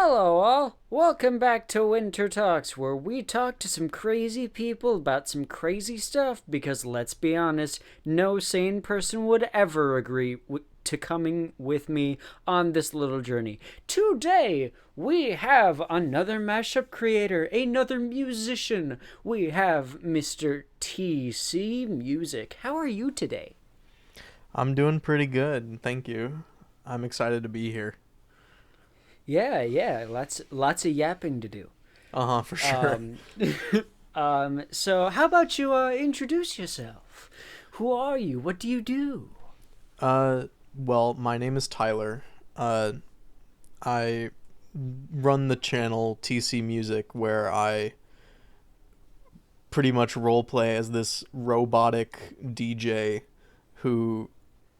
Hello, all. Welcome back to Winter Talks, where we talk to some crazy people about some crazy stuff. Because let's be honest, no sane person would ever agree to coming with me on this little journey. Today, we have another mashup creator, another musician. We have Mr. TCMusic. How are you today? I'm doing pretty good, thank you. I'm excited to be here. Yeah, lots of yapping to do. Uh-huh, for sure. Um, so how about you introduce yourself? Who are you? What do you do? Well, my name is Tyler. Uh, I run the channel TC Music where I pretty much roleplay as this robotic DJ who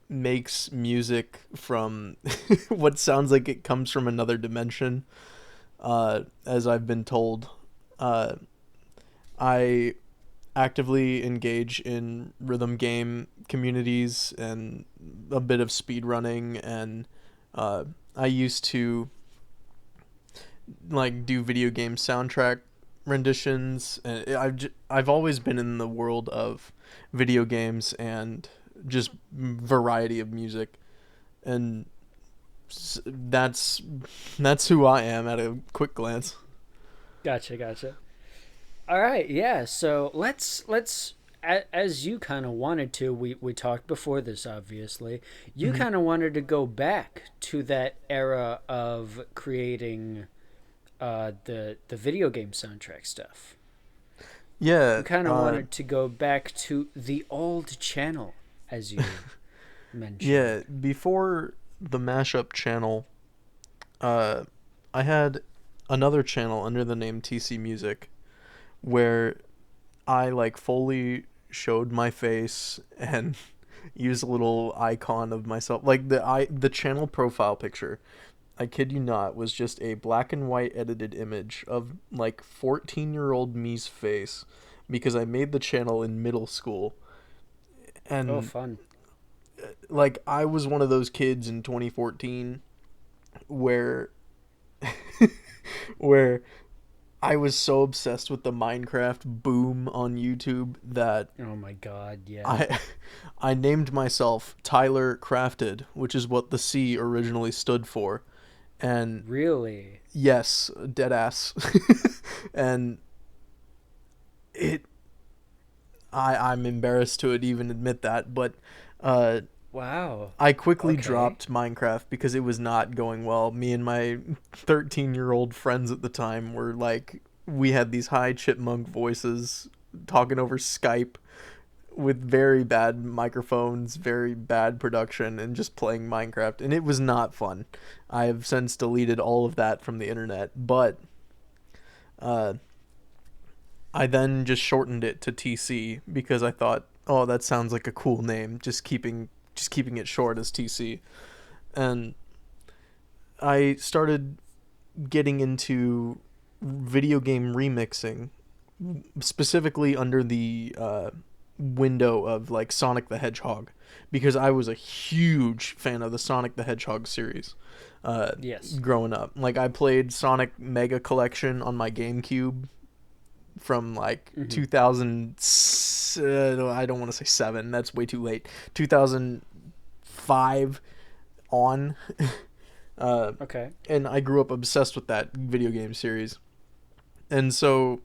makes music from what sounds like it comes from another dimension, as I've been told. Uh, I actively engage in rhythm game communities and a bit of speedrunning, and uh, I used to like do video game soundtrack renditions, and I've always been in the world of video games and just variety of music, and that's who I am at a quick glance. Gotcha. All right, yeah. So let's as you kind of wanted to. We talked before this, obviously. You Mhm. kind of wanted to go back to that era of creating the video game soundtrack stuff. Yeah, You kind of wanted to go back to the old channel, as you yeah. mentioned. Before the mashup channel, uh, I had another channel under the name TC Music where I like fully showed my face and used a little icon of myself. Like the channel profile picture, I kid you not, was just a black and white edited image of like 14-year-old me's face because I made the channel in middle school. Oh, And fun. like I was one of those kids in 2014 where where I was so obsessed with the Minecraft boom on YouTube that Oh my god, yeah. I I named myself Tyler Crafted, which is what the C originally stood for. And Really? yes, dead ass. And it I'm embarrassed to even admit that, but uh Wow. I quickly Okay. dropped Minecraft because it was not going well. Me and my 13-year-old friends at the time were like, we had these high chipmunk voices talking over Skype with very bad microphones, very bad production, and just playing Minecraft. And it was not fun. I have since deleted all of that from the internet, but uh, I then just shortened it to TC because I thought, oh, that sounds like a cool name. Just keeping it short as TC. And I started getting into video game remixing, specifically under the window of like Sonic the Hedgehog, because I was a huge fan of the Sonic the Hedgehog series. Uh, Yes. Growing up, like I played Sonic Mega Collection on my GameCube from like Mm-hmm. 2000. I don't want to say seven. That's way too late. 2005 on. uh, Okay. and I grew up obsessed with that video game series. And so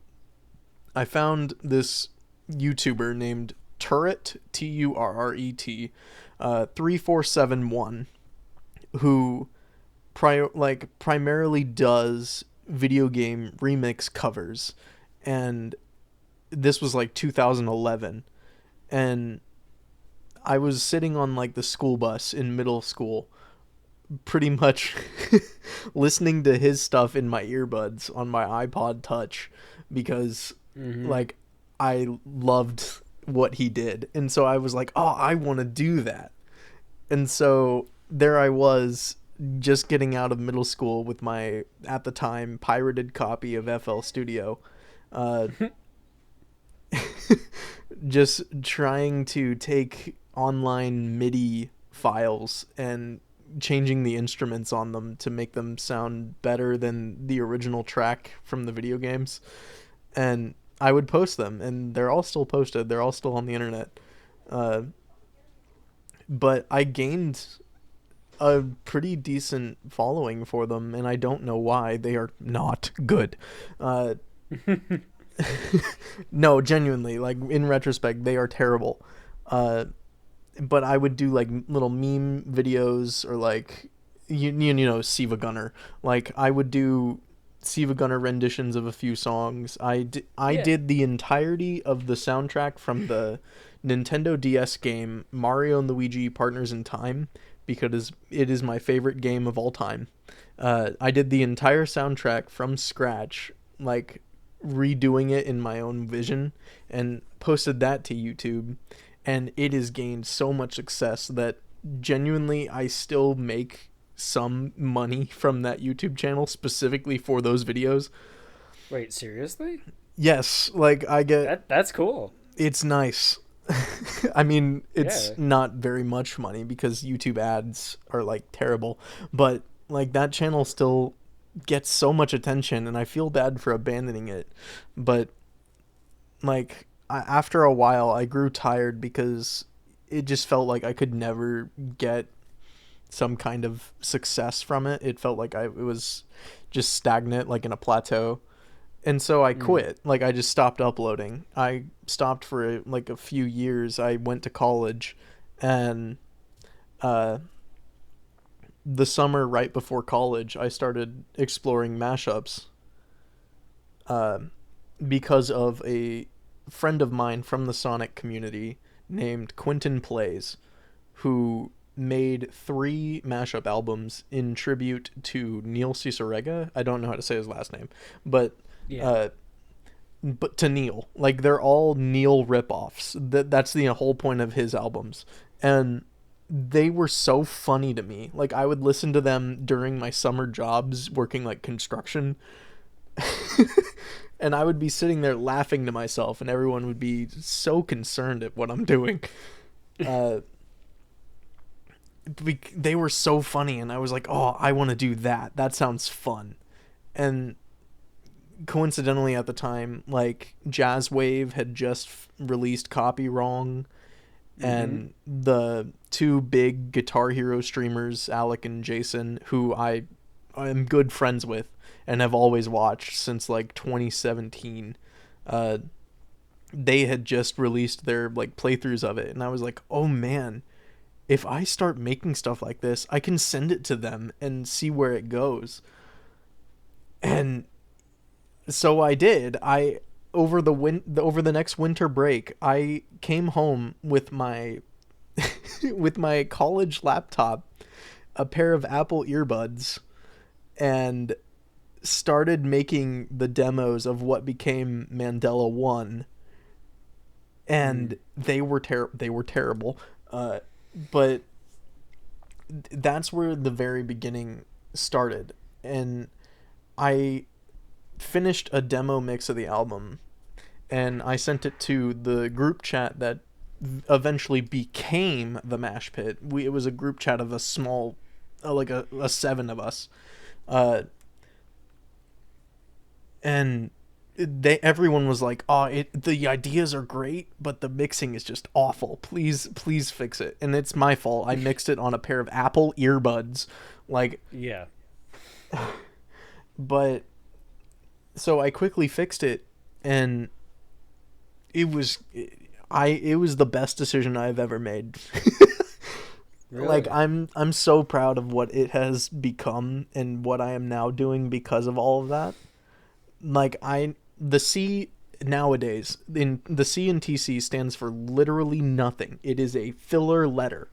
I found this YouTuber named Turret, Turret, 3471, who primarily does video game remix covers. And this was like 2011. And I was sitting on like the school bus in middle school, pretty much listening to his stuff in my earbuds on my iPod Touch because Mm-hmm. like I loved what he did. And so I was like, "Oh, I want to do that." And so there I was just getting out of middle school with my at the time pirated copy of FL Studio. Uh just trying to take online MIDI files and changing the instruments on them to make them sound better than the original track from the video games. And I would post them, and they're all still posted. They're all still on the internet. Uh, but I gained a pretty decent following for them, and I don't know why. They are not good. Uh, no, genuinely, like in retrospect, they are terrible. But I would do like little meme videos, or like you know Siva Gunner. Like I would do Siva Gunner renditions of a few songs. I Yeah. did the entirety of the soundtrack from the Nintendo DS game Mario and Luigi Partners in Time, because it is my favorite game of all time. I did the entire soundtrack from scratch, like redoing it in my own vision, and posted that to YouTube. And it has gained so much success that genuinely I still make some money from that YouTube channel specifically for those videos. Wait, seriously? Yes, like I get, That's cool. it's nice. I mean, it's Yeah. not very much money because YouTube ads are like terrible, but like that channel still gets so much attention, and I feel bad for abandoning it. But like after a while I grew tired because it just felt like I could never get some kind of success from it. It felt like it was just stagnant, like in a plateau. And so I Mm. quit. Like I just stopped uploading. I stopped for like a few years. I went to college, and uh the summer right before college I started exploring mashups, uh, because of a friend of mine from the Sonic community named Quentin Plays, who made 3 mashup albums in tribute to Neil Cicerega. I don't know how to say his last name, but Yeah. uh, to Neil. Like they're all Neil ripoffs. That's the whole point of his albums, and they were so funny to me. Like I would listen to them during my summer jobs working like construction. And I would be sitting there laughing to myself, and everyone would be so concerned at what I'm doing. Uh, they were so funny, and I was like, "Oh, I want to do that. That sounds fun." And coincidentally, at the time, like Jazz Wave had just released "Copy Wrong," Mm-hmm. and the 2 big Guitar Hero streamers, Alec and Jason, who I am good friends with and have always watched since like 2017. Uh, they had just released their like playthroughs of it, and I was like, "Oh man, if I start making stuff like this, I can send it to them and see where it goes." And so I did. I over the next winter break, I came home with my with my college laptop, a pair of Apple earbuds, and started making the demos of what became Mandela 1, Mm. and they were terrible. But that's where the very beginning started, and I finished a demo mix of the album, and I sent it to the group chat that eventually became the Mash Pit. It was a group chat of a small, like a 7 of us, uh, and everyone was like, "Oh, the ideas are great, but the mixing is just awful. Please fix it." And it's my fault. I mixed it on a pair of Apple earbuds, like, Yeah. but so I quickly fixed it, and it was it was the best decision I've ever made. Like Really? I'm so proud of what it has become and what I am now doing because of all of that. Like the C nowadays, in the C in TC stands for literally nothing. It is a filler letter.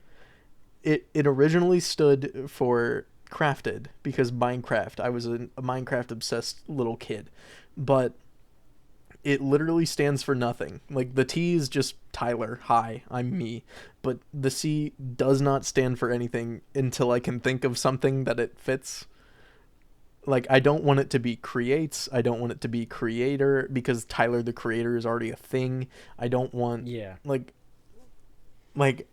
It originally stood for crafted, because Minecraft. I was a Minecraft obsessed little kid, but it literally stands for nothing. Like the T is just Tyler, hi, I'm me. But the C does not stand for anything until I can think of something that it fits. Like I don't want it to be creates, I don't want it to be creator, because Tyler the creator is already a thing. I don't want Yeah. like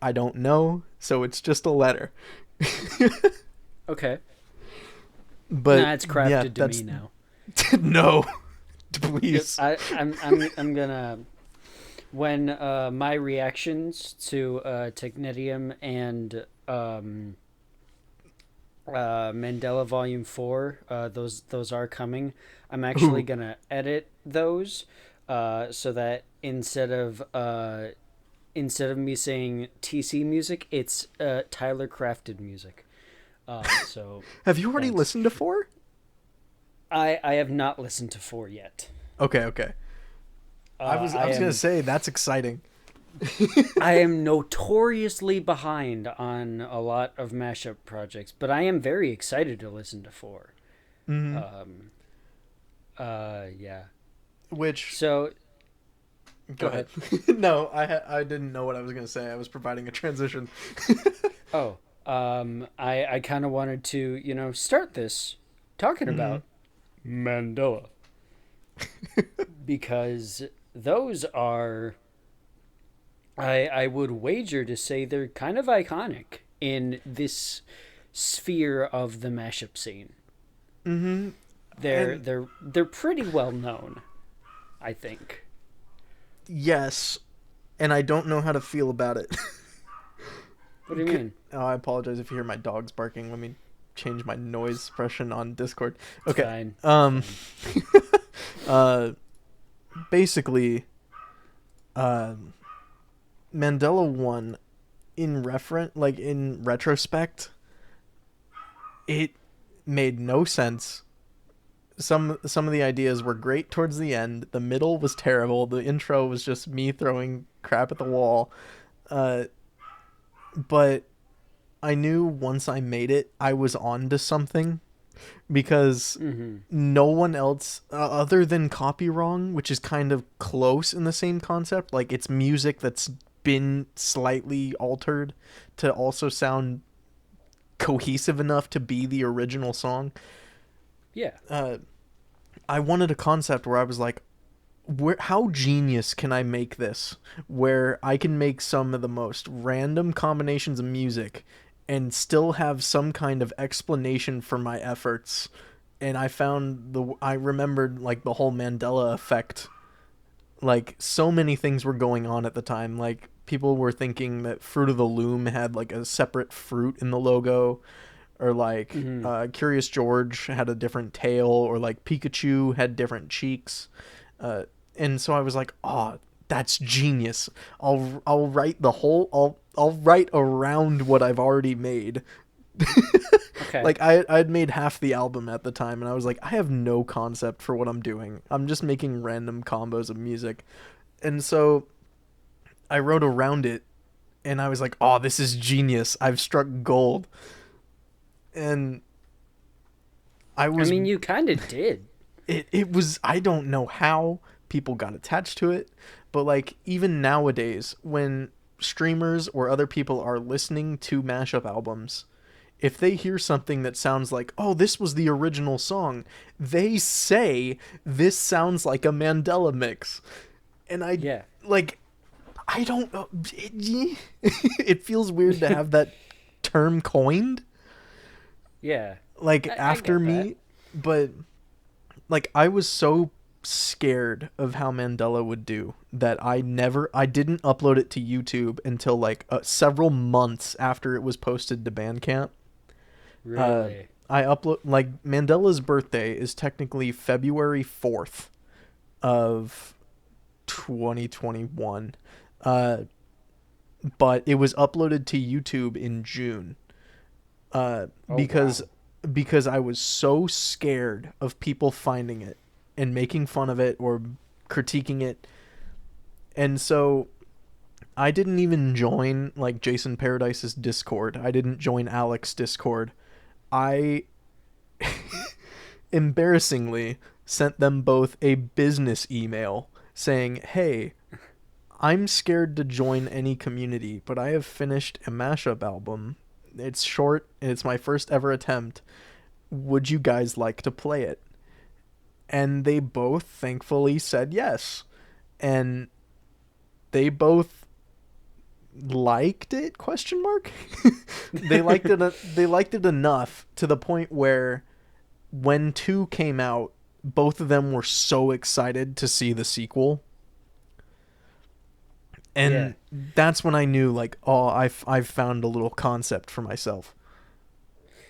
I don't know, so it's just a letter. Okay. But Nah, it's yeah, crafted to that's me now. no, Yep, please. I'm gonna when my reactions to Technetium and Mandela Volume 4, those are coming. I'm actually Ooh, gonna edit those so that instead of me saying TC music, it's Tyler Crafted music. So have you already thanks. listened to 4? I have not listened to 4 yet. Okay, okay. I I was gonna am say that's exciting. I am notoriously behind on a lot of mashup projects, but I am very excited to listen to 4. Hmm. Um, yeah. Which So go go ahead. ahead. No, I didn't know what I was gonna say. I was providing a transition. Oh, I kind of wanted to start this talking Hmm. about Mandela because those are I would wager to say they're kind of iconic in this sphere of the mashup scene. Hmm. They're And they're they're pretty well known, I think. yes, and I don't know how to feel about it. What do you mean? Oh, I apologize if you hear my dogs barking. Let me change my noise suppression on Discord. It's Okay. fine. It's Um. fine. uh. Basically, uh, Mandela one in retrospect, it made no sense. Some of the ideas were great towards the end. The middle was terrible. The intro was just me throwing crap at the wall. Uh, but I knew once I made it, I was on to something because Mm-hmm. no one else, other than Copy Wrong, which is kind of close in the same concept, like it's music that's been slightly altered to also sound cohesive enough to be the original song. Yeah. Uh, I wanted a concept where I was like, how genius can I make this? Where I can make some of the most random combinations of music and still have some kind of explanation for my efforts. And I remembered like the whole Mandela effect. Like so many things were going on at the time. Like people were thinking that Fruit of the Loom had like a separate fruit in the logo, or like Mm-hmm. Curious George had a different tail, or like Pikachu had different cheeks. Uh, and so I was like, "Oh, that's genius! I'll write the whole I'll write around what I've already made." Okay. Like I'd made half the album at the time, and I was like, I have no concept for what I'm doing. I'm just making random combos of music, and so I wrote around it, and I was like, "Oh, this is genius! I've struck gold." And I I was mean, you kind of did. it was I don't know how people got attached to it, but like even nowadays when streamers or other people are listening to mashup albums, if they hear something that sounds like, "Oh, this was the original song," they say this sounds like a Mandela mix. And Yeah. like I don't know, it feels weird to have that term coined Yeah. like I after get that. me, but like I was so scared of how Mandela would do that I didn't upload it to YouTube until like several months after it was posted to Bandcamp. Uh, Really. I upload like Mandela's birthday is technically February 4th of 2021. Uh, but it was uploaded to YouTube in June. Uh, Oh because wow. because I was so scared of people finding it and making fun of it or critiquing it. And so I didn't even join like Jason Paradise's Discord. I didn't join Alex's Discord. I embarrassingly sent them both a business email saying, "Hey, I'm scared to join any community, but I have finished a mashup album. It's short and it's my first ever attempt. Would you guys like to play it?" And they both thankfully said yes. And they both liked it, question mark. They liked it enough to the point where when 2 came out, both of them were so excited to see the sequel. Yeah. And that's when I knew, like, oh, I've found a little concept for myself.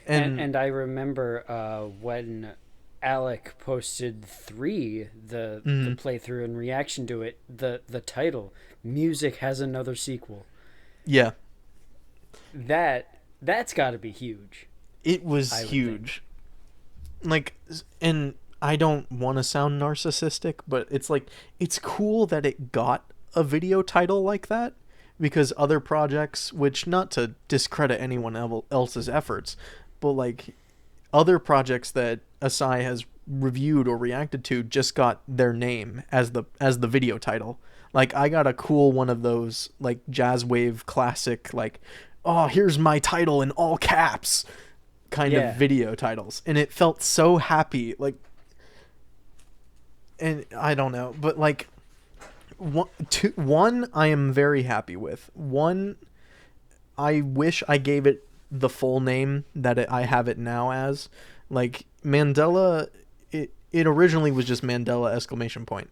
And And I remember when Alec posted 3, the mhm, playthrough in reaction to it, the title, Music Has Another Sequel. yeah, That's got to be huge, it was I would think. huge. Like, and I don't want to sound narcissistic, but it's like, it's cool that it got a video title like that, because other projects, which, not to discredit anyone else's efforts, but like other projects that Asai has reviewed or reacted to just got their name as the video title. Like, I got a cool one of those, like, jazz wave classic, like, oh, here's my title in all caps kind of Yeah. video titles, and it felt so happy. Like, and I don't know, but like, one I am very happy with. One, I wish I gave it the full name that I have it now as. Like, Mandela, it originally was just Mandela exclamation point.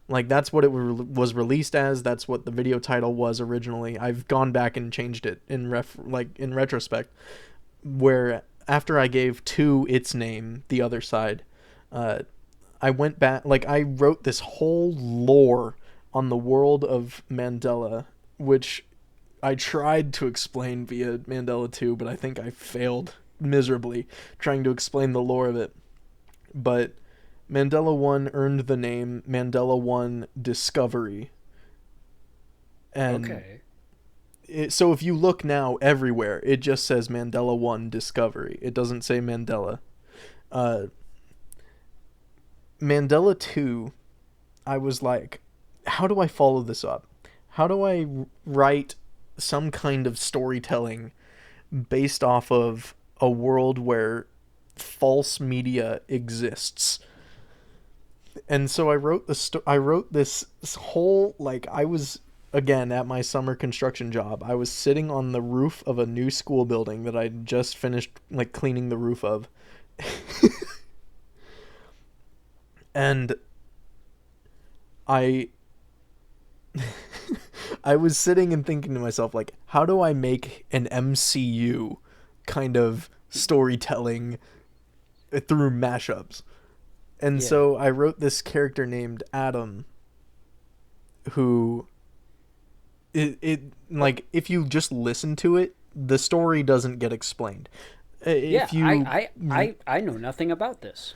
Like, that's what it was released as. That's what the video title was originally. I've gone back and changed it in retrospect, where after I gave 2 its name, the other side, uh, I went back, like, I wrote this whole lore on the world of Mandela, which I tried to explain via Mandela 2, but I think I failed miserably trying to explain the lore of it. But Mandela 1 earned the name Mandela 1 Discovery. And Okay. so if you look now everywhere, it just says Mandela 1 Discovery. It doesn't say Mandela. Uh, Mandela 2, I was like, how do I follow this up? How do I write some kind of storytelling based off of a world where false media exists? And so I wrote this whole, like, I was, again, at my summer construction job. I was sitting on the roof of a new school building that I just finished, like, cleaning the roof of. And I I was sitting and thinking to myself, like, how do I make an MCU kind of storytelling through mashups? And Yeah. so I wrote this character named Adam, who it Oh, like, if you just listen to it, the story doesn't get explained. yeah. If you I know nothing about this.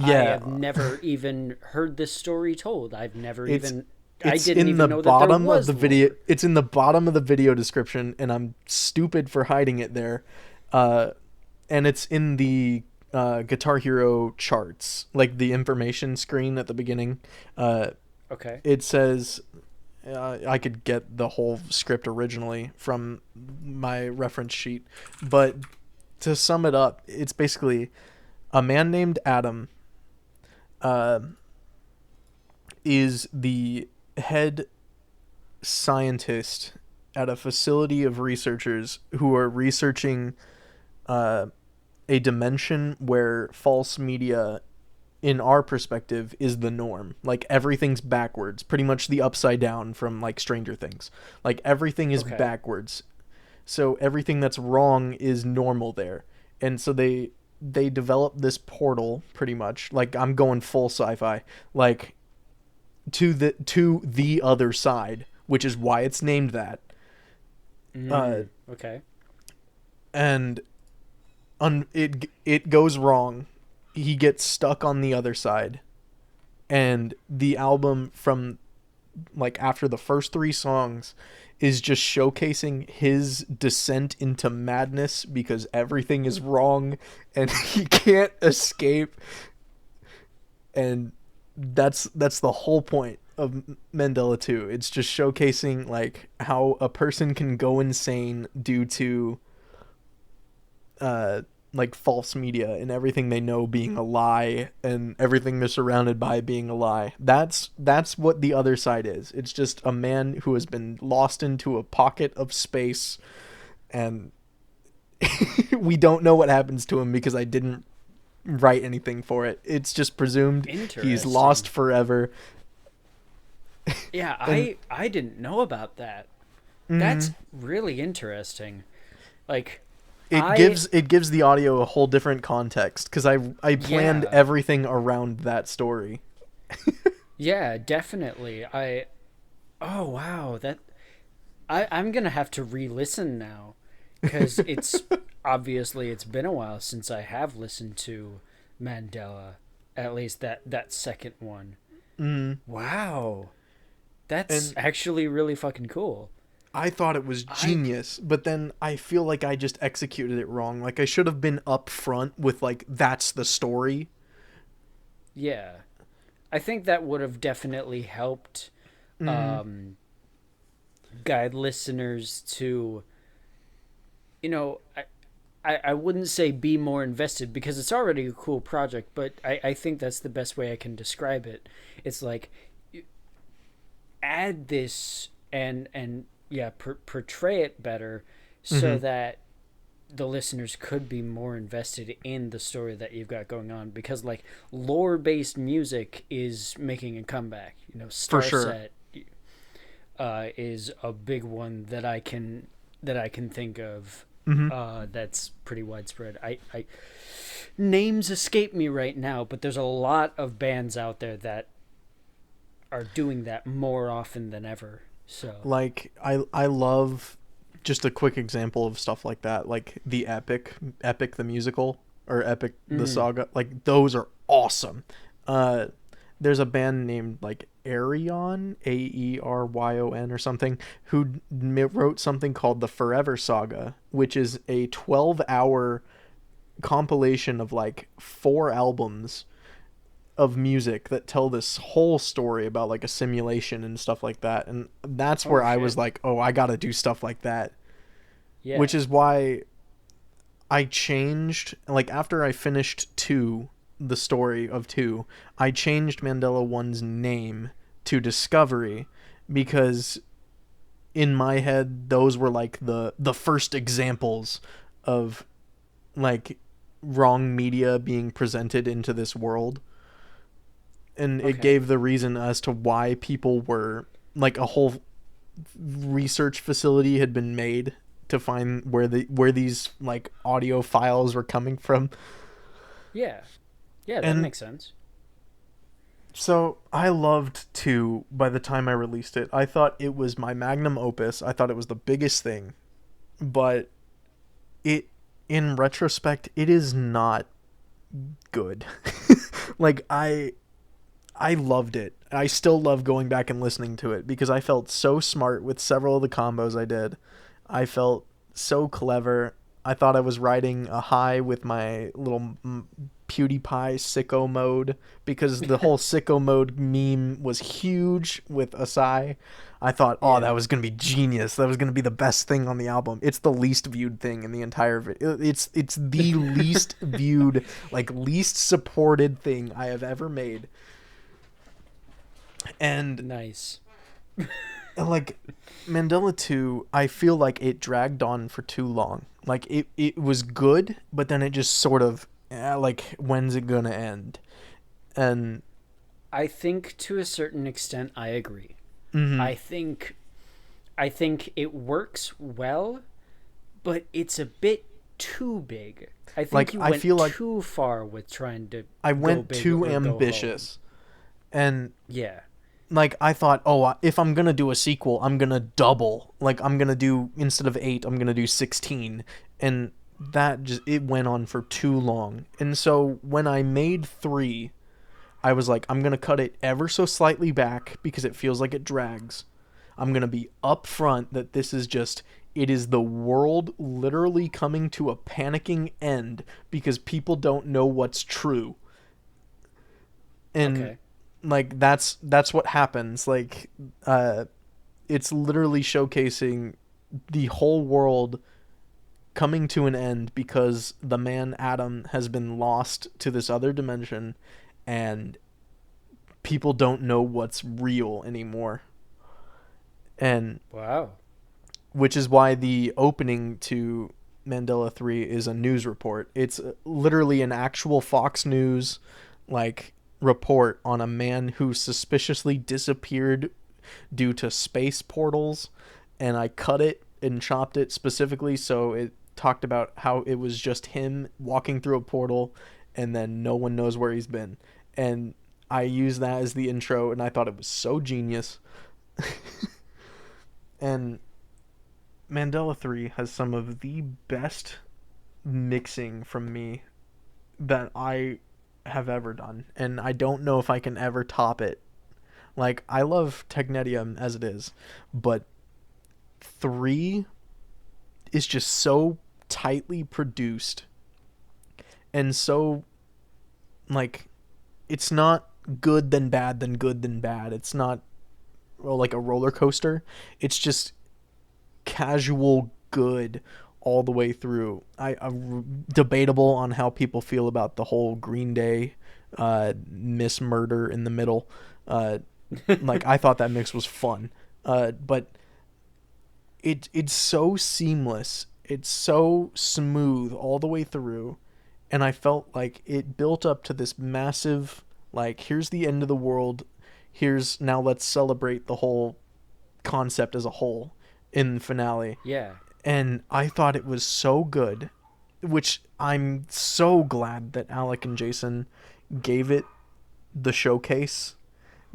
I yeah, have never even heard this story told. I've never it's even. I it's didn't in the even know that there bottom of the was video. lore. It's in the bottom of the video description, and I'm stupid for hiding it there. Uh, and it's in the Guitar Hero charts, like the information screen at the beginning. Uh, Okay. it says, I could get the whole script originally from my reference sheet, but to sum it up, it's basically a man named Adam uh, is the head scientist at a facility of researchers who are researching uh, a dimension where false media, in our perspective, is the norm. Like, everything's backwards, pretty much the upside down from, like, Stranger Things. Like, everything is Okay. backwards, so everything that's wrong is normal there. And so they develop this portal, pretty much, like, I'm going full sci-fi, like, to the other side, which is why it's named that. uh Okay. and it goes wrong. He gets stuck on the other side, and the album, from, like, after the first 3 songs, is just showcasing his descent into madness because everything is wrong and he can't escape. And that's the whole point of Mandela 2. It's just showcasing, like, how a person can go insane due to uh like false media and everything they know being a lie and everything they're surrounded by being a lie. That's what the other side is. It's just a man who has been lost into a pocket of space, and we don't know what happens to him because I didn't write anything for it. It's just presumed he's lost forever. Yeah, I didn't know about that. That's really interesting. Like, it gives the audio a whole different context because I planned everything around that story. Yeah, definitely. Oh wow, I'm gonna have to re-listen now, because it's obviously it's been a while since I have listened to Mandela, at least that second one. Wow, that's actually really fucking cool. I thought it was genius, but then I feel like I just executed it wrong. Like, I should have been upfront with, like, that's the story. Yeah, I think that would have definitely helped guide listeners to, I wouldn't say be more invested, because it's already a cool project, but I think that's the best way I can describe it. It's like, add this and yeah, portray it better so that the listeners could be more invested in the story that you've got going on, because like lore-based music is making a comeback. Starset is a big one that I can think of. That's pretty widespread. I names escape me right now, but there's a lot of bands out there that are doing that more often than ever. So, like, I love, just a quick example of stuff like that, like the Epic the musical, or Epic the saga. Like, those are awesome. There's a band named like Aeryon, Aeryon or something, who wrote something called the Forever Saga, which is a 12-hour compilation of like 4 albums of music that tell this whole story about like a simulation and stuff like that. And that's where I was like, oh, I gotta do stuff like that. Yeah. Which is why I changed, like, after I finished 2, the story of 2, I changed Mandela 1's name to Discovery, because in my head those were like the first examples of like wrong media being presented into this world. And it gave the reason as to why people were, like, a whole research facility had been made to find where these like audio files were coming from. Yeah, that makes sense. So I loved 2 by the time I released it. I thought it was my magnum opus. I thought it was the biggest thing, but in retrospect, it is not good. Like, I loved it. I still love going back and listening to it because I felt so smart with several of the combos I did. I felt so clever. I thought I was riding a high with my little PewDiePie sicko mode, because the whole sicko mode meme was huge with Asai. I thought, that was going to be genius. That was going to be the best thing on the album. It's the least viewed thing in the entire video. It's the least viewed, like, least supported thing I have ever made. And nice. Like, Mandela 2, I feel like it dragged on for too long. Like, it was good, but then it just sort of, like, when's it gonna end? And I think to a certain extent I agree. I think it works well, but it's a bit too big. I think like, you went too far with trying to I went too ambitious. And yeah. Like, I thought, if I'm going to do a sequel, I'm going to double. Like, I'm going to do, instead of 8, I'm going to do 16. And it went on for too long. And so when I made 3, I was like, I'm going to cut it ever so slightly back because it feels like it drags. I'm going to be upfront that this is just, it is the world literally coming to a panicking end because people don't know what's true. And like, that's what happens. Like, it's literally showcasing the whole world coming to an end because the man Adam has been lost to this other dimension, and people don't know what's real anymore. And Wow. which is why the opening to Mandela 3 is a news report. It's literally an actual Fox News like report on a man who suspiciously disappeared due to space portals, and I cut it and chopped it specifically so it talked about how it was just him walking through a portal and then no one knows where he's been. And I used that as the intro, and I thought it was so genius. And Mandela 3 has some of the best mixing from me that I have ever done, and I don't know if I can ever top it. Like, I love Technetium as it is, but 3 is just so tightly produced and so, like, it's not good then bad then good then bad. It's not, well, like a roller coaster. It's just casual good all the way through. I'm debatable on how people feel about the whole Green Day Miss Murder in the middle. Like, I thought that mix was fun, but it's so seamless. It's so smooth all the way through, and I felt like it built up to this massive, like, here's the end of the world. Here's, now let's celebrate the whole concept as a whole in the finale. Yeah. And I thought it was so good, which I'm so glad that Alec and Jason gave it the showcase,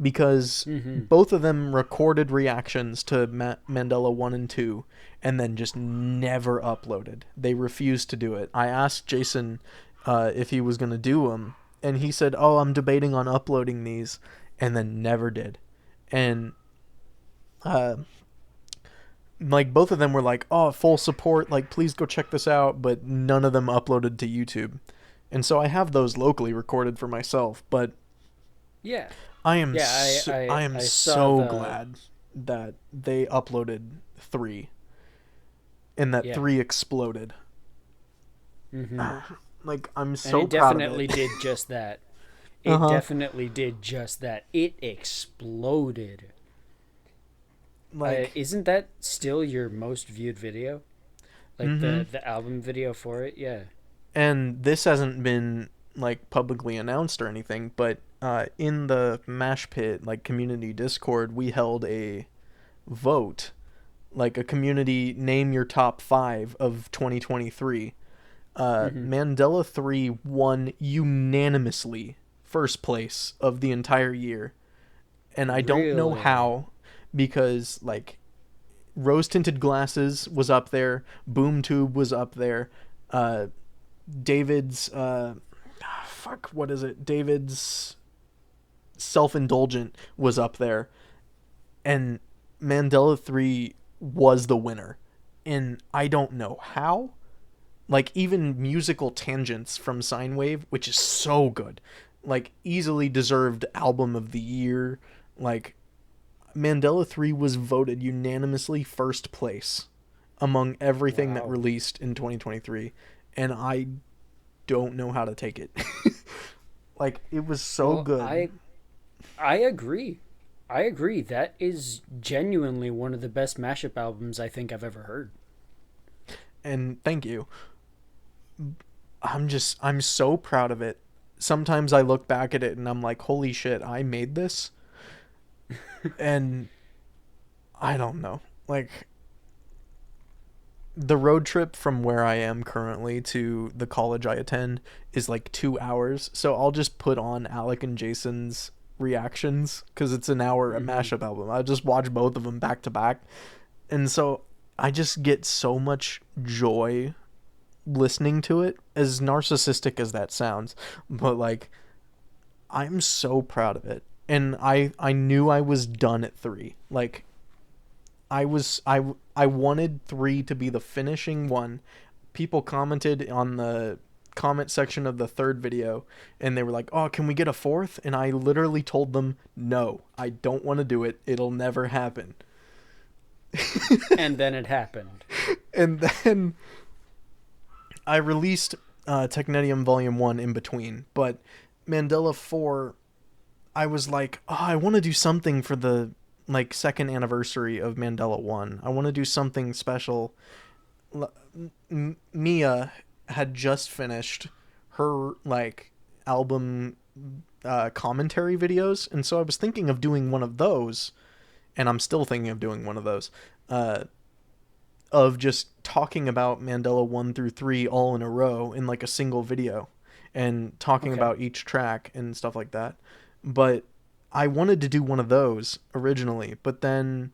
because both of them recorded reactions to Mandela 1 and 2 and then just never uploaded. They refused to do it. I asked Jason if he was going to do them, and he said, "Oh, I'm debating on uploading these," and then never did. And like, both of them were like, "Oh, full support, like, please go check this out," but none of them uploaded to YouTube. And so I have those locally recorded for myself, but Yeah. I am I saw so glad that they uploaded 3 and that 3 exploded. Like, I'm so proud of it. And it definitely did just that. It definitely did just that. It exploded. Like, isn't that still your most viewed video? Like the album video for it? Yeah. and this hasn't been like publicly announced or anything, but in the Mash Pit, like, community Discord, we held a vote, like a community name your top 5 of 2023. Mandela 3 won unanimously first place of the entire year, and I don't know how, because, like, Rose Tinted Glasses was up there, Boom Tube was up there, David's David's Self-Indulgent was up there, and Mandela 3 was the winner. And I don't know how. Like, even Musical Tangents from Sine Wave, which is so good, like, easily deserved album of the year. Like, Mandela 3 was voted unanimously first place among everything that released in 2023, and I don't know how to take it. Like, it was so good. I agree. I agree. That is genuinely one of the best mashup albums I think I've ever heard. And thank you. I'm so proud of it. Sometimes I look back at it and I'm like, holy shit, I made this? And I don't know. Like, the road trip from where I am currently to the college I attend is like 2 hours. So I'll just put on Alec and Jason's reactions, because it's an hour a mashup album. I'll just watch both of them back to back. And so I just get so much joy listening to it, as narcissistic as that sounds. But, like, I'm so proud of it. And I knew I was done at 3. Like, I wanted 3 to be the finishing one. People commented on the comment section of the 3rd video, and they were like, "Oh, can we get a 4th?" And I literally told them, "No, I don't want to do it. It'll never happen." And then it happened. And then I released Technetium Volume One in between, but Mandela 4, I was like, oh, I want to do something for the like second anniversary of Mandela 1. I want to do something special. Mia had just finished her like album commentary videos, and so I was thinking of doing one of those, and I'm still thinking of doing one of those. Of just talking about Mandela 1 through 3 all in a row in like a single video and talking Okay. about each track and stuff like that. But I wanted to do one of those originally, but then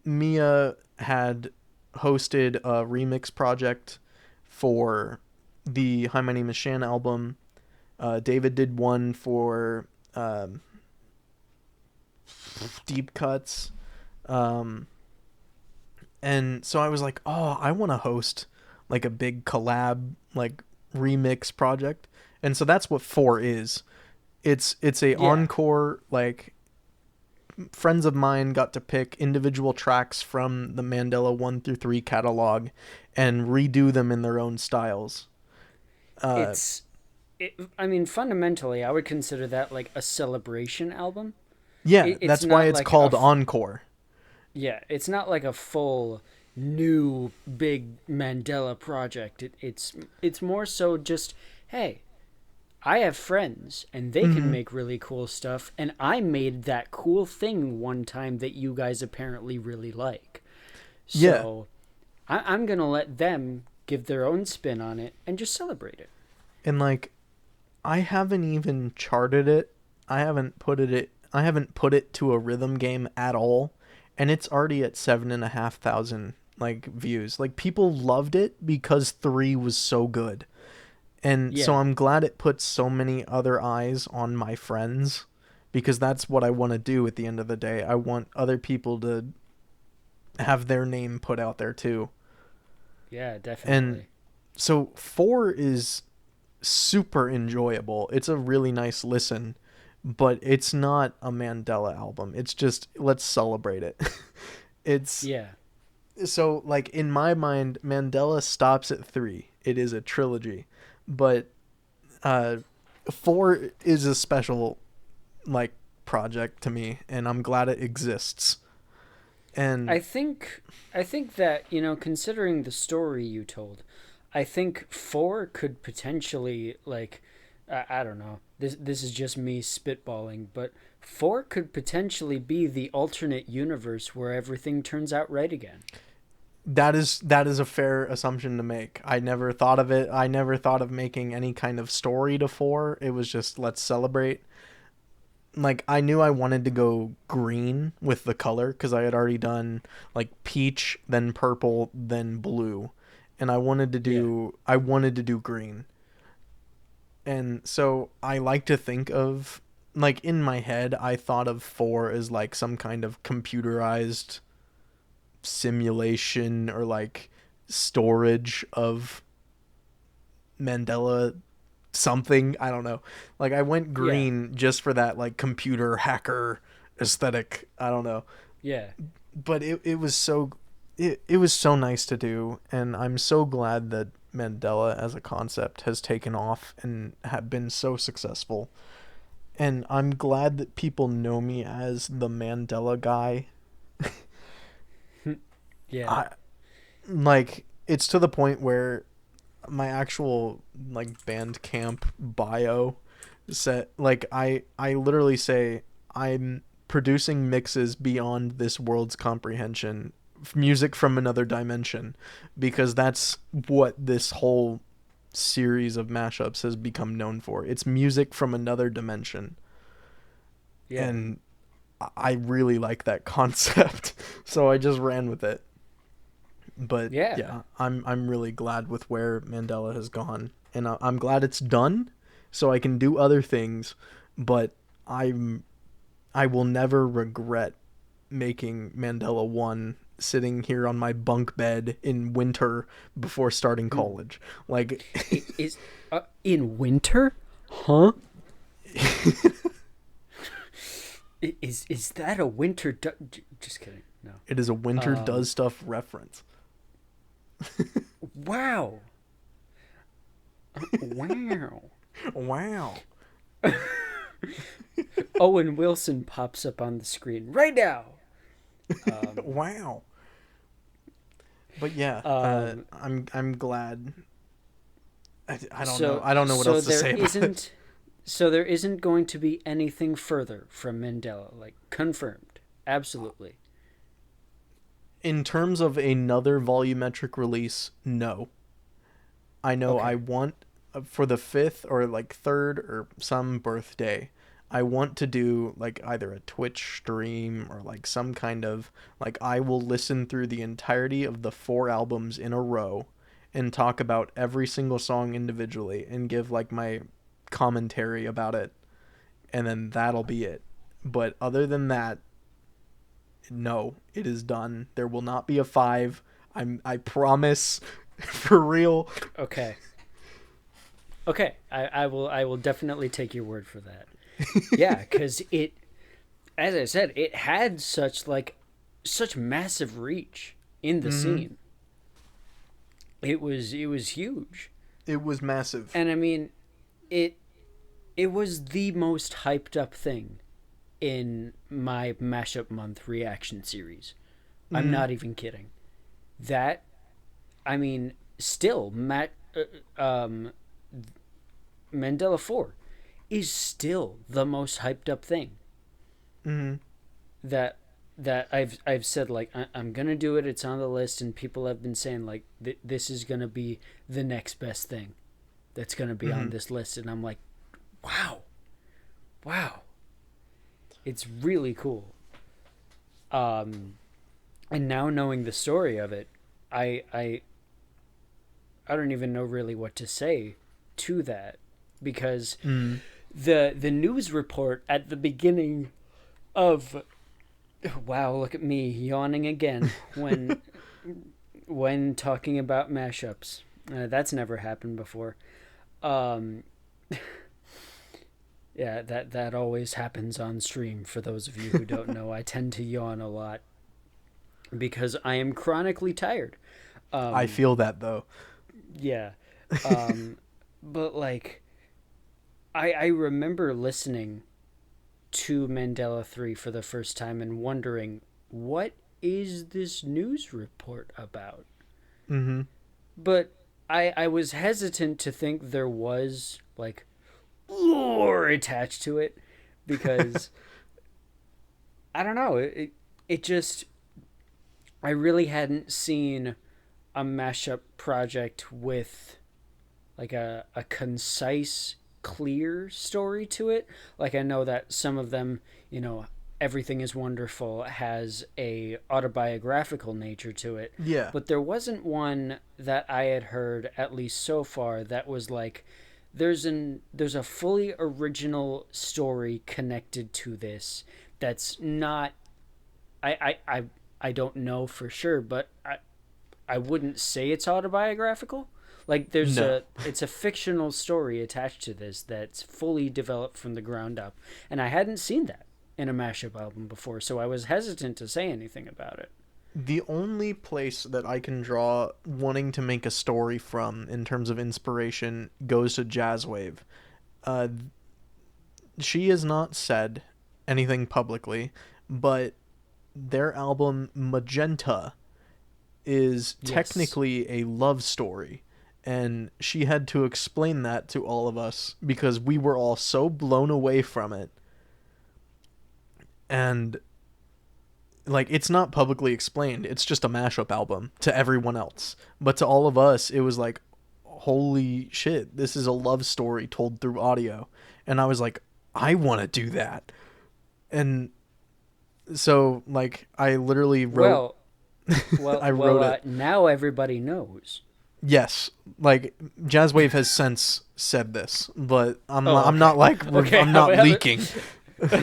Mia had hosted a remix project for the Hi My Name is Shan album. David did one for Deep Cuts. And so I was like, oh, I want to host like a big collab, like remix project. And so that's what 4 is. It's a Yeah. encore, like friends of mine got to pick individual tracks from the Mandela 1 through 3 catalog and redo them in their own styles. Uh It's I mean, fundamentally, I would consider that like a celebration album. yeah, It's that's why not it's like a called Encore. yeah, it's not like a full new big Mandela project. It's more so just, hey, I have friends and they can Mhm. make really cool stuff, and I made that cool thing one time that you guys apparently really like. Yeah. So I'm gonna let them give their own spin on it and just celebrate it. And like I haven't even charted it. I haven't put it to a rhythm game at all, and it's already at 7,500 like views. Like people loved it because 3 was so good, and so Yeah, I'm glad it puts so many other eyes on my friends, because that's what I want to do at the end of the day. I want other people to have their name put out there too, yeah, and definitely. so 4 is super enjoyable. It's a really nice listen, but it's not a Mandela album. It's just let's celebrate it. It's Yeah, so like in my mind, Mandela stops at 3. It is a trilogy, but uh, 4 is a special like project to me, and I'm glad it exists. I And think I think that, considering the story you told, I think 4 could potentially like I don't know. This is just me spitballing, but 4 could potentially be the alternate universe where everything turns out right again. that is a fair assumption to make. I never thought of it. I never thought of making any kind of story to 4. It was just let's celebrate. Like I knew I wanted to go green with the color because I had already done like peach, then purple, then blue, and Yeah. I wanted to do green. And so I like to think of like in my head I thought of 4 as like some kind of computerized simulation or like storage of Mandela something. I don't know. Like I went Yeah. green just for that like computer hacker aesthetic. I don't know. Yeah. But it was so nice to do, and I'm so glad that Mandela as a concept has taken off and have been so successful. And I'm glad that people know me as the Mandela guy. Yeah. I like it's to the point where my actual like Bandcamp bio set like I literally say I'm producing mixes beyond this world's comprehension, music from another dimension, because that's what this whole series of mashups has become known for. It's music from another dimension, Yeah. and I really like that concept, so I just ran with it. But Yeah. yeah, I'm really glad with where Mandela has gone, and I'm glad it's done, so I can do other things. But I'm I will never regret making Mandela 1 sitting here on my bunk bed in winter before starting college. Like Is in winter? Huh? Is that a winter? Just kidding. No. it is a winter Um. does stuff reference. Wow. Wow. Wow. Owen Wilson pops up on the screen right now. Wow. But yeah, Um, I'm glad. I don't know. so I don't know what so else to there say about it. isn't so there isn't going to be anything further from Mandela, like confirmed. Absolutely. In terms of another volumetric release, no. I know I Okay. want for the 5th or like 3rd or some birthday, I want to do like either a Twitch stream or like some kind of like I will listen through the entirety of the 4 albums in a row and talk about every single song individually and give like my commentary about it, and then that'll be it. But other than that, no, it is done. There will not be a 5. I promise. For real. Okay. Okay. I will definitely take your word for that. Yeah, because it, as I said, it had such massive reach in the Mhm. scene. It was huge. It was massive. And I mean, it it was the most hyped up thing in my mashup month reaction series. I'm Mhm. not even kidding. That, I mean, still Mandela 4 is still the most hyped up thing Mhm. that I've said, like, I'm gonna do it. It's on the list, and people have been saying like this is gonna be the next best thing that's gonna be on Mhm. this list, and I'm like, wow, wow, it's really cool. Um, and now knowing the story of it, I I I don't even know really what to say to that, because Mhm. the news report at the beginning of, wow, look at me yawning again when talking about mashups. That's never happened before. Um, yeah, that always happens on stream. For those of you who don't know, I tend to yawn a lot because I am chronically tired. I Um, feel that though. yeah, um, but like I remember listening to Mandela 3 for the first time and wondering, what is this news report about? Mhm. But I was hesitant to think there was like lore attached to it, because I don't know, it just, I really hadn't seen a mashup project with like a concise, clear story to it. Like, I know that some of them, you know, Everything is Wonderful has a autobiographical nature to it, Yeah. but there wasn't one that I had heard, at least so far, that was like, there's a fully original story connected to this that's not, I don't know for sure, but I wouldn't say it's autobiographical. Like, No. it's a fictional story attached to this that's fully developed from the ground up, and I hadn't seen that in a mashup album before, so I was hesitant to say anything about it. The only place that I can draw wanting to make a story from in terms of inspiration goes to Jazzwave. Uh, she has not said anything publicly, but their album Magenta is Yes. technically a love story. And she had to explain that to all of us because we were all so blown away from it. And like it's not publicly explained. It's just a mashup album to everyone else. But to all of us, it was like, holy shit, this is a love story told through audio. And I was like, I want to do that. And so like I literally wrote Well, well, I well. wrote it. Now everybody knows. Yes, like Jazzwave has since said this, but Oh, I'm not okay, like okay. I'm not leaking.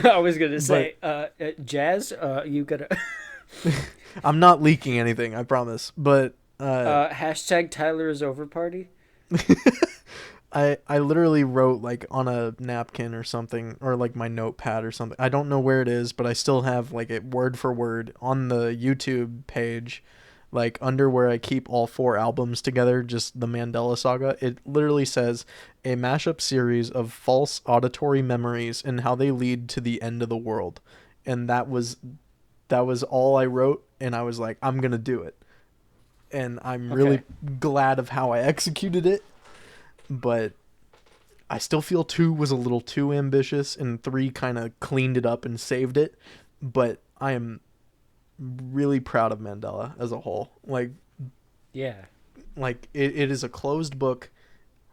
I was gonna But say, Jazz, you gotta I'm not leaking anything, I promise. But hashtag Tyler is over party. I literally wrote like on a napkin or something, or like my notepad or something. I don't know where it is, but I still have like it word for word on the YouTube page. like under where I keep all 4 albums together, just the Mandela Saga, it literally says a mashup series of false auditory memories and how they lead to the end of the world. And that was all I wrote, and I was like, I'm going to do it. And I'm really Okay. glad of how I executed it, but I still feel 2 was a little too ambitious and 3 kind of cleaned it up and saved it, but I am really proud of Mandela as a whole. Yeah. It is a closed book.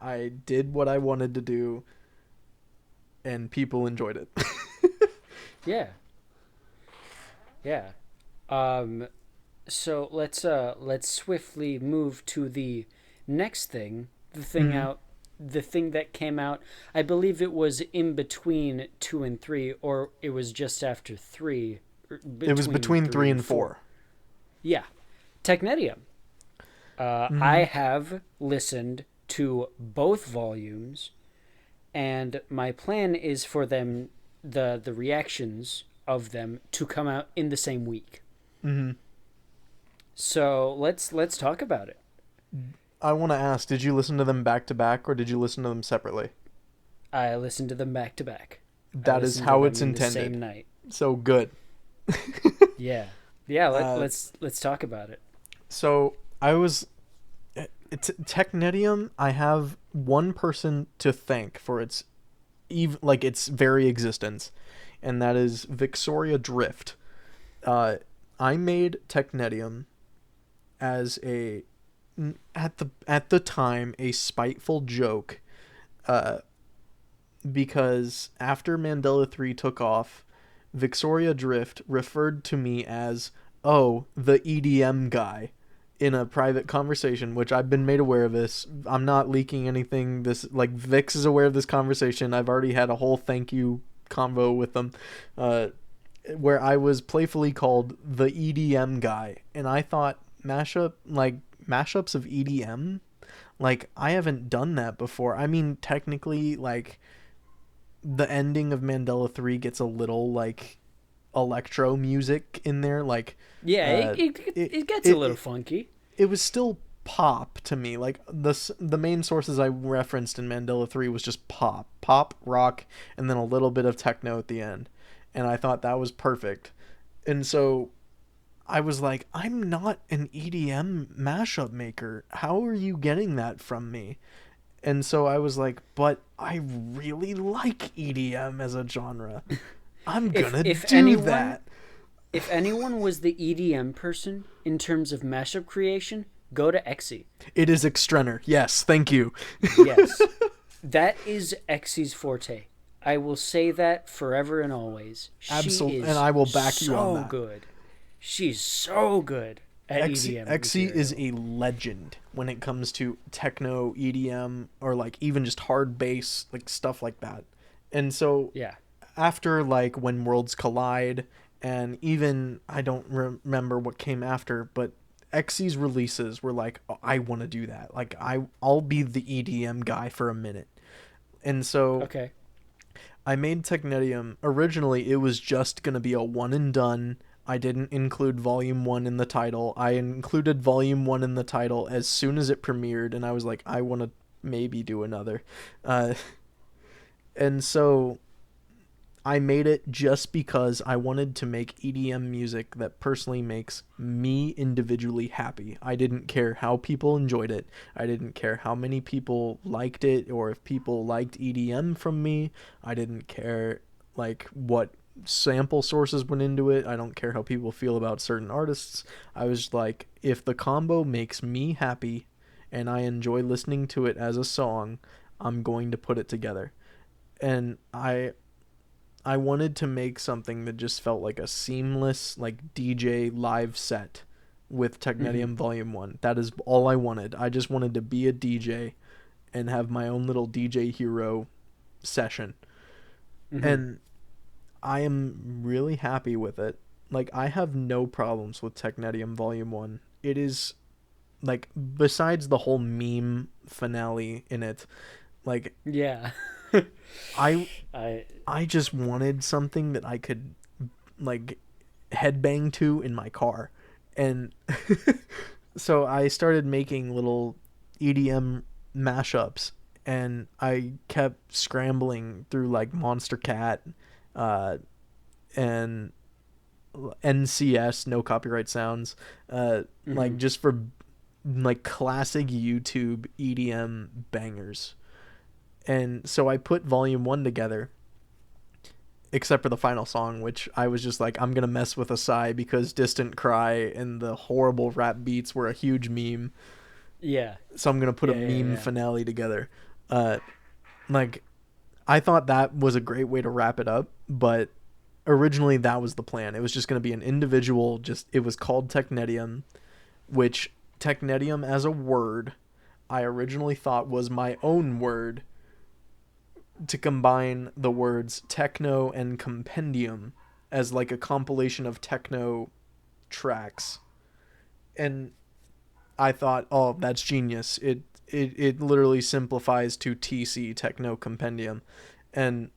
I did what I wanted to do, and people enjoyed it. Yeah. Yeah. Um so let's swiftly move to the next thing. Mm-hmm. The thing that came out, I believe it was in between 2 and 3, or it was just after 3, It was between between 3 3 and and 4. 4. Yeah. Technetium. I Mm-hmm. have listened to both volumes, and my plan is for them, the reactions of them, to come out in the same week. Mm-hmm. So let's talk about it. I want to ask, did you listen to them back to back or did you listen to them separately? I listened to them back to back. I That is listened to how them it's in the intended. same night. So good. Yeah, yeah. Uh, Let's talk about it. so I was Technetium. I have one person to thank for its very existence, and that is Victoria Drift. I made Technetium as a at the time a spiteful joke, uh, because after Mandela 3 took off, Victoria Drift referred to me as, oh, the EDM guy, in a private conversation, which I've been made aware of this. I'm not leaking anything. Vix is aware of this conversation. I've already had a whole thank you convo with them, uh, where I was playfully called the EDM guy. And I thought mashups of EDM, I haven't done that before. I mean, technically, the ending of Mandela 3 gets a little electro music in there, Yeah, uh it it gets a it little it, funky. it was still pop to me. Like the main sources I referenced in Mandela 3 was just pop rock, and then a little bit of techno at the end, and I thought that was perfect. And so I was like, I'm not an EDM mashup maker. How are you getting that from me? And so I was like, but I really like EDM as a genre. I'm If gonna if do anyone that. if anyone was the EDM person in terms of mashup creation, go to Exy. It is Extrenner. Yes, thank you. Yes, that is Exy's forte. I will say that forever and always. She Absolutely, and is I will back you on so that. good. She's so good at EDM Exy is material. a legend when it comes to techno, EDM, or even just hard bass, stuff like that. And so Yeah. after When Worlds Collide, and even I don't remember what came after, but Exy's releases were like, oh, I want to do that. I'll be the EDM guy for a minute. And so Okay. I made Technetium. Originally, it was just going to be a one and done. I didn't include Volume 1 in the title. I included Volume 1 in the title as soon as it premiered, and I was like, I want to maybe do another. Uh, and so I made it just because I wanted to make EDM music that personally makes me individually happy. I didn't care how people enjoyed it. I didn't care how many people liked it or if people liked EDM from me. I didn't care what sample sources went into it. I don't care how people feel about certain artists. I was like, if the combo makes me happy and I enjoy listening to it as a song, I'm going to put it together. And I wanted to make something that just felt like a seamless DJ live set with Mm-hmm. Technetium Volume 1. That is all I wanted. I just wanted to be a DJ and have my own little DJ hero session. Mm-hmm. And I am really happy with it. I have no problems with Technetium Volume 1. It is besides the whole meme finale in it, like Yeah. I I I just wanted something that I could like headbang to in my car, And so I started making little EDM mashups, and I kept scrambling through like Monster Cat, uh, and NCS, no copyright sounds, like just for like classic YouTube EDM bangers. And so I put Volume 1 together, except for the final song, which I was just like, I'm gonna mess with a sigh because Distant Cry and the horrible rap beats were a huge meme. Yeah. So I'm gonna put a meme finale together. Uh, like, I thought that was a great way to wrap it up, but originally that was the plan. It was just gonna be an individual. It was called Technetium, which Technetium as a word, I originally thought was my own word to combine the words techno and compendium as like a compilation of techno tracks. And I thought, oh, that's genius. It literally simplifies to TC, techno compendium. And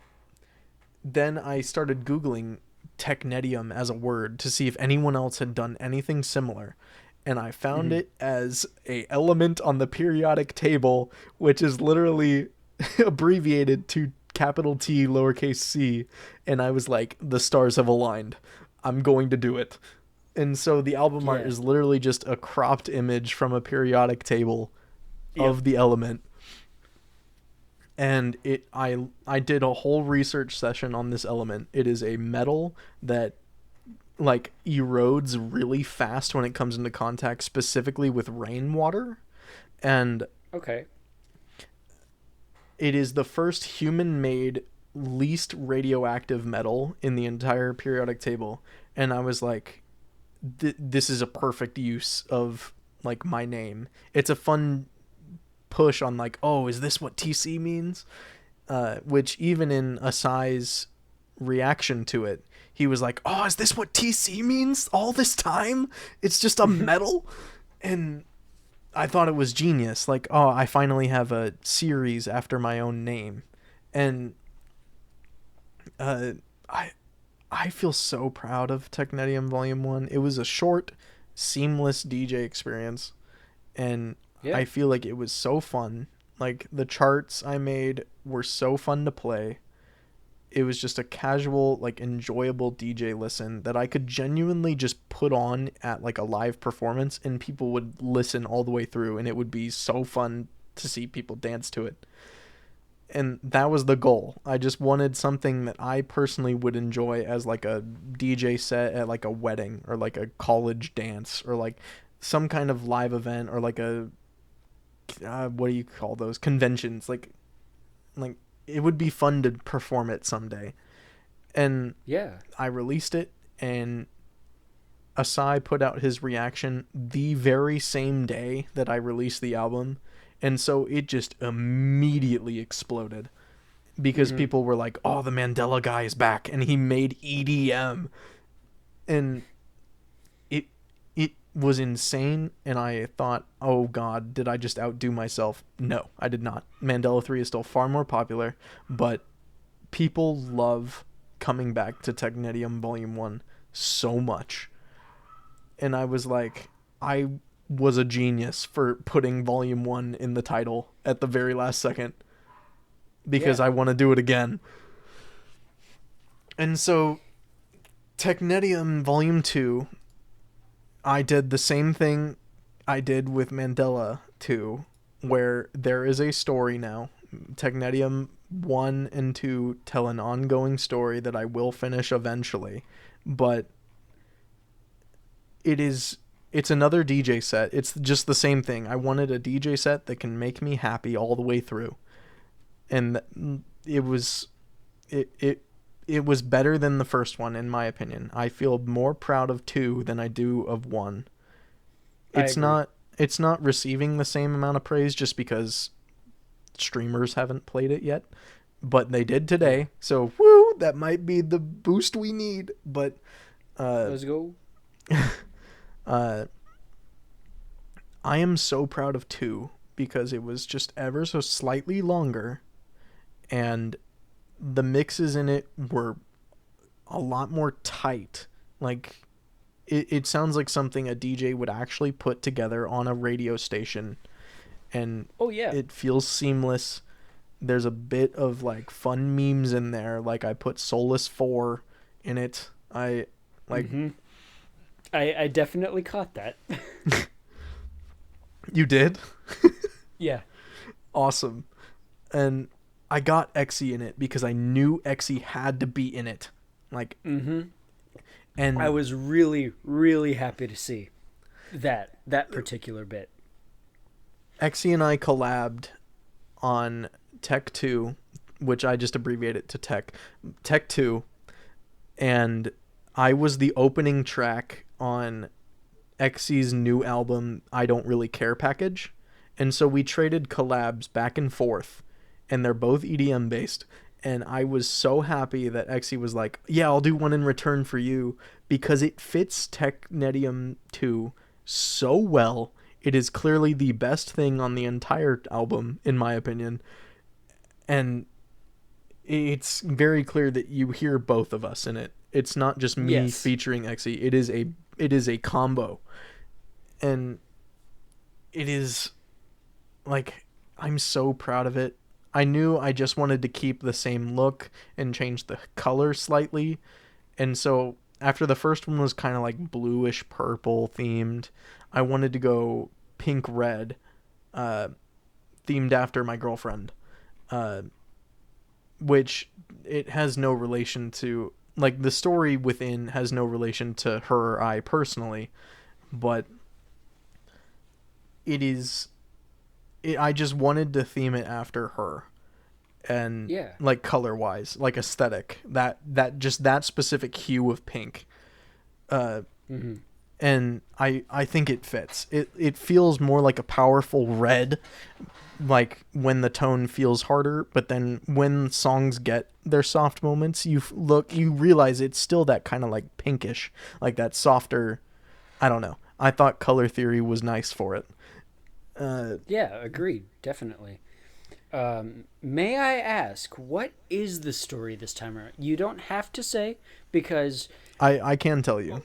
then I started Googling technetium as a word to see if anyone else had done anything similar. And I found it as a element on the periodic table, which is literally abbreviated to capital T lowercase c. And I was like, the stars have aligned. I'm going to do it. And so the album art is literally just a cropped image from a periodic table of the element. And I did a whole research session on this element. It is a metal that like erodes really fast when it comes into contact, specifically with rainwater. And okay, it is the first human-made least radioactive metal in the entire periodic table. And I was like, this is a perfect use of like my name. It's a fun push on like, oh, is this what TC means? Which even in Asai's reaction to it, he was like, oh, is this what TC means all this time? It's just a metal? And I thought it was genius. Like, oh, I finally have a series after my own name. And I feel so proud of Technetium Volume 1. It was a short, seamless DJ experience. And I feel like it was so fun. Like, the charts I made were so fun to play. It was just a casual, like, enjoyable DJ listen that I could genuinely just put on at, like, a live performance, and people would listen all the way through, and it would be so fun to see people dance to it. And that was the goal. I just wanted something that I personally would enjoy as, like, a DJ set at, like, a wedding, or, like, a college dance, or, like, some kind of live event, or, like, a... what do you call those? Conventions. Like it would be fun to perform it someday. And I released it, and Asai put out his reaction the very same day that I released the album. And so it just immediately exploded because people were like, oh, the Mandela guy is back and he made EDM. And it was insane, and I thought, oh god, did I just outdo myself? No, I did not. Mandela 3 is still far more popular, but people love coming back to Technetium Volume 1 so much. And I was like, I was a genius for putting Volume 1 in the title at the very last second, because I want to do it again. And so Technetium Volume 2, I did the same thing I did with Mandela 2, where there is a story now. Technetium 1 and 2 tell an ongoing story that I will finish eventually, but it's another DJ set. It's just the same thing. I wanted a DJ set that can make me happy all the way through. And it was better than the first one, in my opinion. I feel more proud of 2 than I do of 1. It's not receiving the same amount of praise just because streamers haven't played it yet, but they did today. So, woo, that might be the boost we need. But let's go. I am so proud of 2 because it was just ever so slightly longer, and the mixes in it were a lot more tight. Like, it sounds like something a DJ would actually put together on a radio station, and Oh yeah. it feels seamless. There's a bit of like fun memes in there. Like I put Solus 4 in it. I like I definitely caught that. You did? Yeah. Awesome. And I got Exy in it because I knew Exy had to be in it. Like and I was really, really happy to see that particular bit. Exy and I collabed on Tech 2, which I just abbreviated to Tech 2, and I was the opening track on Exy's new album, I Don't Really Care package. And so we traded collabs back and forth, and they're both EDM based. And I was so happy that Exy was like, yeah, I'll do one in return for you, because it fits Technetium 2 so well. It is clearly the best thing on the entire album, in my opinion. And it's very clear that you hear both of us in it. It's not just me featuring Exy. It is a combo. And it is like, I'm so proud of it. I knew I just wanted to keep the same look and change the color slightly. And so after the first one was kind of like bluish purple themed, I wanted to go pink red, themed after my girlfriend, which it has no relation to, like, the story within has no relation to her or I personally, but I just wanted to theme it after her, and like color wise, like aesthetic, that just that specific hue of pink, and I think it fits. It feels more like a powerful red, like when the tone feels harder, but then when songs get their soft moments, you realize it's still that kind of like pinkish, like that softer. I don't know. I thought color theory was nice for it. Yeah, agreed, definitely. May I ask, what is the story this time around? You don't have to say, because I can tell you.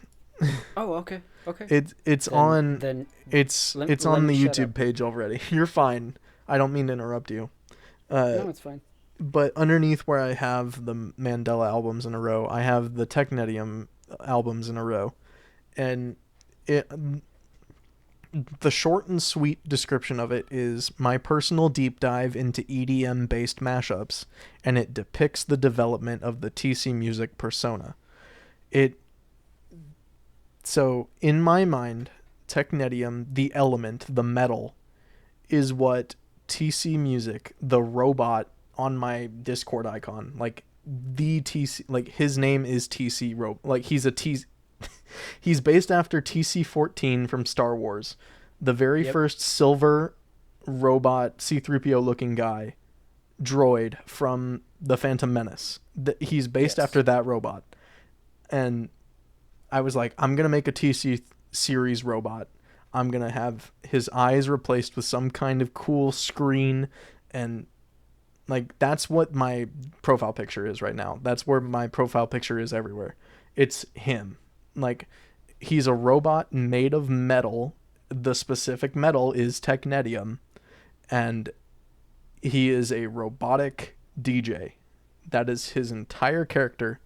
Oh, okay. It's on the YouTube page already. You're fine. I don't mean to interrupt you. No, it's fine. But underneath where I have the Mandela albums in a row, I have the Technetium albums in a row, and the short and sweet description of it is my personal deep dive into EDM-based mashups, and it depicts the development of the TCMusic persona. So, in my mind, Technetium, the element, the metal, is what TCMusic, the robot on my Discord icon, like the TC, like his name is TC like he's a TC. He's based after TC-14 from Star Wars, the very first silver robot C-3PO looking guy, droid from the Phantom Menace. He's based after that robot. And I was like, I'm going to make a TC series robot. I'm going to have his eyes replaced with some kind of cool screen, and like that's what my profile picture is right now. That's where my profile picture is everywhere. It's him. Like, he's a robot made of metal. The specific metal is Technetium, and he is a robotic DJ. That is his entire character,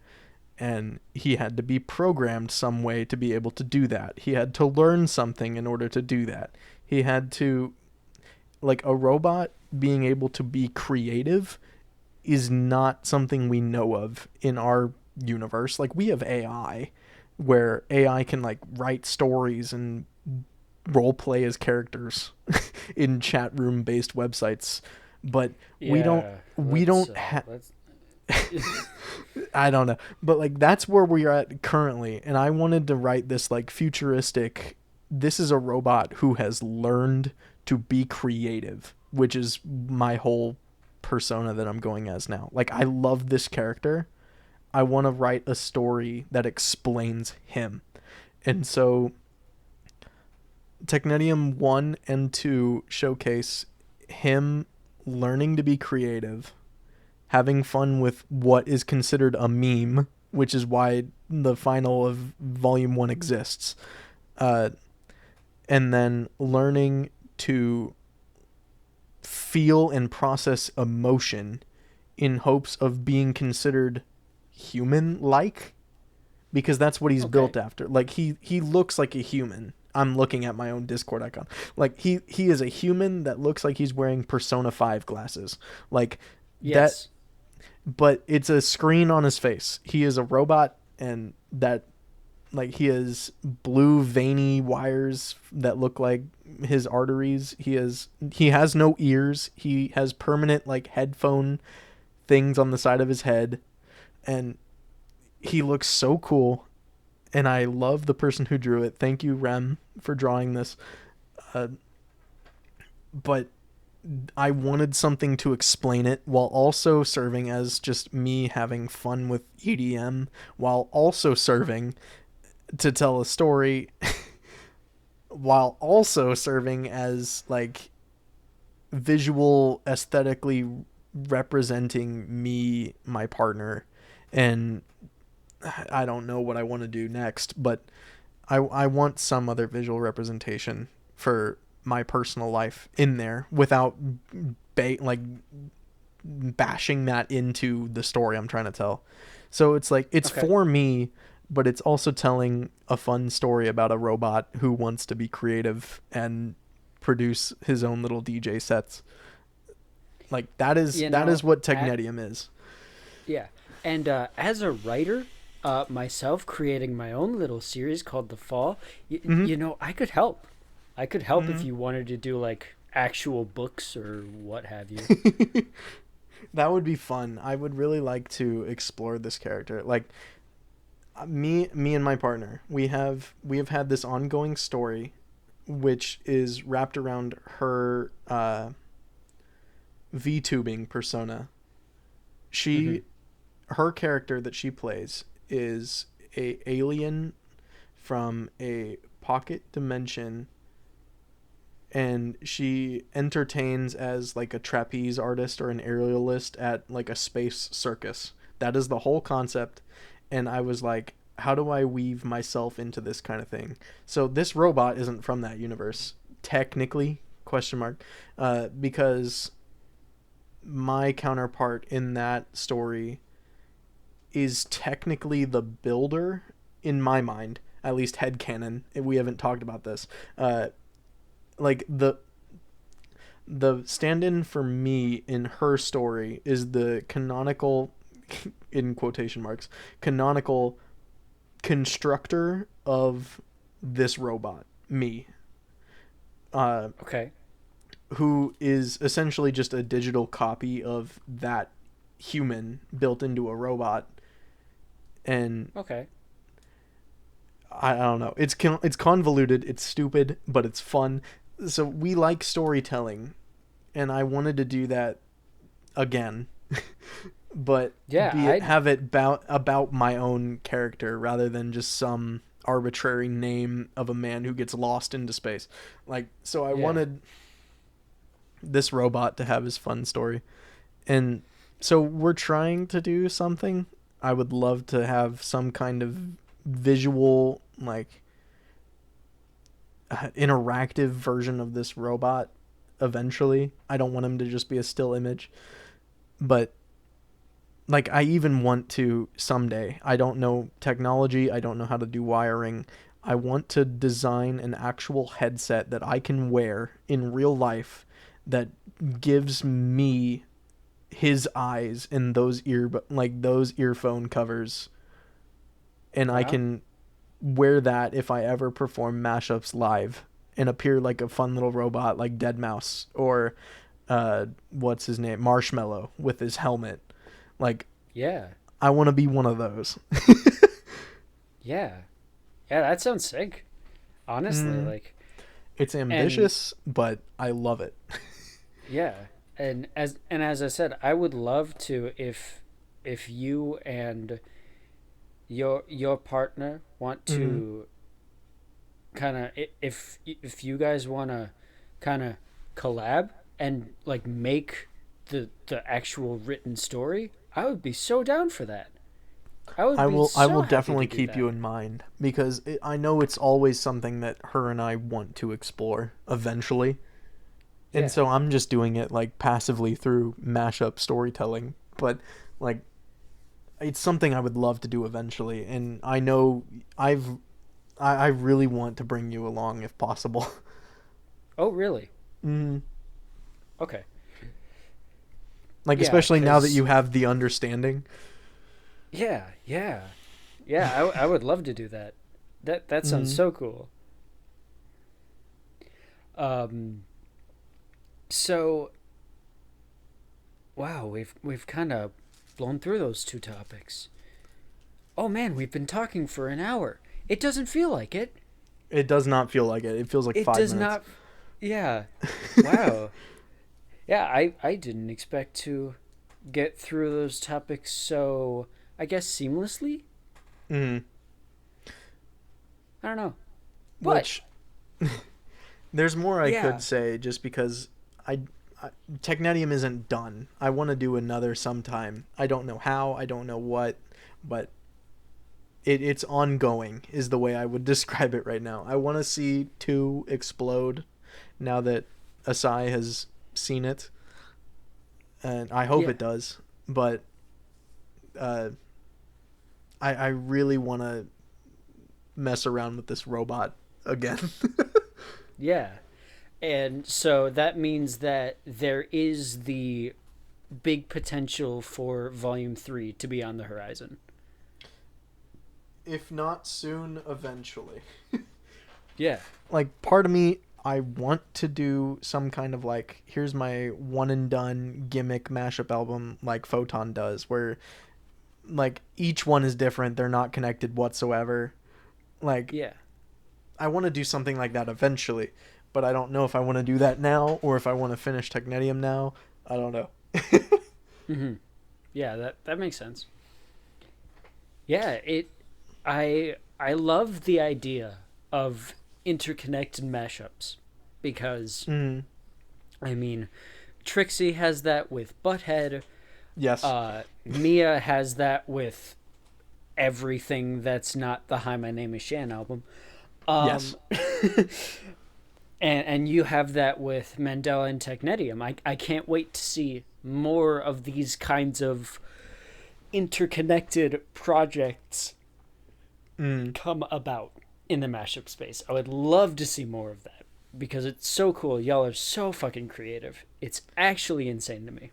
and he had to be programmed some way to be able to do that. He had to learn something in order to do that. He had to, like, a robot being able to be creative is not something we know of in our universe. Like, we have AI, where AI can like write stories and role play as characters in chat room based websites, but we don't have I don't know, but like that's where we're at currently. And I wanted to write this like futuristic, this is a robot who has learned to be creative, which is my whole persona that I'm going as now. Like, I love this character. I want to write a story that explains him. And so Technetium 1 and 2 showcase him learning to be creative, having fun with what is considered a meme, which is why the final of Volume One exists, and then learning to feel and process emotion in hopes of being considered human-like, because that's what he's built after. Like he looks like a human. I'm looking at my own Discord icon. Like he is a human that looks like he's wearing Persona 5 glasses. Like that, Yes. but it's a screen on his face. He is a robot, and that, like, he has blue veiny wires that look like his arteries. He has no ears. He has permanent, like, headphone things on the side of his head, and he looks so cool. And I love the person who drew it. Thank you, Rem, for drawing this. But I wanted something to explain it while also serving as just me having fun with EDM, while also serving to tell a story, while also serving as, like, visual aesthetically representing me, my partner, and I don't know what I want to do next, but I want some other visual representation for my personal life in there without like bashing that into the story I'm trying to tell. So it's like, it's for me, but it's also telling a fun story about a robot who wants to be creative and produce his own little DJ sets. Like that is what Technetium is. Yeah. And as a writer, myself creating my own little series called The Fall, you know, I could help. I could help if you wanted to do like actual books or what have you. That would be fun. I would really like to explore this character. Like me and my partner, we have had this ongoing story which is wrapped around her VTubing persona. Her character that she plays is a alien from a pocket dimension, and she entertains as like a trapeze artist or an aerialist at like a space circus. That is the whole concept. And I was like, how do I weave myself into this kind of thing? So this robot isn't from that universe, technically, question mark, because my counterpart in that story is technically the builder in my mind, at least headcanon. We haven't talked about this. Like the stand-in for me in her story is the canonical, in quotation marks, canonical constructor of this robot, me. Who is essentially just a digital copy of that human built into a robot. And I don't know. It's convoluted. It's stupid, but it's fun. So we like storytelling, and I wanted to do that again, but have it about my own character rather than just some arbitrary name of a man who gets lost into space. Like, so I wanted this robot to have his fun story, and so we're trying to do something. I would love to have some kind of visual, like, interactive version of this robot eventually. I don't want him to just be a still image, but like, I even want to someday. I don't know technology. I don't know how to do wiring. I want to design an actual headset that I can wear in real life that gives me his eyes in those those earphone covers, and I can wear that if I ever perform Mashups live and appear like a fun little robot like Deadmau5 or what's his name, Marshmallow, with his helmet. Like, I want to be one of those. Yeah, that sounds sick, honestly. Like, it's ambitious, but I love it. Yeah, and as I said, I would love to, if you and your partner want to kind of, if you guys want to kind of collab and like make the actual written story, I would be so down for that. I would be I so will happy to definitely do keep that. you in mind because I know it's always something that her and I want to explore eventually. And Yeah. so I'm just doing it like passively through mashup storytelling, but like it's something I would love to do eventually, and I know I really want to bring you along if possible. Oh, really? mm. Okay. Like Yeah, especially now that cuz you have the understanding. yeah, yeah. Yeah, I would love to do that. That sounds Mm. so cool. Um so wow, we've kind of blown through those two topics. Oh man, we've been talking for an hour. It doesn't feel like it. It does not feel like it. It feels like It 5 does minutes. not. Yeah. Wow. Yeah, I didn't expect to get through those topics so, I guess, seamlessly. mm. I don't know. But Which there's more I could yeah. say just because I, I Technetium isn't done. I want to do another sometime. I don't know how, I don't know what, but it's ongoing is the way I would describe it right now. I want to see 2 explode now that Asai has seen it, and I hope Yeah. it does. But uh, I really want to mess around with this robot again. Yeah. And so that means that there is the big potential for Volume 3 to be on the horizon. If not soon, eventually. Yeah. Like part of me, I want to do some kind of like here's my one and done gimmick mashup album like Photon does, where like each one is different, they're not connected whatsoever. Like Yeah. I want to do something like that eventually, but I don't know if I want to do that now or if I want to finish Technetium now. I don't know. Mhm. Yeah, that makes sense. Yeah, I love the idea of interconnected mashups because mm, I mean, Trixie has that with Butthead. yes. Mia has that with everything that's not the Hi My Name Is Shan album. Yes. Um, and you have that with Mandela and Technetium. I can't wait to see more of these kinds of interconnected projects Mm. come about in the mashup space. I would love to see more of that because it's so cool. Y'all are so fucking creative. It's actually insane to me.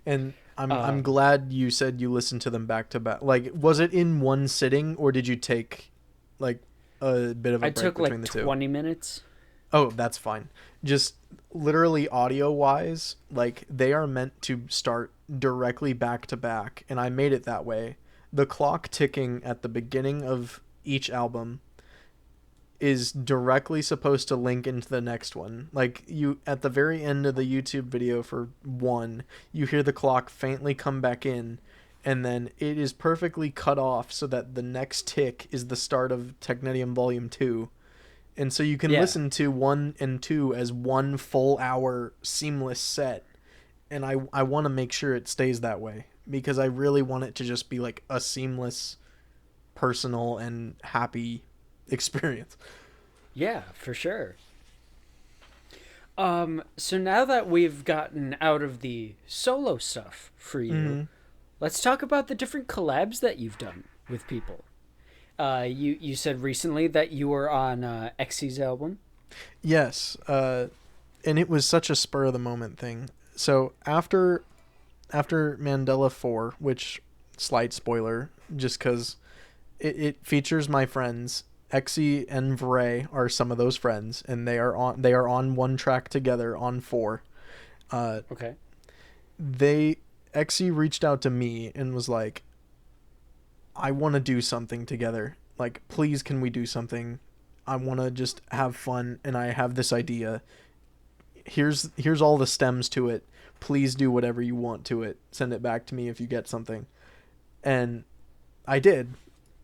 And I'm Um, glad you said you listened to them back to back. Like was it in one sitting or did you take like a bit of a I break took between like the two? 20 minutes. Oh, that's fine. Just literally audio wise, like they are meant to start directly back to back, and I made it that way. The clock ticking at the beginning of each album is directly supposed to link into the next one. Like you at the very end of the YouTube video for one, you hear the clock faintly come back in and then it is perfectly cut off so that the next tick is the start of Technetium Volume 2, and so you can Yeah. listen to 1 and 2 as one full hour seamless set, and I want to make sure it stays that way because I really want it to just be like a seamless, personal and happy experience. Yeah, for sure. So now that we've gotten out of the solo stuff for you, Mm-hmm. let's talk about the different collabs that you've done with people. You said recently that you were on Xy's album. Yes, and it was such a spur of the moment thing. So after Mandela 4, which slight spoiler, just because it features my friends. Exy and Vray are some of those friends, and they are on one track together on 4. Uh, Okay. they Exy reached out to me and was like, "I want to do something together. Like, please, can we do something? I want to just have fun, and I have this idea. Here's all the stems to it. Please do whatever you want to it. Send it back to me if you get something." And I did,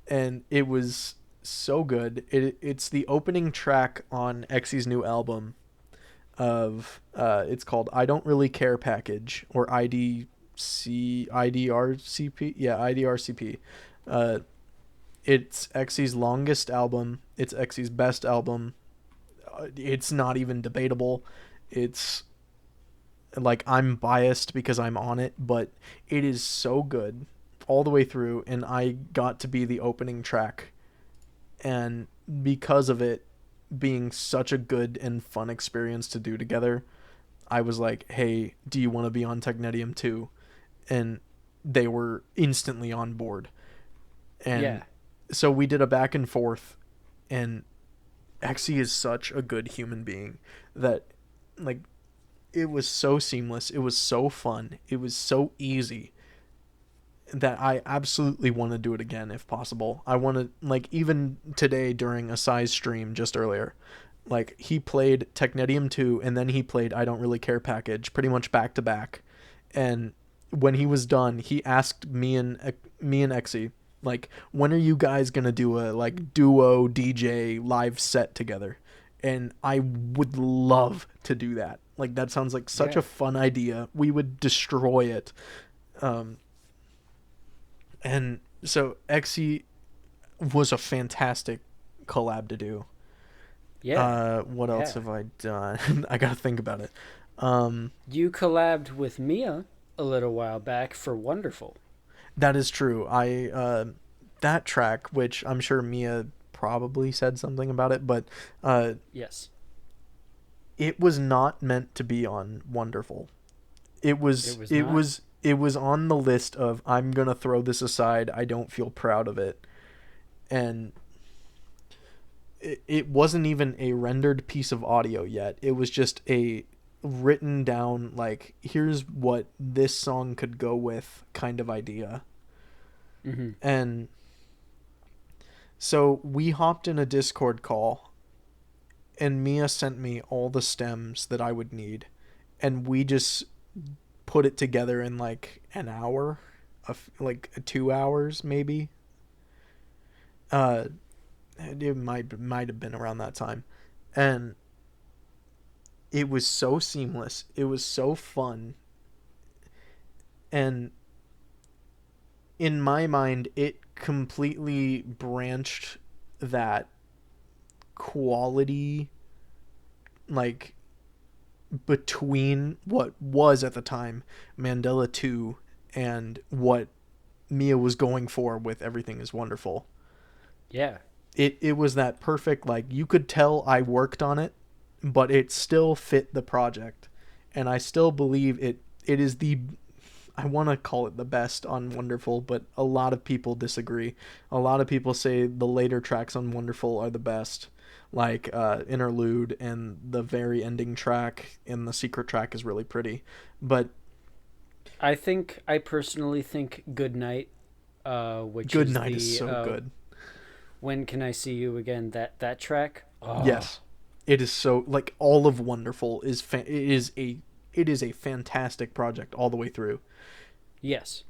and it was so good. It's the opening track on Exy's new album of it's called I Don't Really Care Package, or ID IDRCP. Yeah, IDRCP. It's Exy's longest album. It's Exy's best album. It's not even debatable. It's like, I'm biased because I'm on it, but it is so good all the way through, and I got to be the opening track, and because of it being such a good and fun experience to do together, I was like, hey, do you want to be on Technetium too? And they were instantly on board. And so we did a back and forth, and Exy is such a good human being that, like, it was so seamless. It was so fun. It was so easy that I absolutely want to do it again if possible. I want to, like, even today during a size stream just earlier, like, he played Technetium 2 and then he played I Don't Really Care package pretty much back to back. And when he was done, he asked me and Exy, like, when are you guys going to do a, like, duo DJ live set together? And I would love to do that. Like, that sounds like such a fun idea. We would destroy it. And so Exy was a fantastic collab to do. What else have I done? I gotta think about it. You collabed with Mia a little while back for Wonderful. That is true. That track, which I'm sure Mia probably said something about it, but yes, it was not meant to be on Wonderful. It was on the list of, I'm gonna throw this aside. I don't feel proud of it, and it wasn't even a rendered piece of audio yet. It was just a written down, like, here's what this song could go with kind of idea. Mm-hmm. And so we hopped in a Discord call, and Mia sent me all the stems that I would need, and we just put it together in like an hour, like 2 hours maybe. It might have been around that time, and it was so seamless. It was so fun, and in my mind, it completely branched that quality, like, between what was at the time Mandela 2 and what Mia was going for with Everything Is Wonderful. Yeah. It was that perfect, like, you could tell I worked on it, but it still fit the project. And I still believe it is I want to call it the best on Wonderful, but a lot of people disagree. A lot of people say the later tracks on Wonderful are the best, like Interlude, and the very ending track in the secret track is really pretty. But I personally think Good Night, which Good Night is so good. When Can I See You Again? That track. Oh. Yes, it is so, like, all of Wonderful is it is a fantastic project all the way through. Yes.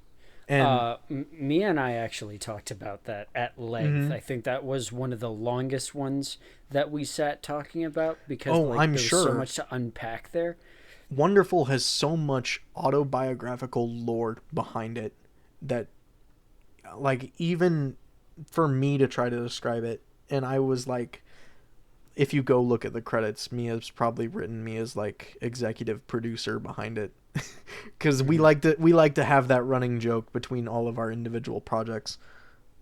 And Mia and I actually talked about that at length. Mm-hmm. I think that was one of the longest ones that we sat talking about because I'm there's sure so much to unpack there. Wonderful has so much autobiographical lore behind it that, like, even for me to try to describe it, and I was like, if you go look at the credits, Mia's probably written me as, like, executive producer behind it, because we like to have that running joke between all of our individual projects.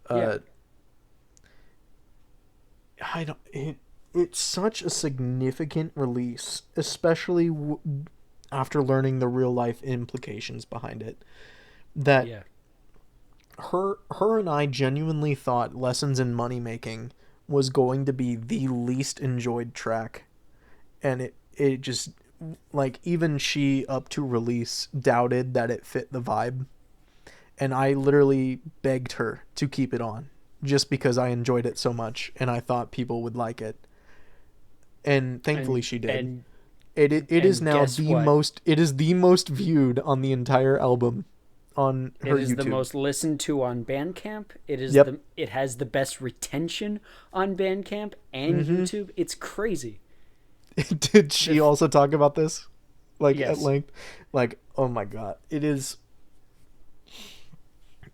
It's such a significant release, especially after learning the real life implications behind it, that her and I genuinely thought Lessons in Money Making was going to be the least enjoyed track, and it just, like, even she up to release doubted that it fit the vibe, and I literally begged her to keep it on just because I enjoyed it so much and I thought people would like it, and thankfully she did. It is now the most viewed on the entire album on her YouTube. It is the most listened to on Bandcamp. It has the best retention on Bandcamp and YouTube. It's crazy. Did she also talk about this, like, yes, at length? Like, oh my god, it is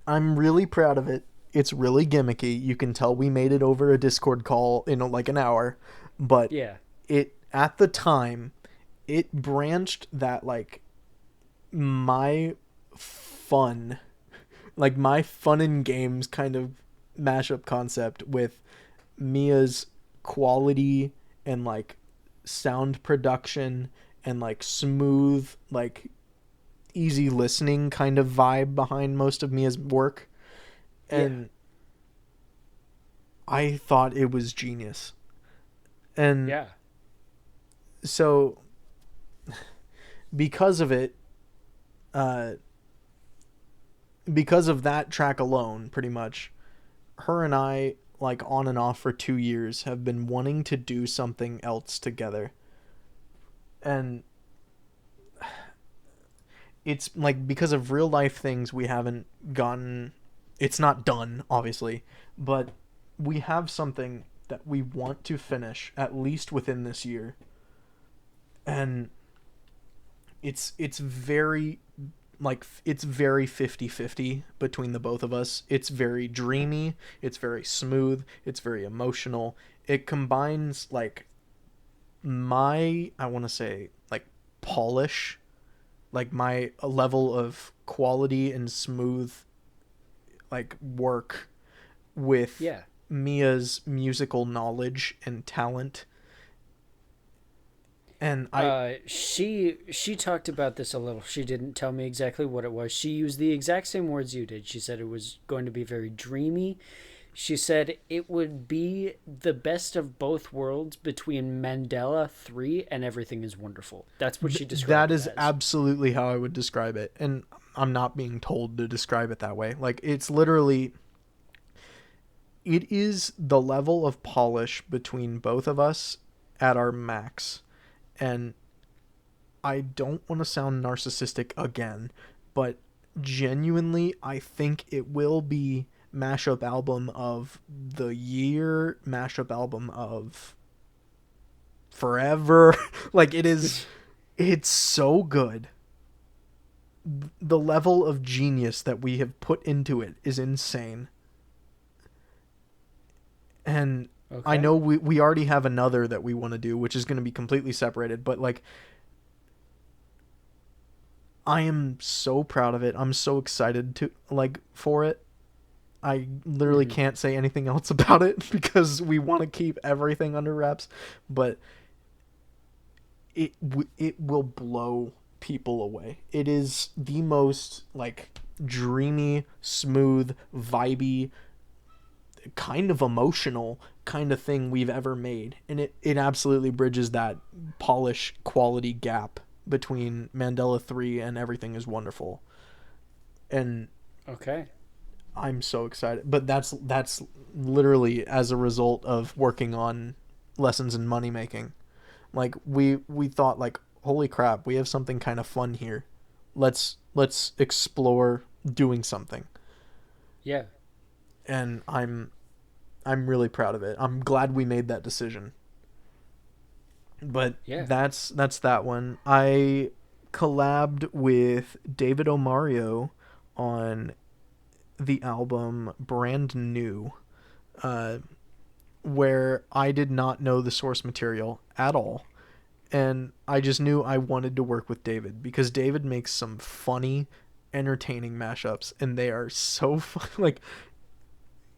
I'm really proud of it. It's really gimmicky. You can tell we made it over a Discord call in like an hour, but Yeah. it at the time it branched that like my fun, like my fun in games kind of mashup concept with Mia's quality and like sound production and like smooth, like easy listening kind of vibe behind most of Mia's work. Yeah. And I thought it was genius. And Yeah. so because of it, uh, because of that track alone, pretty much, her and I, like on and off for 2 years, have been wanting to do something else together. And it's like because of real life things, we haven't gotten. It's not done, obviously, but we have something that we want to finish at least within this year. And it's very like it's very 50-50 between the both of us. It's very dreamy, it's very smooth, it's very emotional. It combines like my I want to say like polish, like my level of quality and smooth like work with Yeah. Mia's musical knowledge and talent. And I She talked about this a little. She didn't tell me exactly what it was. She used the exact same words you did. She said it was going to be very dreamy. She said it would be the best of both worlds between Mandela 3 and Everything is Wonderful. That's what she that described it is as. absolutely how I would describe it. And I'm not being told to describe it that way. Like it's literally it is the level of polish between both of us at our max. And I don't want to sound narcissistic again, but genuinely I think it will be mashup album of the year, mashup album of forever. Like it is it's so good. The level of genius that we have put into it is insane. And I Okay. know we already have another that we want to do, which is going to be completely separated, but like I am so proud of it. I'm so excited to like for it. I literally Mm-hmm. can't say anything else about it because we want to keep everything under wraps, but it will blow people away. It is the most like dreamy, smooth, vibey, kind of emotional kind of thing we've ever made, and it absolutely bridges that polish quality gap between Mandela 3 and Everything is Wonderful. And Okay. I'm so excited. But that's literally as a result of working on lessons in money making. Like we thought like holy crap, we have something kind of fun here. Let's explore doing something. Yeah. And I'm really proud of it. I'm glad we made that decision. But Yeah. that's that one. I collabed with David Omario on the album Brand New, uh, where I did not know the source material at all. And I just knew I wanted to work with David because David makes some funny, entertaining mashups, and they are so fun. Like,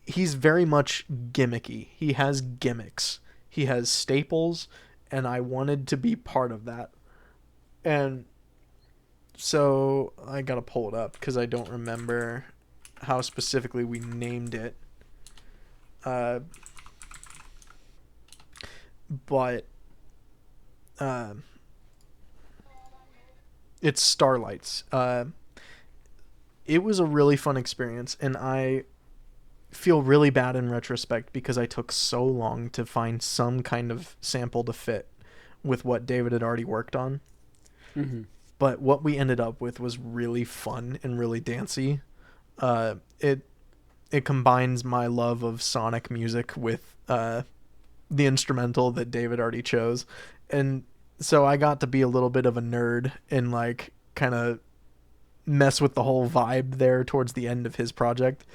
he's very much gimmicky. He has gimmicks, he has staples, and I wanted to be part of that. And so I gotta pull it up because I don't remember how specifically we named it. Uh, but uh, it's Starlights. It was a really fun experience, and I feel really bad in retrospect because I took so long to find some kind of sample to fit with what David had already worked on. Mm-hmm. But what we ended up with was really fun and really dancey. It combines my love of sonic music with the instrumental that David already chose, and so I got to be a little bit of a nerd and like kind of mess with the whole vibe there towards the end of his project.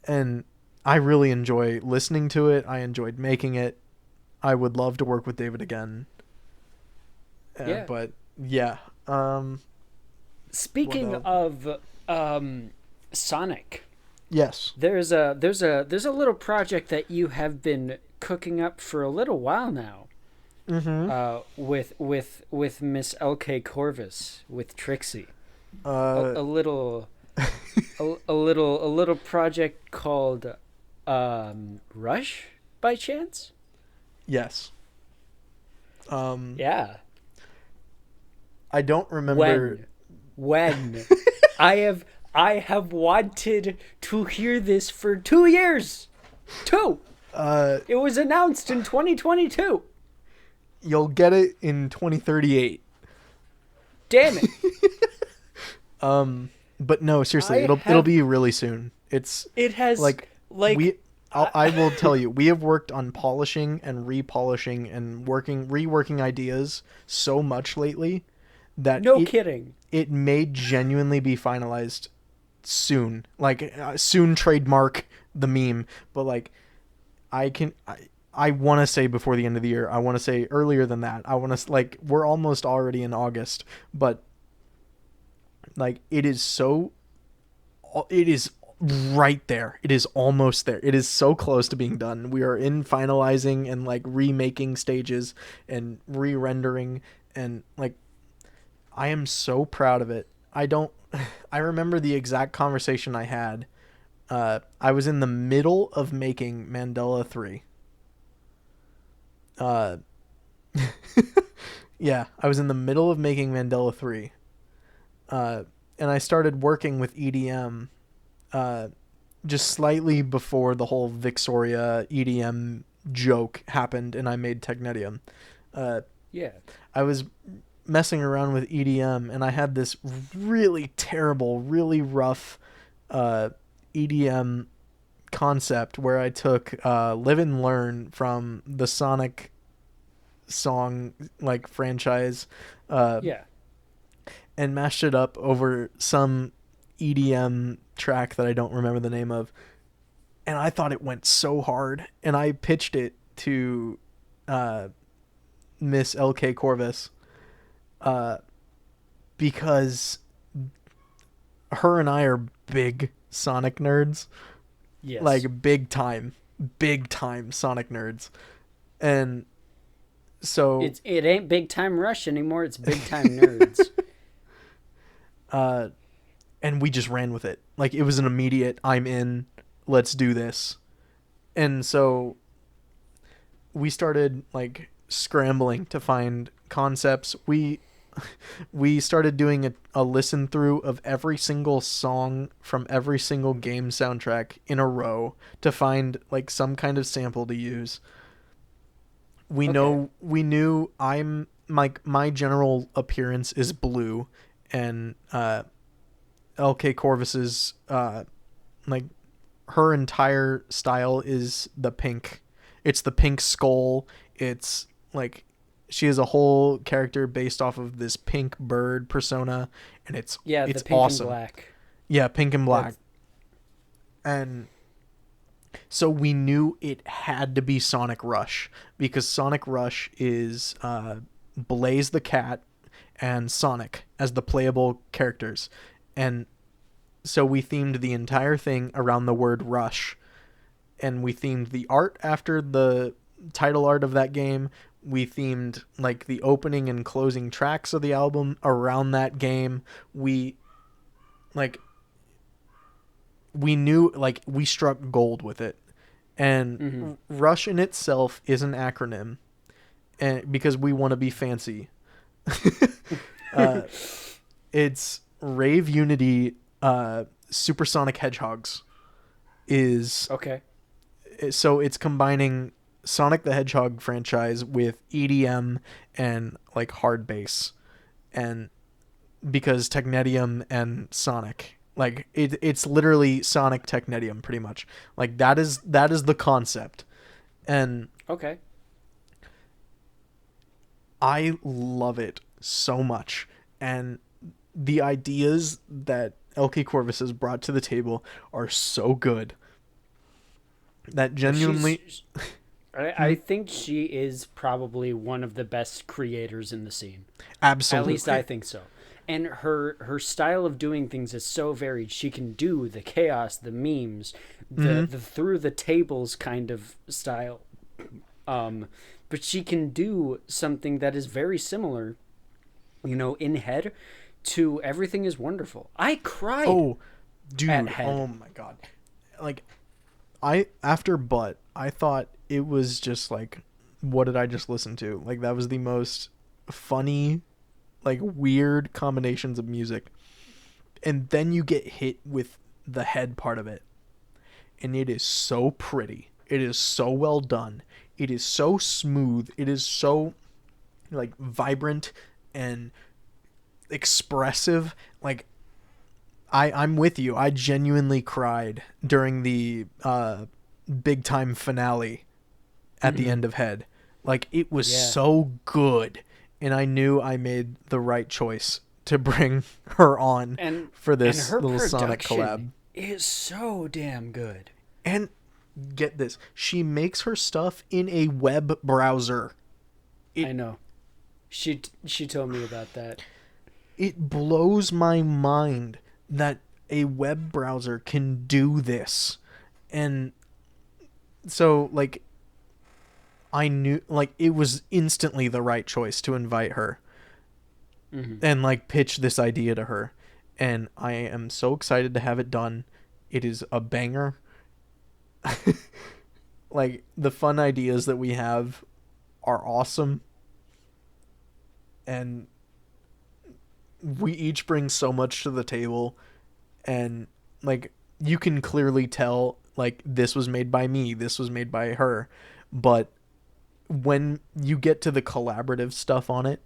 And I really enjoy listening to it. I enjoyed making it. I would love to work with David again. Yeah. But yeah. Speaking of Sonic, Yes. there's a little project that you have been cooking up for a little while now. With Miss LK Corvus with Trixie. A little a little project called Rush by chance? Yes. Yeah. I don't remember When I have wanted to hear this for 2 years. It was announced in 2022. You'll get it in 2038. Damn it. But no, seriously, it'll be really soon. It has I will tell you, we have worked on polishing and repolishing and reworking ideas so much lately that kidding. It may genuinely be finalized soon. Soon trademark the meme, but I want to say before the end of the year. I want to say earlier than that. I want to we're almost already in August, but it is right there. It is almost there. It is so close to being done. We are in finalizing and remaking stages and re-rendering, and I am so proud of it. I remember the exact conversation I had. I was in the middle of making Mandela 3. Yeah, I was in the middle of making Mandela 3. And I started working with EDM just slightly before the whole Victoria EDM joke happened and I made Technetium. Yeah. I was messing around with EDM and I had this really terrible, really rough EDM concept where I took Live and Learn from the Sonic song franchise and mashed it up over some EDM track that I don't remember the name of, and I thought it went so hard, and I pitched it to Miss LK Corvus because her and I are big Sonic nerds. Yes. Big time Sonic nerds. And so it ain't Big Time Rush anymore, it's Big Time Nerds. And we just ran with it. It was an immediate, I'm in, let's do this. And so we started scrambling to find concepts. We started doing a listen through of every single song from every single game soundtrack in a row to find some kind of sample to use. We knew my general appearance is blue, and LK Corvus's her entire style is the pink. It's the pink skull. It's she has a whole character based off of this pink bird persona, and it's the pink awesome. And black. Yeah, pink and black. And so we knew it had to be Sonic Rush because Sonic Rush is Blaze the cat and Sonic as the playable characters. And so we themed the entire thing around the word rush, and we themed the art after the title art of that game. We themed the opening and closing tracks of the album around that game. We knew we struck gold with it. And Rush in itself is an acronym, and because we want to be fancy. It's Rave Unity Supersonic Hedgehogs is okay. So it's combining Sonic the Hedgehog franchise with EDM and hard bass, and because Technetium and Sonic, it's literally Sonic Technetium pretty much. That is the concept. And okay, I love it so much. And the ideas that Elke Corvus has brought to the table are so good that genuinely. I think she is probably one of the best creators in the scene. At least Absolutely. I think so. And her style of doing things is so varied. She can do the chaos, the memes, the through the tables kind of style. But she can do something that is very similar, in head to Everything is Wonderful. I cried Oh, at dude. head. Oh my god. Like, after Butt, I thought it was just like, what did I just listen to? Like, that was the most funny, like, weird combinations of music. And then you get hit with the head part of it. And it is so pretty. It is so well done. It is so smooth. It is so, like, vibrant and expressive. Like, I'm with you. I genuinely cried during the big time finale at the end of Head. Like, it was Yeah. so good. And I knew I made the right choice to bring her on And for and this her little Sonic production collab. is so damn good. And get this, she makes her stuff in a web browser. I know. She told me about that. It blows my mind that a web browser can do this. And so, like, I knew, like, it was instantly the right choice to invite her and, like, pitch this idea to her. And I am so excited to have it done. It is a banger. Like, the fun ideas that we have are awesome. And we each bring so much to the table. And, like, you can clearly tell, like, this was made by me, this was made by her. But when you get to the collaborative stuff on it,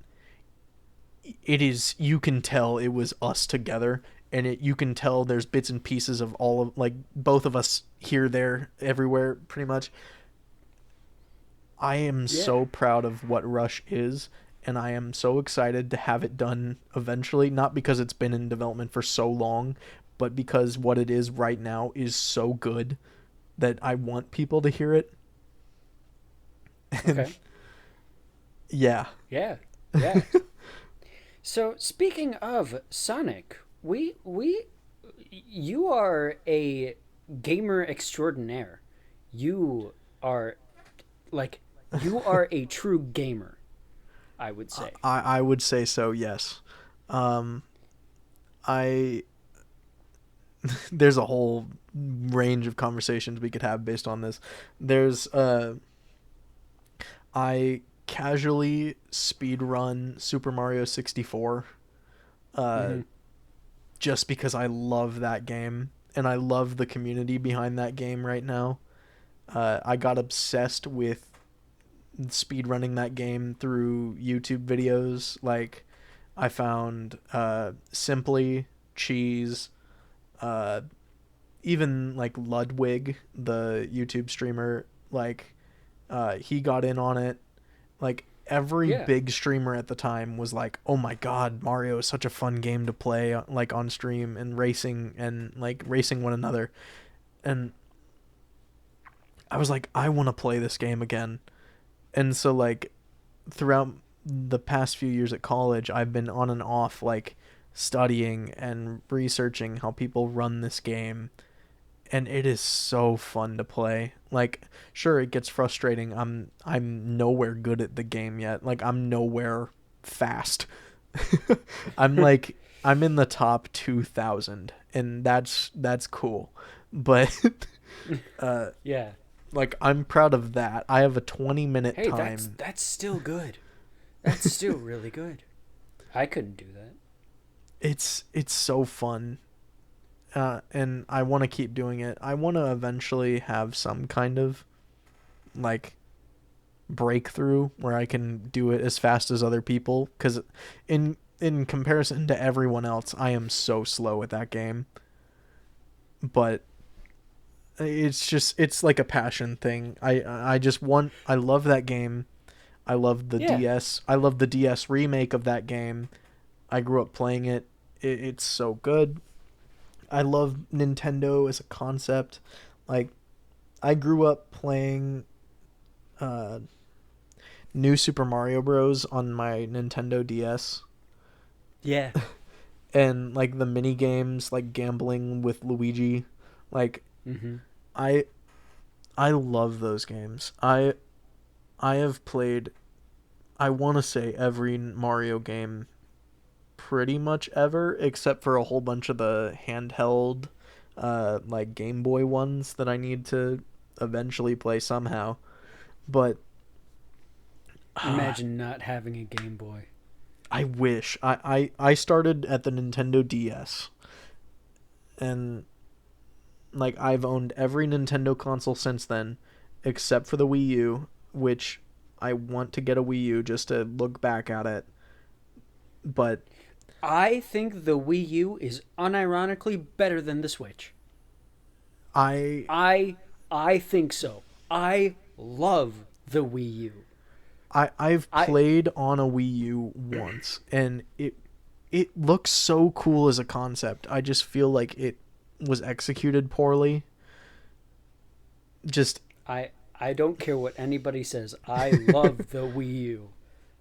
you can tell it was us together. And you can tell there's bits and pieces of all of, like, both of us here, there, everywhere, pretty much. I am Yeah. so proud of what Rush is, and I am so excited to have it done eventually, not because it's been in development for so long, but because what it is right now is so good that I want people to hear it. And Okay. yeah. Yeah. Yeah. So speaking of Sonic, you are a gamer extraordinaire. You are like you are a true gamer, I would say. I would say so, yes. Um I there's a whole range of conversations we could have based on this. There's I casually speedrun Super Mario 64 uh, hmm just because I love that game and I love the community behind that game right now. I got obsessed with speedrunning that game through YouTube videos. Like, I found Simply, Cheese, uh, even, like, Ludwig, the YouTube streamer, like, he got in on it. Like, every Yeah. big streamer at the time was like, "Oh my god, Mario is such a fun game to play, like, on stream and racing one another." And I was like, "I want to play this game again." And so, like, throughout the past few years at college, I've been on and off, like, studying and researching how people run this game, and it is so fun to play. Like, sure, it gets frustrating. I'm nowhere good at the game yet. Like, I'm nowhere fast. I'm in the top 2,000, and that's cool. But Yeah. like, I'm proud of that. I have a 20-minute Hey, that's time. that's still good. That's still really good. I couldn't do that. It's so fun. And I want to keep doing it. I want to eventually have some kind of, like, breakthrough where I can do it as fast as other people, cuz in comparison to everyone else, I am so slow at that game. But it's like a passion thing. I love that game. I love the Yeah. DS. I love the DS remake of that game. I grew up playing it, It's so good. I love Nintendo as a concept. Like, I grew up playing uh, New Super Mario Bros. On my Nintendo DS. Yeah. And, like, the mini games, like gambling with Luigi. Like, Mm-hmm. I I love those games. I have played, I want to say, every Mario game pretty much ever, except for a whole bunch of the handheld, like Game Boy ones that I need to eventually play somehow. But Imagine not having a Game Boy. I wish I started at the Nintendo DS, and like I've owned every Nintendo console since then, except for the Wii U, which I want to get a Wii U just to look back at it. But I think the Wii U is unironically better than the Switch. I I I think so. I love the Wii U. I've I played on a Wii U once, and it looks so cool as a concept. I just feel like it was executed poorly. Just I don't care what anybody says. I love the Wii U.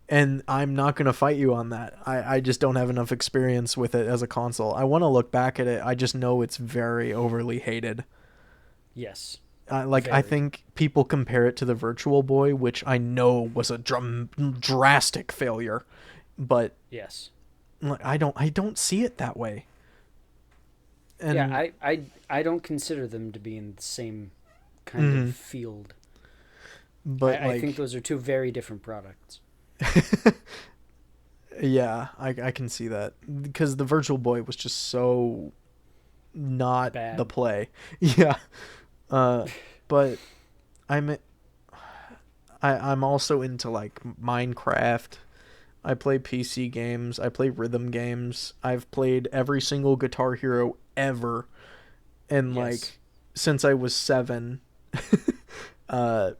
and I'm not gonna fight you on that. I just don't have enough experience with it as a console. I want to look back at it. I just know it's very overly hated. Yes. Like I Very. think people compare it to the Virtual Boy, which I know was a drastic failure, but Yes. like, I don't see it that way. Yeah, And I don't consider them to be in the same kind of mhm. field. But I think like those are two very different products. yeah, I can see that because the Virtual Boy was just so not the Bad. play. Yeah. Uh but I'm I'm also into like Minecraft. I play PC games. I play rhythm games. I've played every single Guitar Hero ever, and Yes. like since I was 7, uh,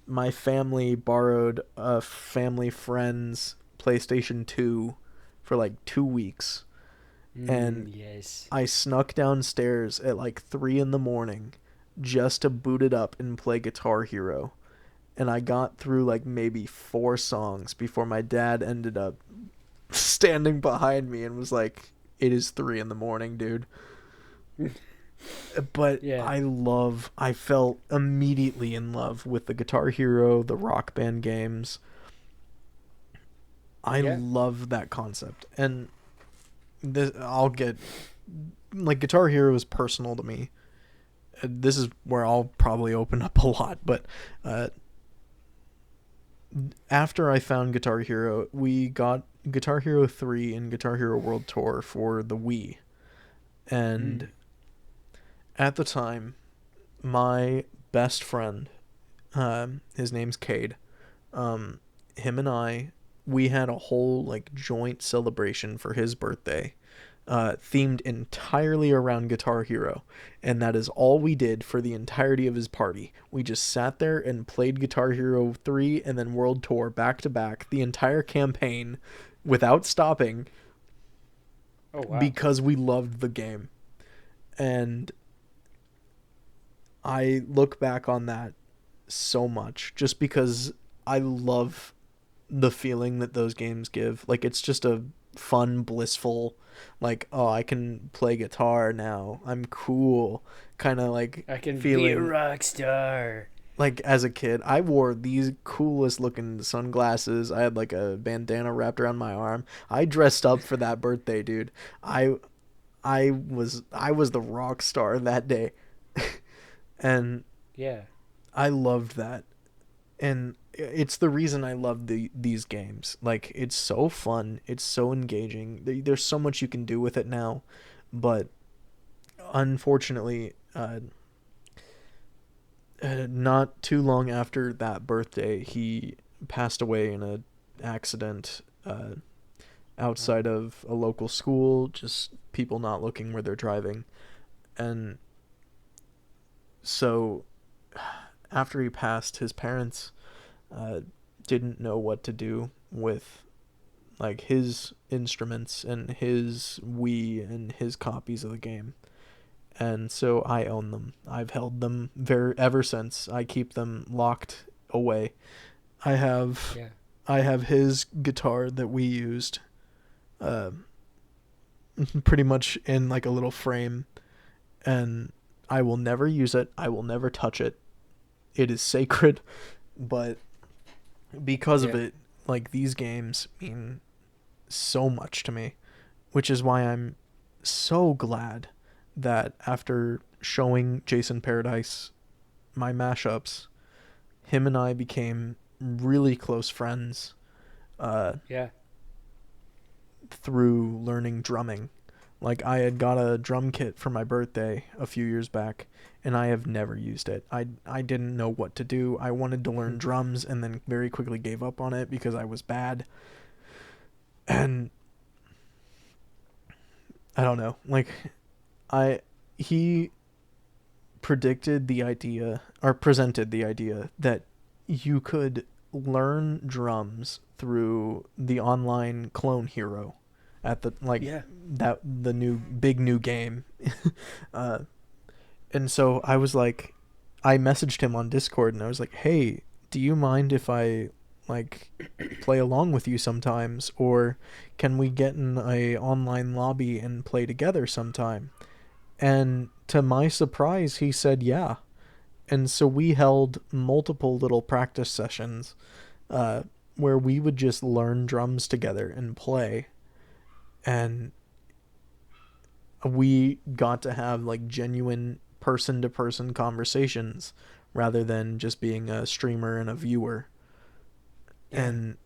my family borrowed a family friend's PlayStation 2 for like 2 weeks, and Yes. I snuck downstairs at like 3 in the morning just to boot it up and play Guitar Hero. And I got through like maybe 4 songs before my dad ended up standing behind me and was like, "It is 3 in the morning, dude." But Yeah. I felt immediately in love with the Guitar Hero, the Rock Band games. I Yeah. love that concept. And this, I'll get, like, Guitar Hero is personal to me. This is where I'll probably open up a lot, but uh, after I found Guitar Hero, we got Guitar Hero 3 and Guitar Hero World Tour for the Wii. And Mm. at the time, my best friend, his name's Cade, um, him and I, we had a whole like joint celebration for his birthday, themed entirely around Guitar Hero, and that is all we did for the entirety of his party. We just sat there and played Guitar Hero 3 and then World Tour back to back the entire campaign without stopping Oh wow. because we loved the game. And I look back on that so much just because I love the feeling that those games give. Like it's just a fun, blissful, like, oh, I can play guitar now. I'm cool kind of like I can be a feeling. rock star. Like as a kid, I wore these coolest looking sunglasses. I had like a bandana wrapped around my arm. I dressed up for that birthday, dude. I I was the rock star that day. And Yeah. I loved that. And it's the reason I love these games. Like it's so fun, it's so engaging. There's so much you can do with it now, but unfortunately, not too long after that birthday, he passed away in a accident outside Oh. of a local school. Just people not looking where they're driving, and so after he passed, his parents uh, didn't know what to do with like his instruments and his Wii and his copies of the game. And so I own them. I've held them ever since. I keep them locked away. I have Yeah. I have his guitar that we used uh pretty much in like a little frame, and I will never use it. I will never touch it. It is sacred, but because of Yeah. it, like these games mean so much to me, which is why I'm so glad that after showing Jason Paradise my mashups, him and I became really close friends Yeah. through learning drumming. Like I had got a drum kit for my birthday a few years back, and I have never used it. I didn't know what to do. I wanted to learn drums and then very quickly gave up on it because I was bad. And I don't know. Like I he predicted the idea or presented the idea that you could learn drums through the online Clone Hero at the like Yeah. that the new game. uh and so I was like, I messaged him on Discord and I was like, "Hey, do you mind if I like play along with you sometimes, or can we get in a online lobby and play together sometime?" And to my surprise, he said yeah. And so we held multiple little practice sessions uh, where we would just learn drums together and play. And we got to have like genuine person to person conversations rather than just being a streamer and a viewer. Yeah. And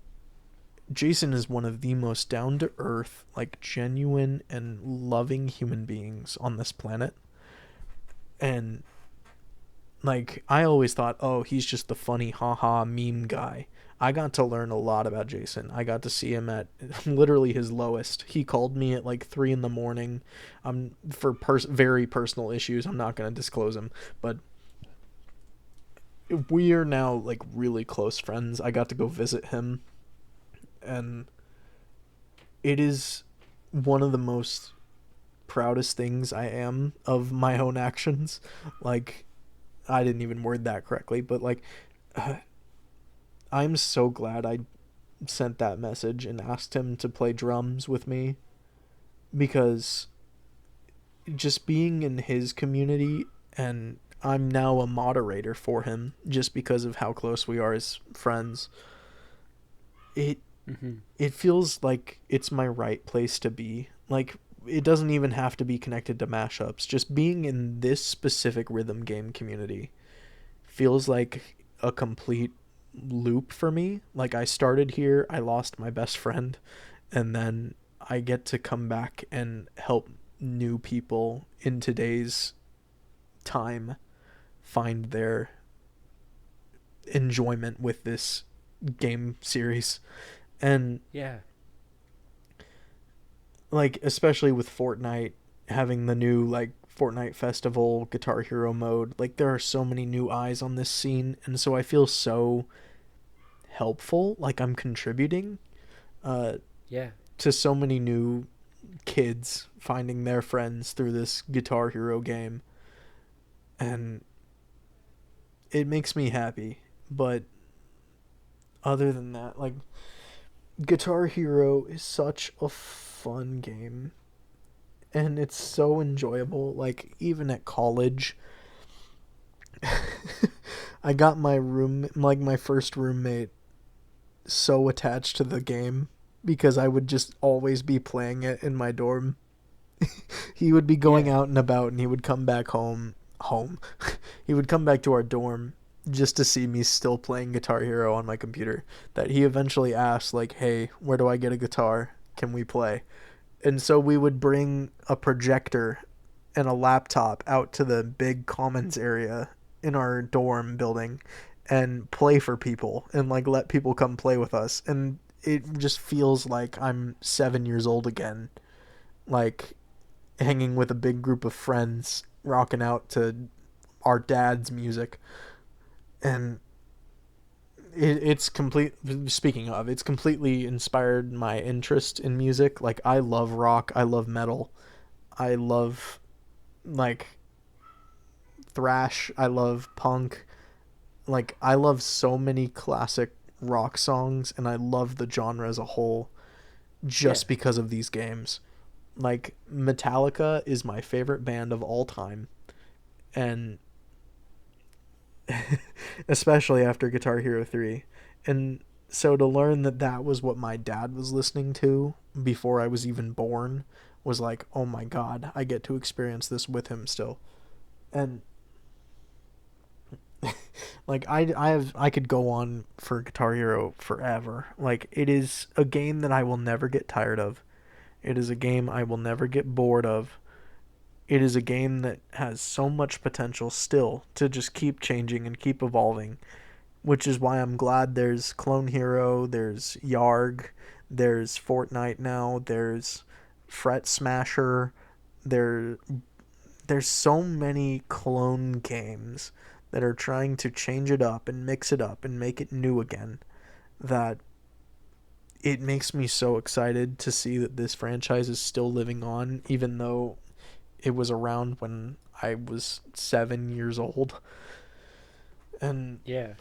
Jason is one of the most down to earth, like genuine and loving human beings on this planet. And like I always thought, oh, he's just the funny haha meme guy. I got to learn a lot about Jason. I got to see him at literally his lowest. He called me at like 3 in the morning, for very personal issues. I'm not gonna disclose him, but we are now like really close friends. I got to go visit him, and it is one of the most proudest things I am of my own actions. Like I didn't even word that correctly, but like uh, I'm so glad I sent that message and asked him to play drums with me, because just being in his community, and I'm now a moderator for him just because of how close we are as friends. It Mm-hmm. it feels like it's my right place to be. Like it doesn't even have to be connected to mashups. Just being in this specific rhythm game community feels like a complete loop for me. Like I started here, I lost my best friend, and then I get to come back and help new people in today's time find their enjoyment with this game series. And Yeah. like especially with Fortnite having the new like Fortnite Festival Guitar Hero mode, like there are so many new eyes on this scene, and so I feel so helpful, like I'm contributing uh Yeah. to so many new kids finding their friends through this Guitar Hero game, and it makes me happy. But other than that, like Guitar Hero is such a fun game, and it's so enjoyable. Like even at college, I got my first roommate so attached to the game because I would just always be playing it in my dorm. He would be going Yeah. out and about, and he would come back home. He would come back to our dorm just to see me still playing Guitar Hero on my computer. That he eventually asked like, "Hey, where do I get a guitar? Can we play?" And so we would bring a projector and a laptop out to the big commons area in our dorm building and play for people and like let people come play with us. And it just feels like I'm 7 years old again, like hanging with a big group of friends rocking out to our dad's music. And it's complete. Speaking of, it's completely inspired my interest in music. Like, I love rock, I love metal, I love like thrash, I love punk. Like, I love so many classic rock songs, and I love the genre as a whole Yeah. just because of these games. Like, Metallica is my favorite band of all time, and especially after Guitar Hero 3. And so to learn that that was what my dad was listening to before I was even born was like, oh my god, I get to experience this with him still. And like, I could go on for Guitar Hero forever. Like, it is a game that I will never get tired of. It is a game I will never get bored of. It is a game that has so much potential still to just keep changing and keep evolving, which is why I'm glad there's Clone Hero, there's Yarg, there's Fortnite now, there's Fret Smasher, there there's so many clone games that are trying to change it up and mix it up and make it new again, that it makes me so excited to see that this franchise is still living on, even though it was around when I was 7 years old. And Yeah.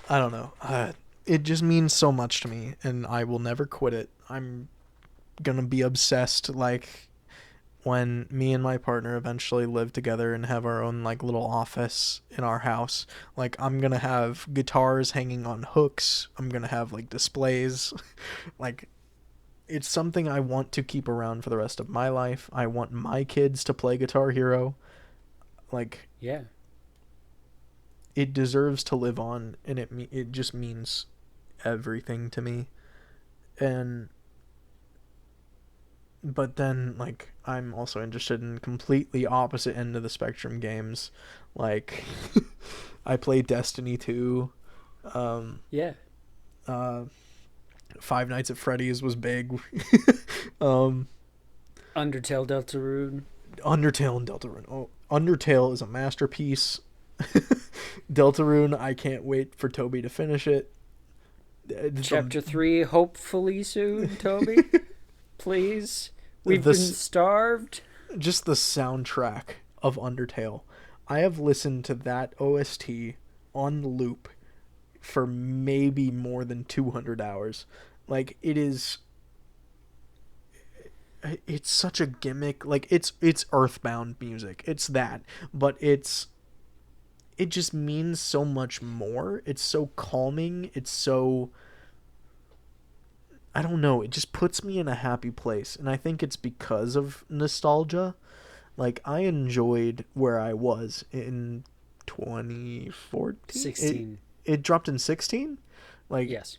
I don't know. It just means so much to me, and I will never quit it. I'm gonna be obsessed, like, when me and my partner eventually live together and have our own, like, little office in our house. Like, I'm gonna have guitars hanging on hooks. I'm gonna have, like, displays. Like, it's something I want to keep around for the rest of my life. I want my kids to play Guitar Hero. Like, Yeah. it deserves to live on, and it just means everything to me. And but then, like, I'm also interested in completely opposite end of the spectrum games. Like, I play Destiny 2. Yeah. uh Five Nights at Freddy's was big. um Undertale, Deltarune. Undertale and Deltarune. Oh, Undertale is a masterpiece. Deltarune, I can't wait for Toby to finish it. Chapter 3, hopefully soon, Toby. Please. We've been This starved. just the soundtrack of Undertale. I have listened to that OST on loop for maybe more than 200 hours. Like, it's such a gimmick. Like, it's Earthbound music. It's that, but it just means so much more. It's so calming. It's so, I don't know, it just puts me in a happy place, and I think it's because of nostalgia. Like, I enjoyed where I was in 2014. 16. It dropped in 16. Like, Yes.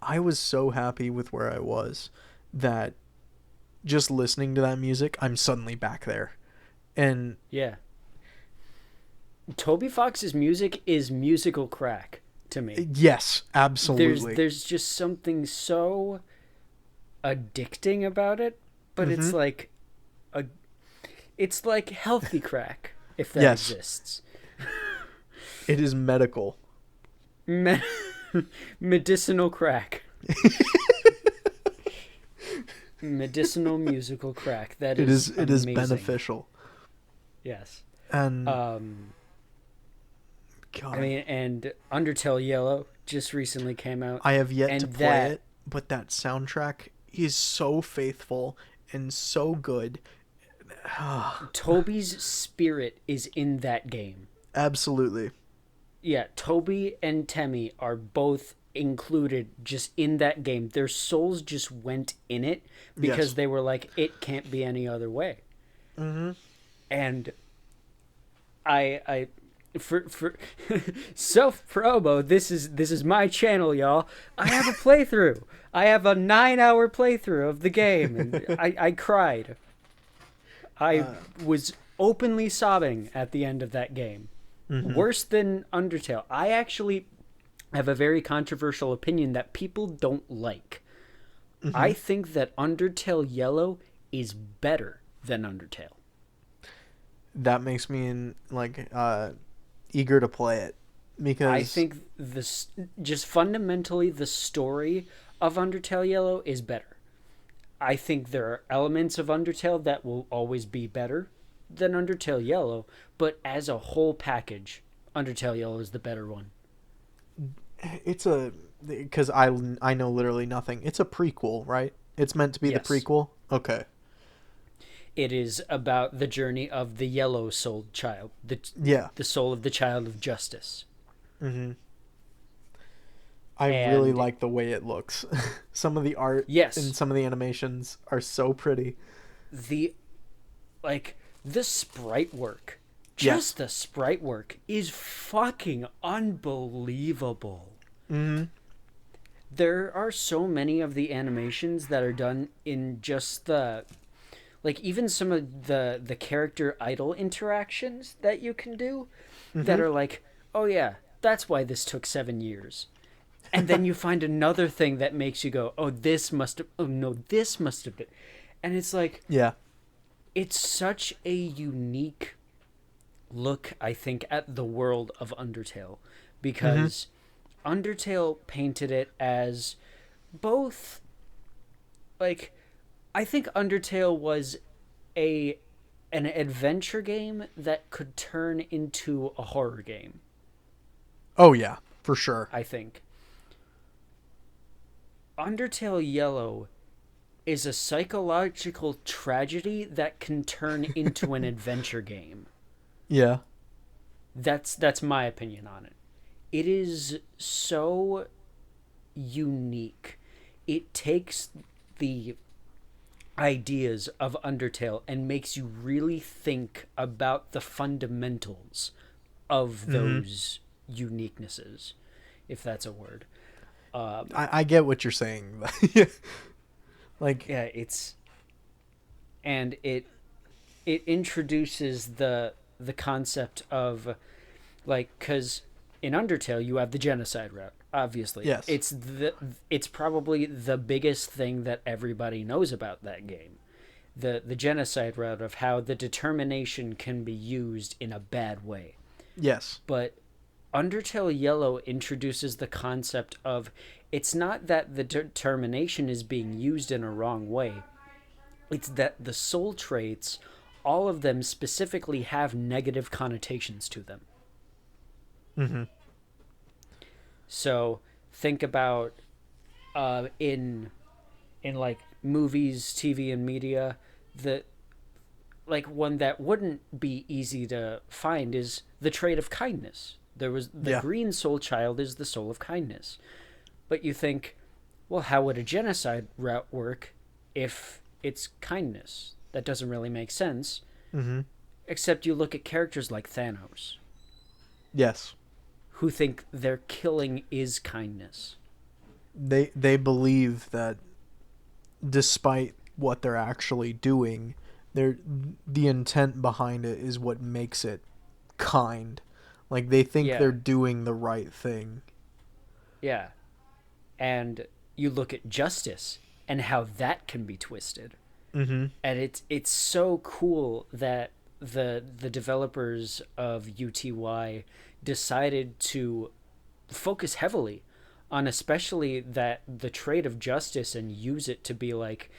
I was so happy with where I was that just listening to that music, I'm suddenly back there. And Yeah. Toby Fox's music is musical crack to me. yes, absolutely. There's just something so addicting about it, but Mm-hmm. it's like healthy crack, if that Yes. exists. It is medical. Me- medicinal crack. Medicinal musical crack. That It is is amazing. beneficial. Yes. And God, I mean, and Undertale Yellow just recently came out. I have yet and to play it, but that soundtrack is so faithful and so good. Toby's spirit is in that game. Absolutely. Yeah, Toby and Temmie are both included just in that game. Their souls just went in it because Yes. they were like, it can't be any other way. Mm-hmm. And I for self promo, this is my channel, y'all. I have a playthrough. I have a 9-hour playthrough of the game, and I cried. I was openly sobbing at the end of that game. Mm-hmm. Worse than Undertale. I actually have a very controversial opinion that people don't like. Mm-hmm. I think that Undertale Yellow is better than Undertale. That makes me eager to play it. I because think this just fundamentally the story of Undertale Yellow is better. I think there are elements of Undertale that will always be better than Undertale Yellow, but as a whole package, Undertale Yellow is the better one. it's a because I know literally nothing. It's a prequel, right? It's meant to be the Yes. prequel. Okay. It is about the journey of the yellow-souled child, Yeah. the soul of the child of justice. Mm-hmm. I really And like the way it looks. Some of the art and yes, some of the animations are so pretty. the the sprite work, Yes. just the sprite work is fucking unbelievable. Mm-hmm. There are so many of the animations that are done in just the even some of the character idol interactions that you can do that Mm-hmm. are like, oh yeah, that's why this took 7 years. And then you find another thing that makes you go, oh, this must have, oh no, this must have been. And it's like, Yeah. it's such a unique look, I think, at the world of Undertale, Mm-hmm. because Undertale painted it as both, like, I think Undertale was a an adventure game that could turn into a horror game. Oh yeah, for sure. I think Undertale Yellow is a psychological tragedy that can turn into an adventure game. Yeah. That's my opinion on it. It is so unique. It takes the ideas of Undertale and makes you really think about the fundamentals of Mm-hmm. those uniquenesses, if that's a word. I get what you're saying. Like, Yeah, it's and it introduces the concept of because in Undertale you have the genocide route. Obviously, yes. it's probably the biggest thing that everybody knows about that game. The genocide route of how the determination can be used in a bad way. Yes. But Undertale Yellow introduces the concept of it's not that the determination is being used in a wrong way. It's that the soul traits, all of them specifically have negative connotations to them. Mm-hmm. So think about in movies, TV, and media, the one that wouldn't be easy to find is the trait of kindness. There was the Yeah. green soul child is the soul of kindness, but you think, well, how would a genocide route work if it's kindness? That doesn't really make sense. Mm-hmm. Except you look at characters like Thanos, Yes. who think their killing is kindness. They believe that despite what they're actually doing, the intent behind it is what makes it kind. Like they think Yeah, they're doing the right thing. yeah. And you look at justice and how that can be twisted. Mm-hmm. And it's so cool that the developers of UTY decided to focus heavily on especially that the trait of justice and use it to be like,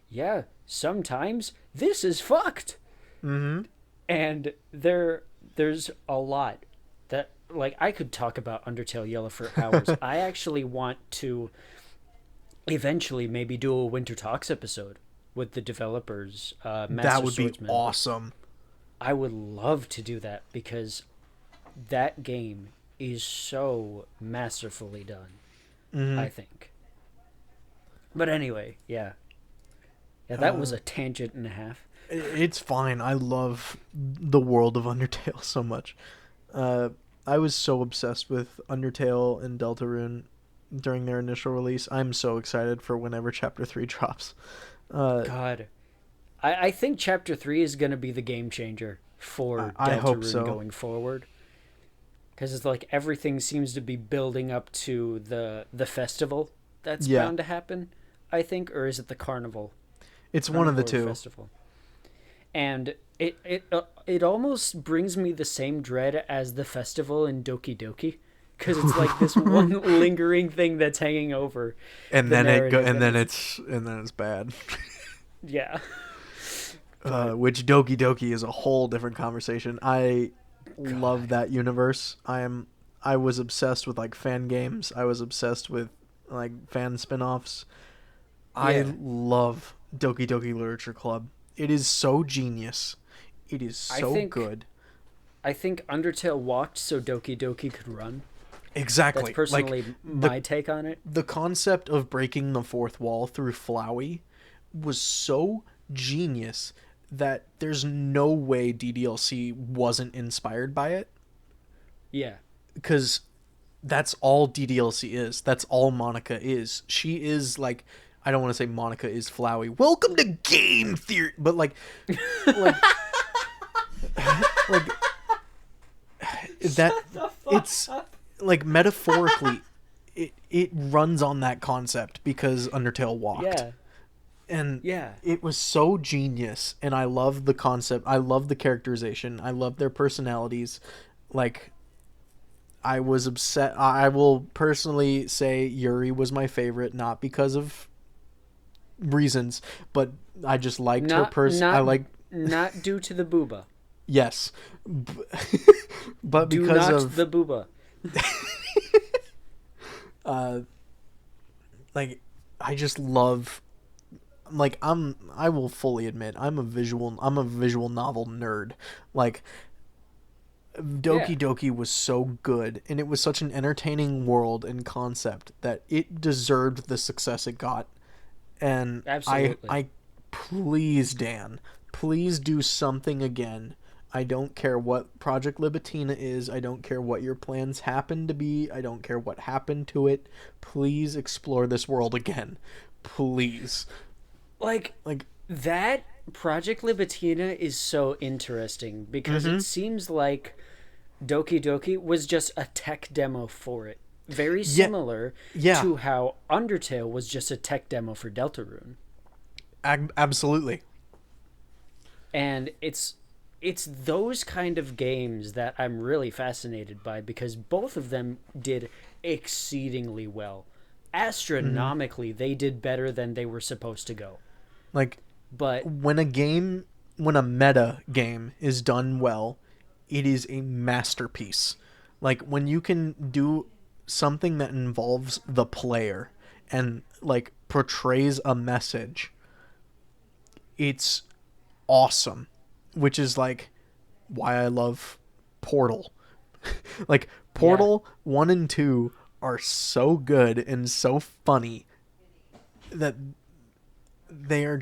yeah, sometimes this is fucked. Mm-hmm. And there's a lot that I could talk about Undertale Yellow for hours. I actually want to eventually maybe do a Winter Talks episode with the developers, That Master would be Swordsman. awesome. I would love to do that because that game is so masterfully done, Mm-hmm. I think. But anyway, yeah. Yeah, that was Uh, a tangent and a half. it's fine. I love the world of Undertale so much. Uh, I was so obsessed with Undertale and Deltarune during their initial release. I'm so excited for whenever Chapter 3 drops. Uh, God, I think Chapter 3 is going to be the game changer for I hope Deltarune so. going forward. Because it's like everything seems to be building up to the festival that's Yeah, bound to happen, I think. Or is it the carnival? it's one of the Carnival or the two. festival? And it almost brings me the same dread as the festival in Doki Doki, because it's like this one lingering thing that's hanging over And the then narrative, and then it's bad. yeah. Which Doki Doki is a whole different conversation. I love that universe. I was obsessed with like fan games. I was obsessed with like fan spin-offs. I Yeah. love Doki Doki Literature Club. It is so genius. It is so good. I think Undertale walked so Doki Doki could run. That's Exactly. personally Like my take on it. the concept of breaking the fourth wall through Flowey was so genius that there's no way DDLC wasn't inspired by it, Yeah. because that's all DDLC is. That's all Monica is. She is like, I don't want to say Monica is Flowey. Welcome to game theory, but like like that it's like metaphorically it runs on that concept because Undertale walked. Yeah. And Yeah. it was so genius, and I love the concept. I love the characterization. I love their personalities. Like, I was upset. I will personally say Yuri was my favorite, not because of reasons, but I just liked her person. I like not due to the booba. yes, but Do because not of the booba. like I just love. Like I will fully admit I'm a visual novel nerd. Like Doki Doki was so good, and it was such an entertaining world and concept that it deserved the success it got. And Absolutely. I please, Dan, please do something again. I don't care what Project Libitina is. I don't care what your plans happen to be. I don't care what happened to it. Please explore this world again. Please. Like that Project Libitina is so interesting because it seems like Doki Doki was just a tech demo for it. Very similar to how Undertale was just a tech demo for Deltarune. Absolutely. And it's those kind of games that I'm really fascinated by because both of them did exceedingly well. Astronomically, they did better than they were supposed to go. Like, but when a meta game is done well, it is a masterpiece. Like, when you can do something that involves the player and like portrays a message, it's awesome. Which is like why I love Portal. Like Portal 1 and 2 are so good and so funny that they're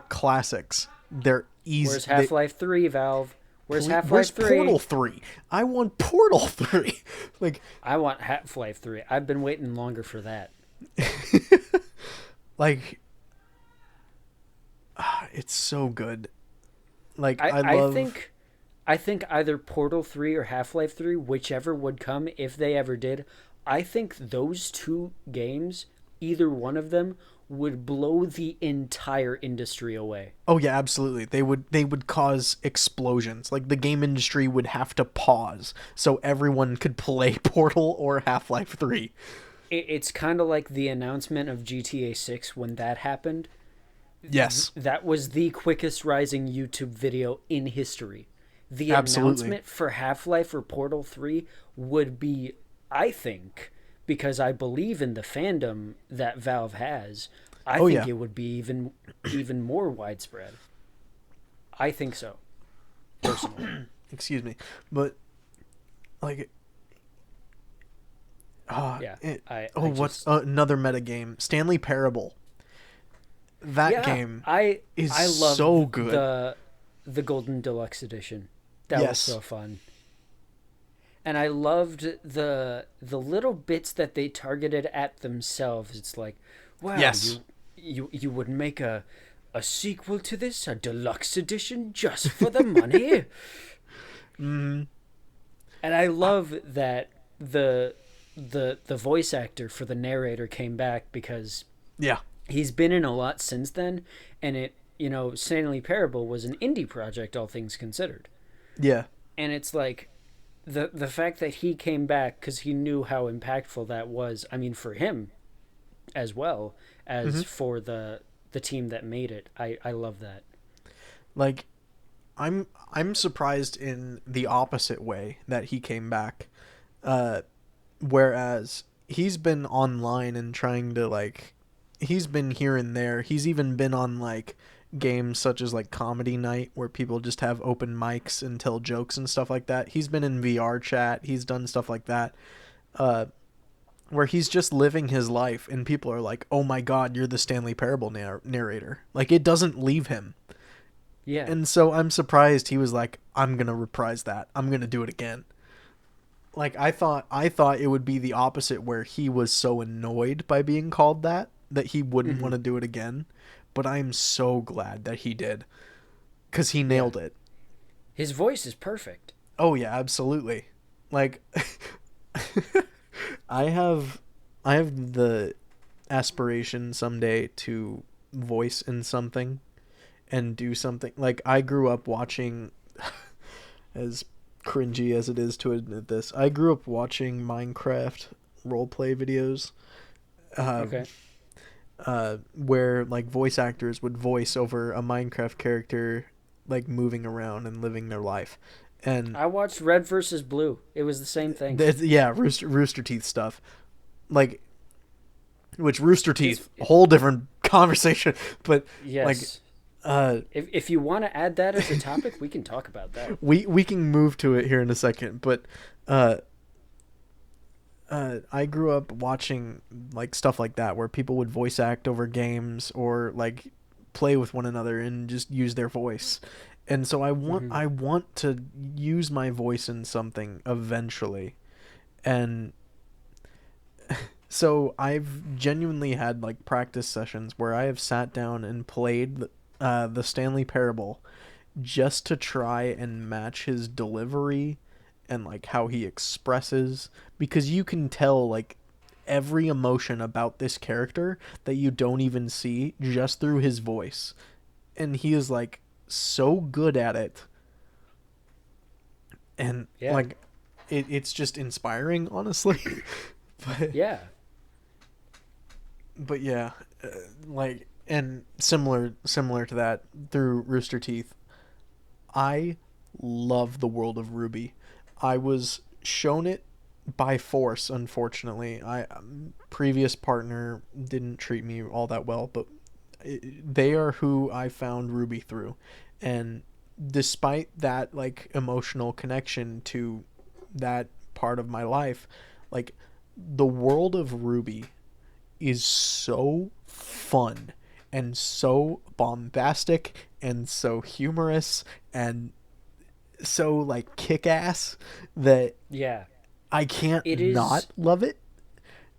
classics. They're easy. Where's Half-Life 3, Valve? Where's Where's Half-Life 3? Portal 3? I want Portal 3. Like, I want Half-Life 3. I've been waiting longer for that. like, it's so good. Like, I think either Portal 3 or Half-Life 3, whichever would come if they ever did, I think those two games, either one of them, would blow the entire industry away. Oh yeah, absolutely. They would cause explosions. Like the game industry would have to pause so everyone could play Portal or Half-Life 3. It's kind of like the announcement of GTA 6 when that happened. Yes. That was the quickest rising YouTube video in history. The Absolutely. announcement for Half-Life or Portal 3 would be, I think, because I believe in the fandom that Valve has, I think it would be even more widespread. I think so, personally. Excuse me. But, like... what's another meta game? Stanley Parable. That game is love so good. The Golden Deluxe Edition. That was so fun. And I loved the little bits that they targeted at themselves. It's like, wow, you would make a sequel to this, a deluxe edition just for the money. And I love that the voice actor for the narrator came back because he's been in a lot since then, and Stanley Parable was an indie project, all things considered. Yeah. And it's like the fact that he came back because he knew how impactful that was. I mean, for him as well as Hmm. for the team that made it. I love that. Like, I'm surprised in the opposite way that he came back. Uh, Whereas he's been online and trying to like, he's been here and there. He's even been on like games such as like Comedy Night where people just have open mics and tell jokes and stuff like that. He's been in VR chat. He's done stuff like that. Uh, where he's just living his life and people are like, "Oh my god, you're the Stanley Parable narrator." Like, it doesn't leave him. Yeah. And so I'm surprised he was like, "I'm going to reprise that. I'm going to do it again." Like, I thought it would be the opposite, where he was so annoyed by being called that he wouldn't Hmm. want to do it again. But I'm so glad that he did, cuz he Yeah. nailed it. His voice is perfect. Oh yeah, absolutely. Like, I have I have the aspiration someday to voice in something and do something. Like, I grew up watching, as cringy as it is to admit this, I grew up watching Minecraft roleplay videos, um, Okay. where like voice actors would voice over a Minecraft character, like moving around and living their life. And I watched Red versus Blue. It was the same thing. yeah, Rooster Teeth stuff. Like, which Rooster Teeth, It's whole different conversation. But like, yes. uh, If you want to add that as a topic, we can talk about that. we can move to it here in a second. But uh, I grew up watching like stuff like that where people would voice act over games or like play with one another and just use their voice. And so Hmm. I want to use my voice in something eventually. And so I've genuinely had like practice sessions where I have sat down and played the Stanley Parable just to try and match his delivery and like how he expresses, because you can tell like every emotion about this character that you don't even see just through his voice, and he is like so good at it. And Yeah. like, it's just inspiring, honestly. but Yeah. but yeah, uh, like, and similar to that, through Rooster Teeth, I love the world of RWBY. I was shown it by force, unfortunately. I previous partner didn't treat me all that well, but they are who I found RWBY through. And despite that like emotional connection to that part of my life, like, the world of RWBY is so fun and so bombastic and so humorous and so like kick ass that Yeah. I can't It not is love it.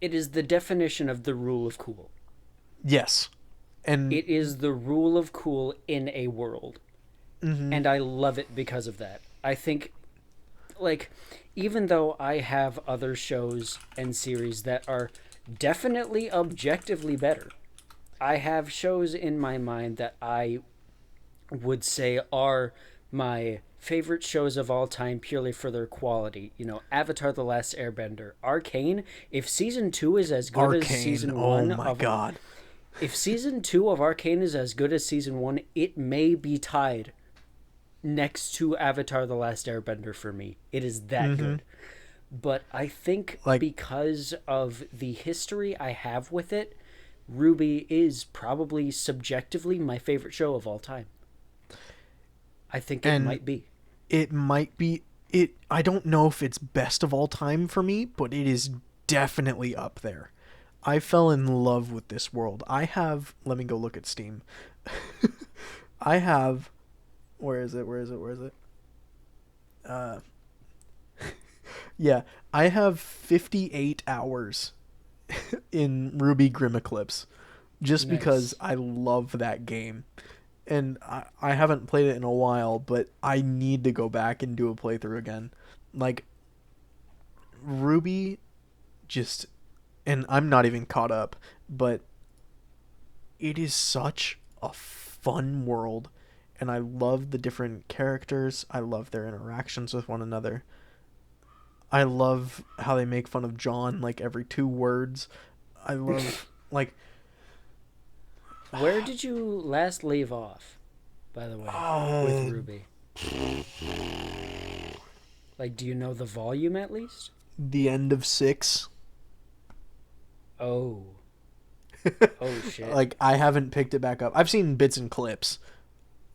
it is the definition of the rule of cool. Yes. And It is the rule of cool in a world. hmm And I love it because of that. I think like even though I have other shows and series that are definitely objectively better, I have shows in my mind that I would say are my favorite shows of all time purely for their quality. You know, Avatar The Last Airbender, Arcane, if season 2 is as good as Arcane, season oh 1 my of god. if season 2 of Arcane is as good as season 1, it may be tied next to Avatar The Last Airbender for me. It is that hmm good. But I think Like, because of the history I have with it, RWBY is probably subjectively my favorite show of all time. I think it and might be. it might be it. I don't know if it's best of all time for me, but it is definitely up there. I fell in love with this world. I have, let me go look at Steam. I have, where is it? Where is it? Where is it? Uh yeah, I have 58 hours in RWBY Grim Eclipse just because Nice. I love that game. And I haven't played it in a while, but I need to go back and do a playthrough again. Like, RWBY just, and I'm not even caught up, but it is such a fun world, and I love the different characters. I love their interactions with one another. I love how they make fun of John like every 2 words. I love like Where did you last leave off, by the way, with RWBY? Like, do you know the volume at least? the end of 6. Oh. Oh, shit. Like I haven't picked it back up. I've seen bits and clips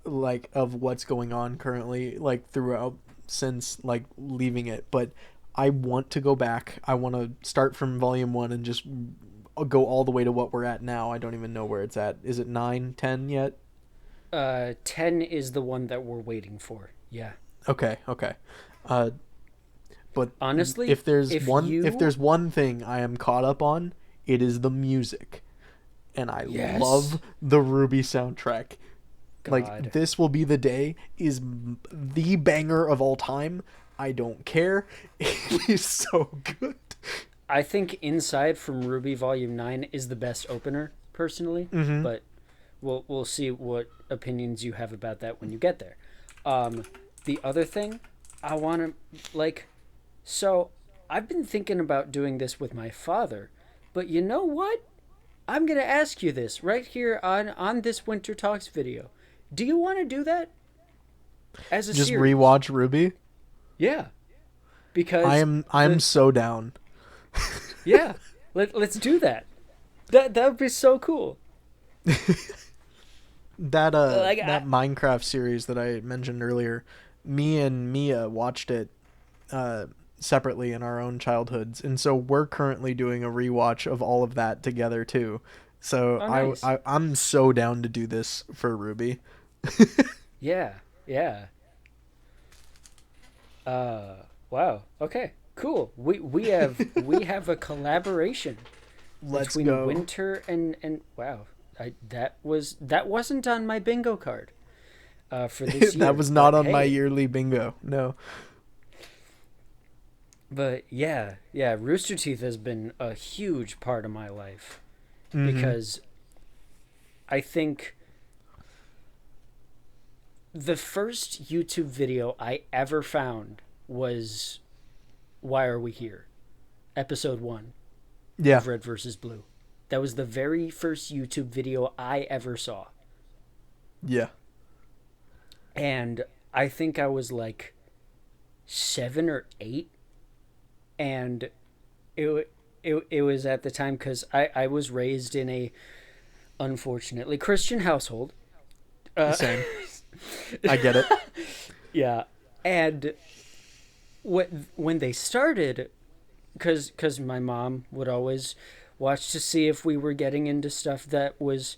like of what's going on currently like throughout since like leaving it, but I want to go back. I want to start from volume 1 and just go all the way to what we're at now. I don't even know where it's at. Is it 9, 10 yet? 10 is the one that we're waiting for. Yeah. Okay. But Honestly, if there's one thing I am caught up on, it is the music. And I Yes. love the RWBY soundtrack. God. Like, This Will Be the Day is the banger of all time. I don't care. It is so good. I think Inside from RWBY Volume 9 is the best opener, personally. Mm-hmm. But we'll see what opinions you have about that when you get there. The other thing I want to, like... So, I've been thinking about doing this with my father. But you know what? I'm going to ask you this right here on this Winter Talks video. Do you want to do that? As a Just series? rewatch RWBY? Yeah. Because... I'm so down. Yeah. Let's do that. That would be so cool. That Minecraft series that I mentioned earlier, me and Mia watched it separately in our own childhoods, and so we're currently doing a rewatch of all of that together too. So nice. I'm so down to do this for RWBY. Yeah. Wow. Okay. Cool. We have a collaboration Let's between go. Winter and wow. That wasn't on my bingo card for this year. That was not on my hey. yearly bingo. No. But yeah, Rooster Teeth has been a huge part of my life Mm-hmm. because I think the first YouTube video I ever found was Why Are We Here? Episode 1 Yeah. of Red vs. Blue. That was the very first YouTube video I ever saw. Yeah. And I think I was like 7 or 8. And it was at the time because I was raised in a unfortunately Christian household. Same. I get it. Yeah. And when they started, because my mom would always watch to see if we were getting into stuff that was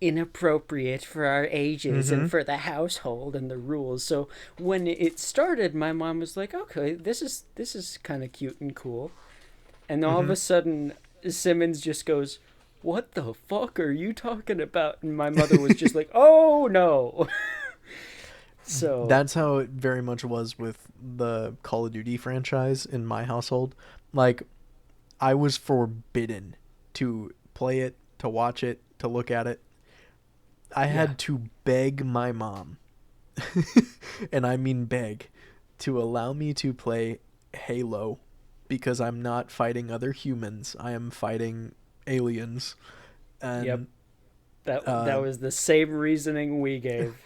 inappropriate for our ages Mm-hmm. and for the household and the rules. So when it started, my mom was like, okay, this is kind of cute and cool. And all of a sudden, Simmons just goes, what the fuck are you talking about? And my mother was just like, oh no. So that's how it very much was with the Call of Duty franchise in my household. Like, I was forbidden to play it, to watch it, to look at it. I had to beg my mom, and I mean beg, to allow me to play Halo because I'm not fighting other humans. I am fighting aliens. And Yep. That was the same reasoning we gave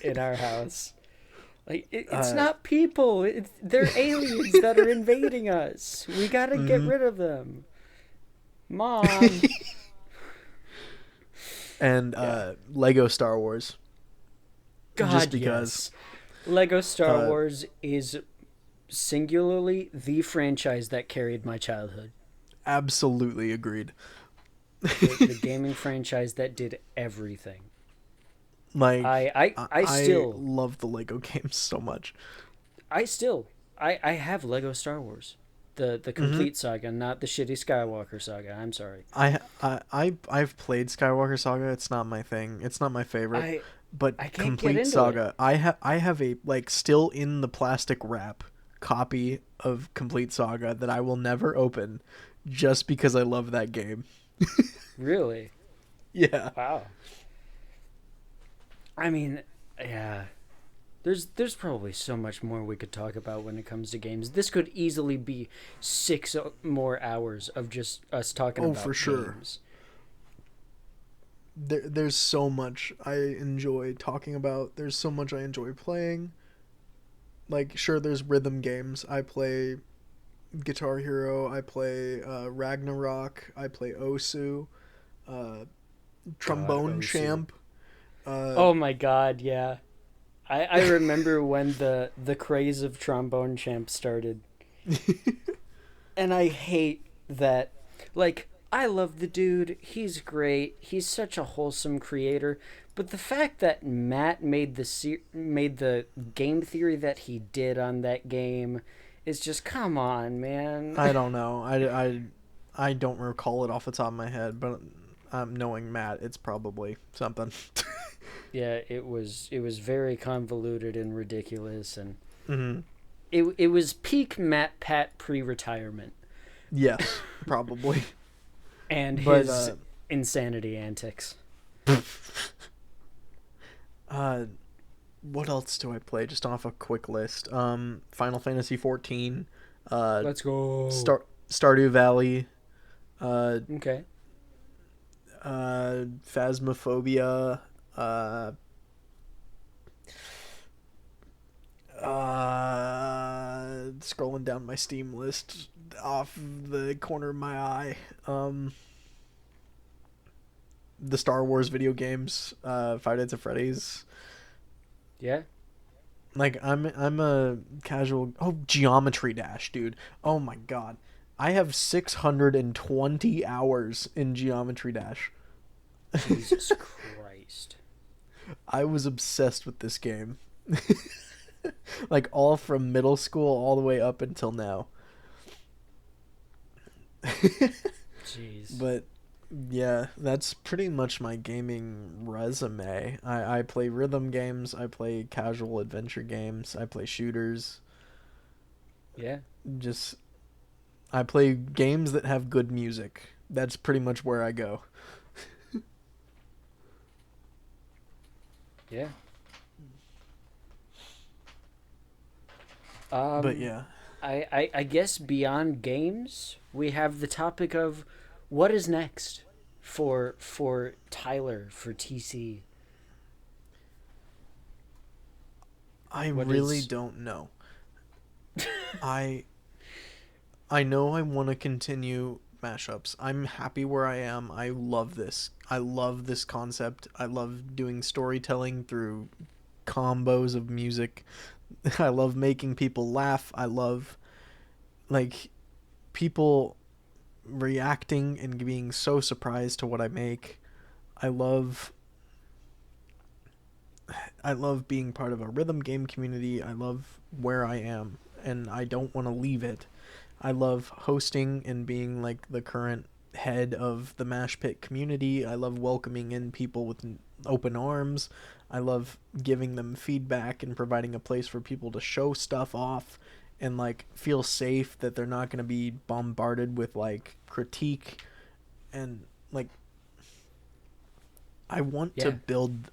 in our house. Like it's not people; they're aliens that are invading us. We gotta get rid of them, Mom. And Lego Star Wars. God, Just because. yes. Lego Star Wars is singularly the franchise that carried my childhood. Absolutely agreed. The gaming franchise that did everything. Like I still love the Lego games so much. I have Lego Star Wars, the complete saga, not the shitty Skywalker saga. I'm sorry. I've played Skywalker Saga. It's not my thing. It's not my favorite. But I can't complete get into saga. I have a like still in the plastic wrap copy of Complete Saga that I will never open, just because I love that game. Really? Yeah. Wow. I mean, yeah. There's probably so much more we could talk about when it comes to games. This could easily be 6 more hours of just us talking Oh, about for sure. games. There's so much I enjoy talking about. There's so much I enjoy playing. Like, sure, there's rhythm games. I play Guitar Hero. I play Ragnarok. I play Osu. Uh, God, Trombone Osu. Champ. Uh, Oh my God, yeah. I remember when the craze of Trombone Champ started. And I hate that. Like, I love the dude. He's great. He's such a wholesome creator. But the fact that Matt made the game theory that he did on that game is just, come on, man. I don't know. I don't recall it off the top of my head, but knowing Matt, it's probably something. Yeah, it was very convoluted and ridiculous, and Mm-hmm. it was peak Matt Pat pre-retirement Yes, probably. and But his insanity antics. uh, what else do I play? Just off a quick list. Final Fantasy 14. Let's go. Stardew Valley. Uh, Okay. Phasmophobia. Uh, Scrolling down my Steam list off the corner of my eye. The Star Wars video games. Five Nights at Freddy's. Yeah. Like I'm a casual. Oh, Geometry Dash, dude. Oh my god, I have 620 hours in Geometry Dash. Jesus Christ. I was obsessed with this game. Like all from middle school all the way up until now. Jeez. But yeah, that's pretty much my gaming resume. I play rhythm games, I play casual adventure games, I play shooters. Yeah. Just I play games that have good music. That's pretty much where I go. Yeah. But yeah. I guess beyond games, we have the topic of what is next for Tyler, for TC. I What really is don't know. I I know I want to continue mashups. I'm happy where I am. I love this. I love this concept. I love doing storytelling through combos of music. I love making people laugh. I love like people reacting and being so surprised to what I make. I love I love being part of a rhythm game community. I love where I am and I don't want to leave it. I love hosting and being like the current head of the Mash Pit community. I love welcoming in people with open arms. I love giving them feedback and providing a place for people to show stuff off and like feel safe that they're not going to be bombarded with like critique and like yeah.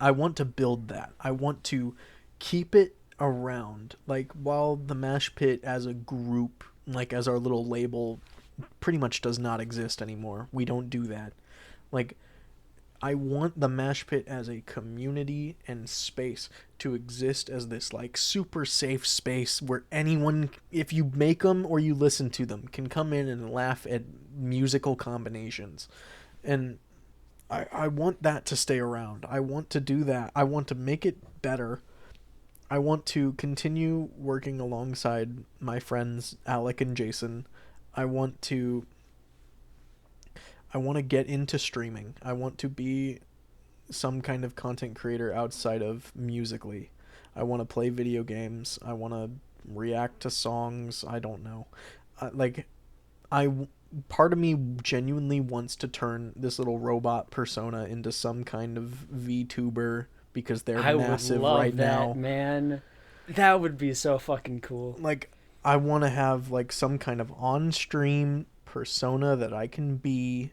I want to build that. I want to keep it around. Like while the Mash Pit as a group, like as our little label pretty much does not exist anymore. We don't do that. Like I want the Mash Pit as a community and space to exist as this like super safe space where anyone, if you make them or you listen to them, can come in and laugh at musical combinations. And I want that to stay around. I want to do that. I want to make it better. I want to continue working alongside my friends Alec and Jason. I want to get into streaming. I want to be some kind of content creator outside of Musically. I want to play video games. I want to react to songs. I don't know. Like I part of me genuinely wants to turn this little robot persona into some kind of VTuber because they're I would massive right love that, now. man. That would be so fucking cool. Like I want to have like some kind of on-stream persona that I can be,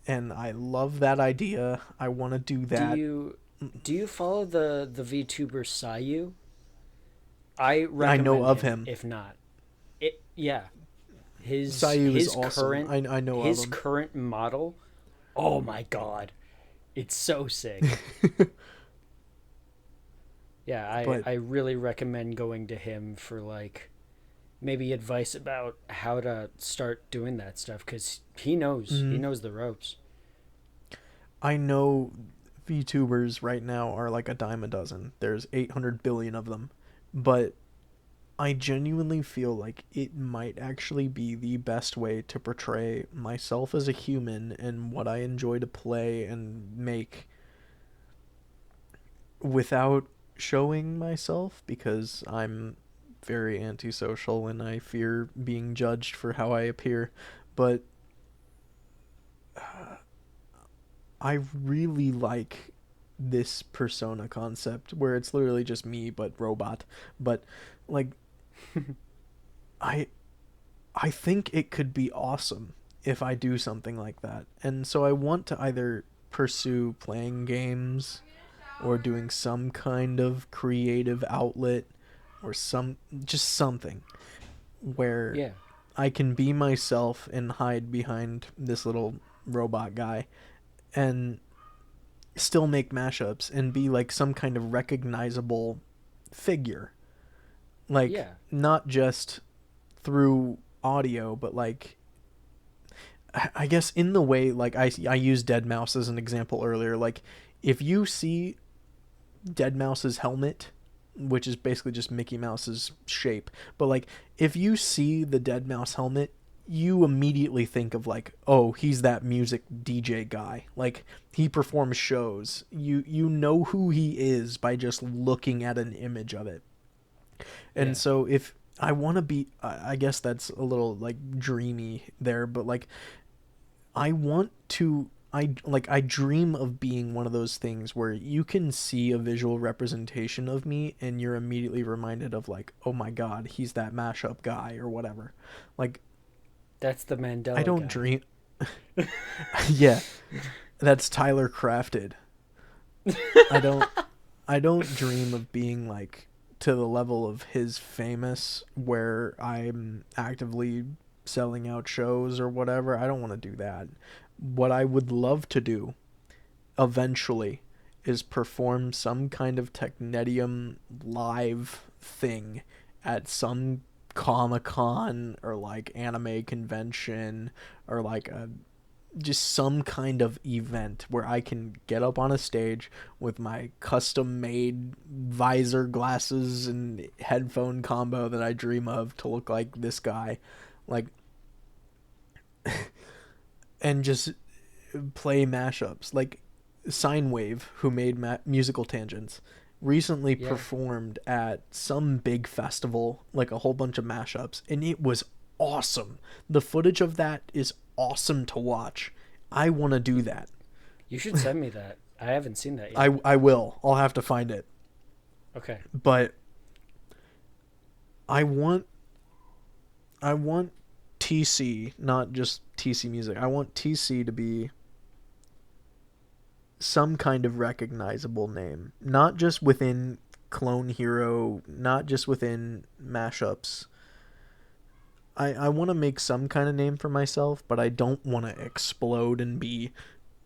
and I love that idea. I want to do Do that. you Do you follow the VTuber Sayu? I I know recommend of him. him. If not, it yeah. His Sayu is his awesome. current I know of his him. current model. Oh my god, it's so sick. Yeah, But I really recommend going to him for like maybe advice about how to start doing that stuff because he mm, knows the ropes. I know VTubers right now are like a dime a dozen. There's 800 billion of them. But I genuinely feel like it might actually be the best way to portray myself as a human and what I enjoy to play and make without showing myself, because I'm very antisocial and I fear being judged for how I appear. But I really like this persona concept where it's literally just me but robot. But like I I think it could be awesome if I do something like that. And so I want to either pursue playing games or doing some kind of creative outlet or some just something where Yeah, I can be myself and hide behind this little robot guy and still make mashups and be like some kind of recognizable figure. Like yeah, not just through audio, but like I guess in the way like I used Dead Mouse as an example earlier. Like if you see Dead Mouse's helmet, which is basically just Mickey Mouse's shape, but like if you see the Dead Mouse helmet, you immediately think of like, oh, he's that music DJ guy. Like he performs shows. You know who he is by just looking at an image of it. And yeah. so if I want to be, I guess that's a little like dreamy there, but like I want to I dream of being one of those things where you can see a visual representation of me and you're immediately reminded of like, oh my god, he's that mashup guy or whatever. Like That's the I Mandela don't guy. dream yeah, that's Tyler Crafted. I don't I don't dream of being like to the level of his famous where I'm actively selling out shows or whatever. I don't want to do that. What I would love to do eventually is perform some kind of Technetium live thing at some Comic Con or like anime convention or like a just some kind of event where I can get up on a stage with my custom made visor, glasses, and headphone combo that I dream of to look like this guy. Like, and just play mashups. Like, Sinewave, who made musical tangents, recently Yeah. performed at some big festival, like a whole bunch of mashups, and it was awesome. The footage of that is awesome to watch. I want to do that. You should send me that. I haven't seen that yet. I will. I'll have to find it. Okay. But I want I want TC, not just TCMusic. I want TC to be some kind of recognizable name, not just within Clone Hero, not just within mashups. I want to make some kind of name for myself, but I don't want to explode and be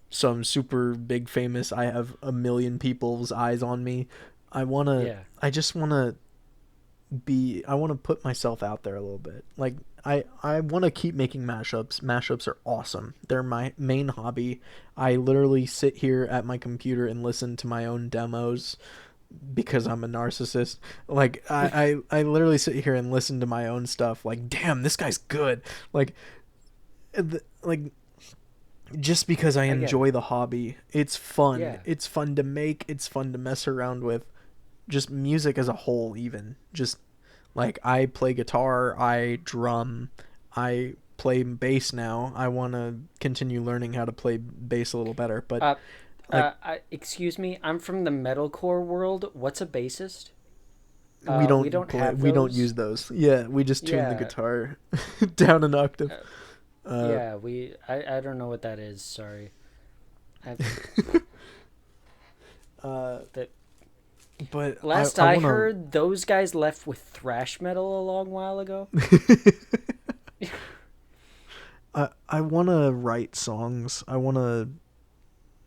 some super big famous. I have a million people's eyes on me. Yeah. I just want to I want to put myself out there a little bit. Like I want to keep making mashups. Mashups are awesome. They're my main hobby. I literally sit here at my computer and listen to my own demos because I'm a narcissist. Like I literally sit here and listen to my own stuff. Like damn, this guy's good. Like like just because I I get it. enjoy the hobby. It's fun. Yeah. It's fun to make. It's fun to mess around with. Just music as a whole, even just like I play guitar, I drum, I play bass now. I want to continue learning how to play bass a little better, but Uh, like excuse me. I'm from the metalcore world. What's a bassist? we We don't don't play, have we don't those. use those. Yeah, we just tune the Yeah. guitar down an octave. Uh, Uh, yeah. I don't know what that is. Sorry. I, That But last I I want to. heard, those guys left with thrash metal a long while ago. I want to write songs. I want to.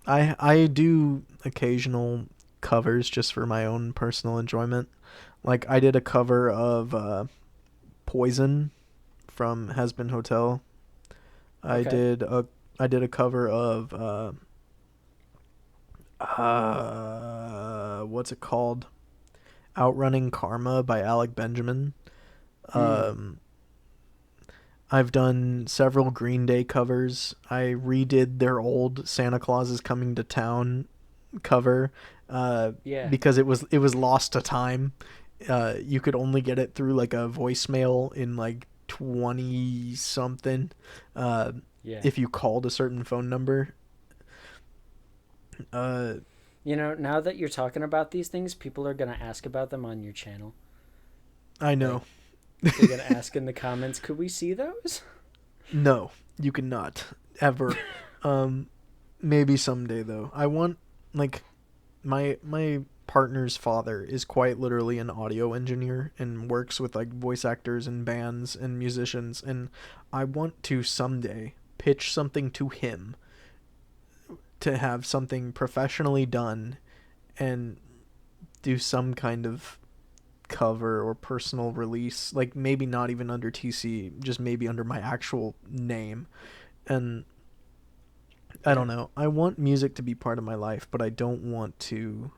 I do occasional covers just for my own personal enjoyment. Like I did a cover of Poison from Has Been Hotel. I Okay. did a I did a cover of what's it called? Outrunning Karma by Alec Benjamin. Hmm. Um I've done several Green Day covers. I redid their old Santa Claus is Coming to Town cover Yeah. because it was lost to time. You could only get it through like a voicemail in like 20 something uh, Yeah. if you called a certain phone number. Uh, You know, now that you're talking about these things, people are gonna ask about them on your channel. I Like, know. they're gonna ask in the comments, "Could we see those?" No, you cannot ever. Um, maybe someday though. I want like my partner's father is quite literally an audio engineer and works with like voice actors and bands and musicians, and I want to someday pitch something to him to have something professionally done and do some kind of cover or personal release, like maybe not even under TC, just maybe under my actual name. And I Yeah. don't know, I want music to be part of my life, but I don't want to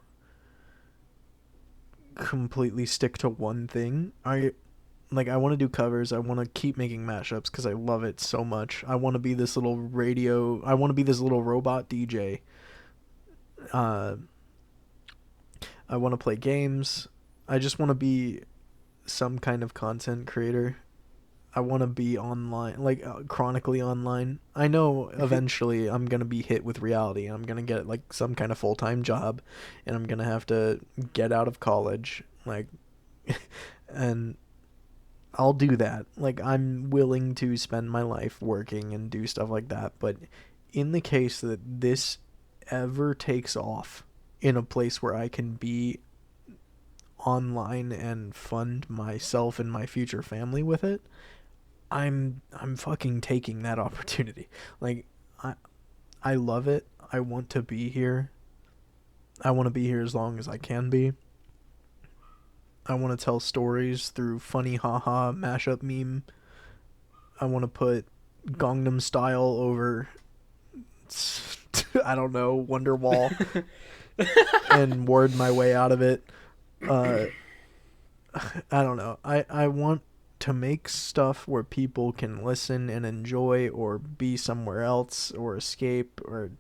completely stick to one thing. I want to do covers. I want to keep making mashups cuz I love it so much. I want to be this little robot DJ. Uh I want to play games. I just want to be some kind of content creator. I want to be online, like chronically online. I know eventually I'm going to be hit with reality. I'm going to get like some kind of full-time job and I'm going to have to get out of college like and I'll do that. Like I'm willing to spend my life working and do stuff like that, but in the case that this ever takes off in a place where I can be online and fund myself and my future family with it, I'm fucking taking that opportunity. Like I I love it. I want to be here. I want to be here as long as I can be. I want to tell stories through funny haha mashup meme. I want to put Gangnam Style over I don't know, Wonderwall and word my way out of it. Uh I don't know. I want to make stuff where people can listen and enjoy or be somewhere else or escape, or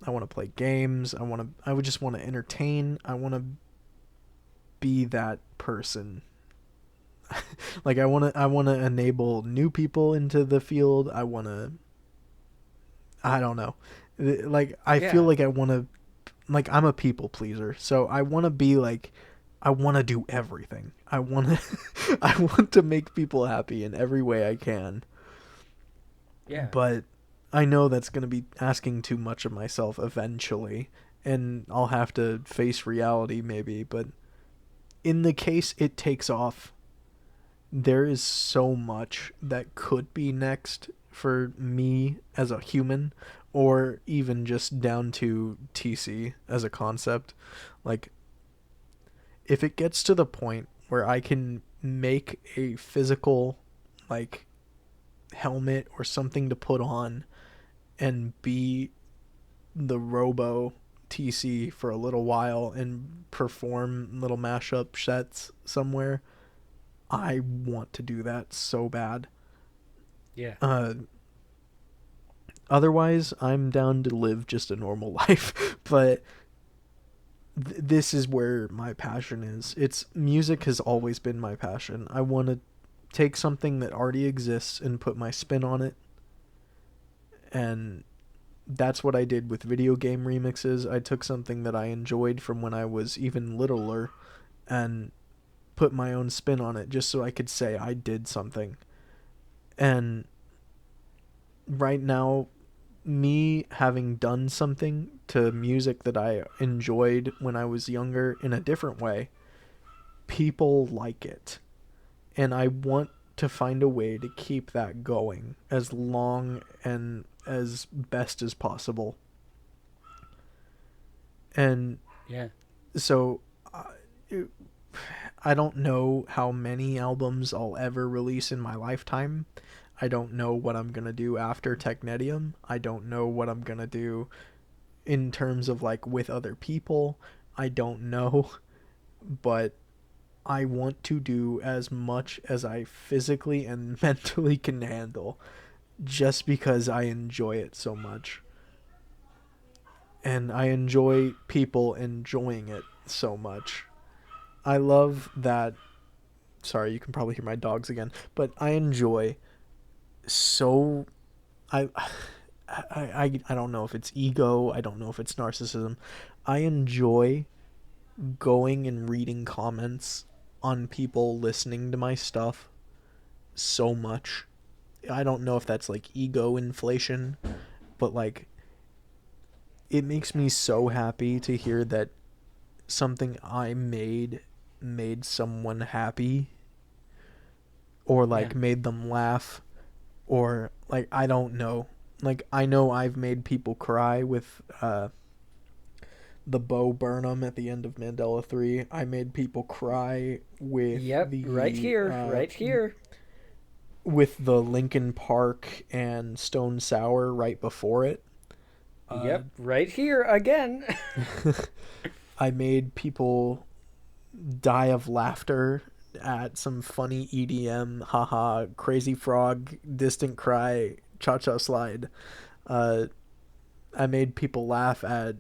I want to play games. I would just want to entertain. I want to be that person. Like I want to enable new people into the field. I don't know. Like I feel Yeah. like I want to like I'm a people pleaser. So I want to be like I want to do everything. I want to I want to make people happy in every way I can. Yeah. But I know that's going to be asking too much of myself eventually, and I'll have to face reality maybe, but in the case it takes off, there is so much that could be next for me as a human, or even just down to TC as a concept. Like if it gets to the point where I can make a physical like helmet or something to put on and be the Robo TC for a little while and perform little mashup sets somewhere, I want to do that so bad. Yeah. Uh, Otherwise, I'm down to live just a normal life. But this is where my passion is. It's music has always been my passion. I want to take something that already exists and put my spin on it, and that's what I did with video game remixes. I took something that I enjoyed from when I was even littler and put my own spin on it just so I could say I did something. And right now, me having done something to music that I enjoyed when I was younger in a different way, people like it. And I want to find a way to keep that going as long and as best as possible. And Yeah. so I don't know how many albums I'll ever release in my lifetime. I don't know what I'm going to do after Technetium. I don't know what I'm going to do in terms of like with other people. I don't know. But I want to do as much as I physically and mentally can handle just because I enjoy it so much. And I enjoy people enjoying it so much. I love that. Sorry, you can probably hear my dogs again, but I enjoy so. I, I don't know if it's ego. I don't know if it's narcissism. I enjoy going and reading comments on people listening to my stuff so much. I don't know if that's like ego inflation, but like it makes me so happy to hear that something I made someone happy, or like made them laugh, or like I don't know. Like I know I've made people cry with the Bo Burnham at the end of Mandela 3. I made people cry with Right here. With the Linkin Park and Stone Sour right before it. Right here again. I made people die of laughter at some funny EDM, haha, Crazy Frog, Distant Cry, Cha Cha Slide. I made people laugh at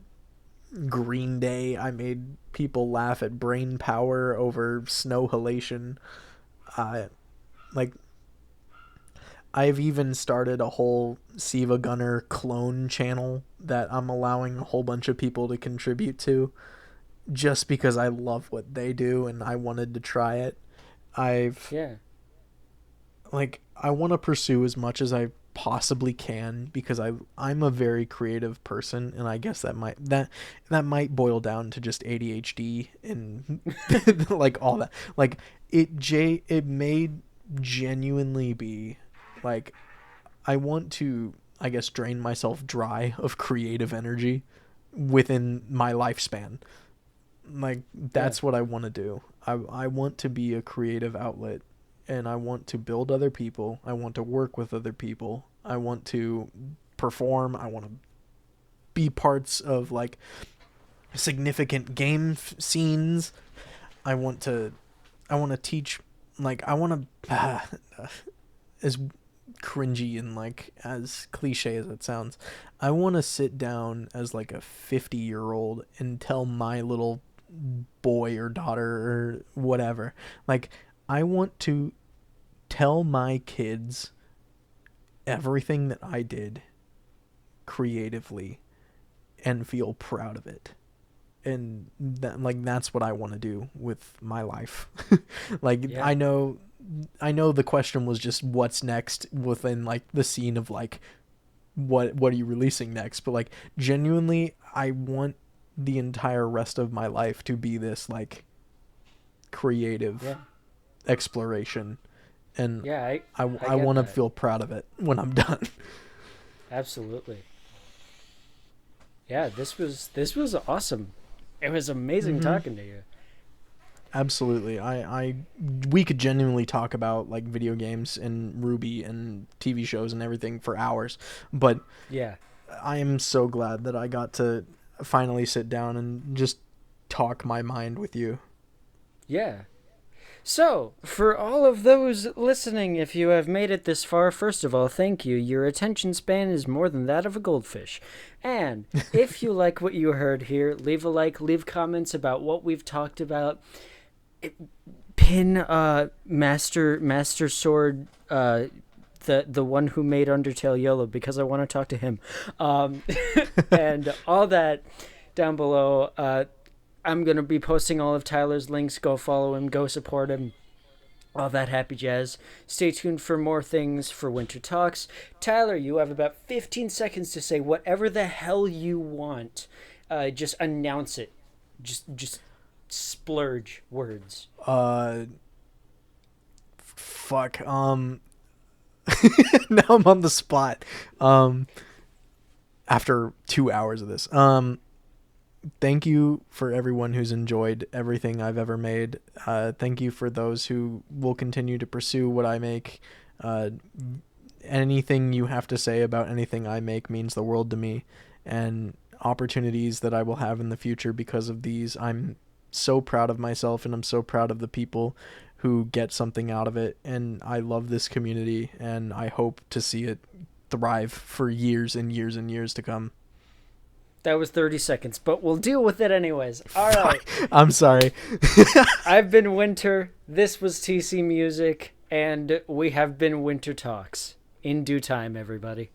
Green Day. I made people laugh at Brain Power over Snow Halation. Like, I've even started a whole Siva Gunner clone channel that I'm allowing a whole bunch of people to contribute to, just because I love what they do and I wanted to try it. I want to pursue as much as I possibly can, because I'm a very creative person, and I guess that might boil down to just ADHD and like all that. Like it may genuinely be like I want to, I guess, drain myself dry of creative energy within my lifespan. Like that's what I want to do. I want to be a creative outlet, and I want to build other people. I want to work with other people. I want to perform. I want to be parts of like significant game scenes. I want to teach, like I want to as cringy and like as cliche as it sounds, I want to sit down as like a 50-year-old and tell my little boy or daughter or whatever, like I want to tell my kids everything that I did creatively and feel proud of it. And that, like, that's what I want to do with my life. Like I know the question was just what's next within like the scene of like what are you releasing next, but like genuinely I want the entire rest of my life to be this like creative exploration, and I want to feel proud of it when I'm done. Absolutely. Yeah, this was awesome. It was amazing talking to you. Absolutely. We could genuinely talk about like video games and RWBY and TV shows and everything for hours, but I am so glad that I got to finally sit down and just talk my mind with you. Yeah. So, for all of those listening, if you have made it this far, first of all, thank you. Your attention span is more than that of a goldfish. And if you like what you heard here, leave a like, leave comments about what we've talked about. Pin Master Sword, the one who made Undertale yellow, because I want to talk to him. And all that down below. I'm going to be posting all of Tyler's links. Go follow him. Go support him. all that happy jazz. Stay tuned for more things for Winter Talks. Tyler, you have about 15 seconds to say whatever the hell you want. Just announce it. Just splurge words. Fuck. Now I'm on the spot. After 2 hours of this. Thank you for everyone who's enjoyed everything I've ever made. Thank you for those who will continue to pursue what I make. Anything you have to say about anything I make means the world to me, and opportunities that I will have in the future because of these. I'm so proud of myself, and I'm so proud of the people who get something out of it, and I love this community, and I hope to see it thrive for years and years and years to come. That was 30 seconds, but we'll deal with it anyways. All right. I'm sorry. I've been Winter. This was TCMusic, and we have been Winter Talks. In due time, everybody.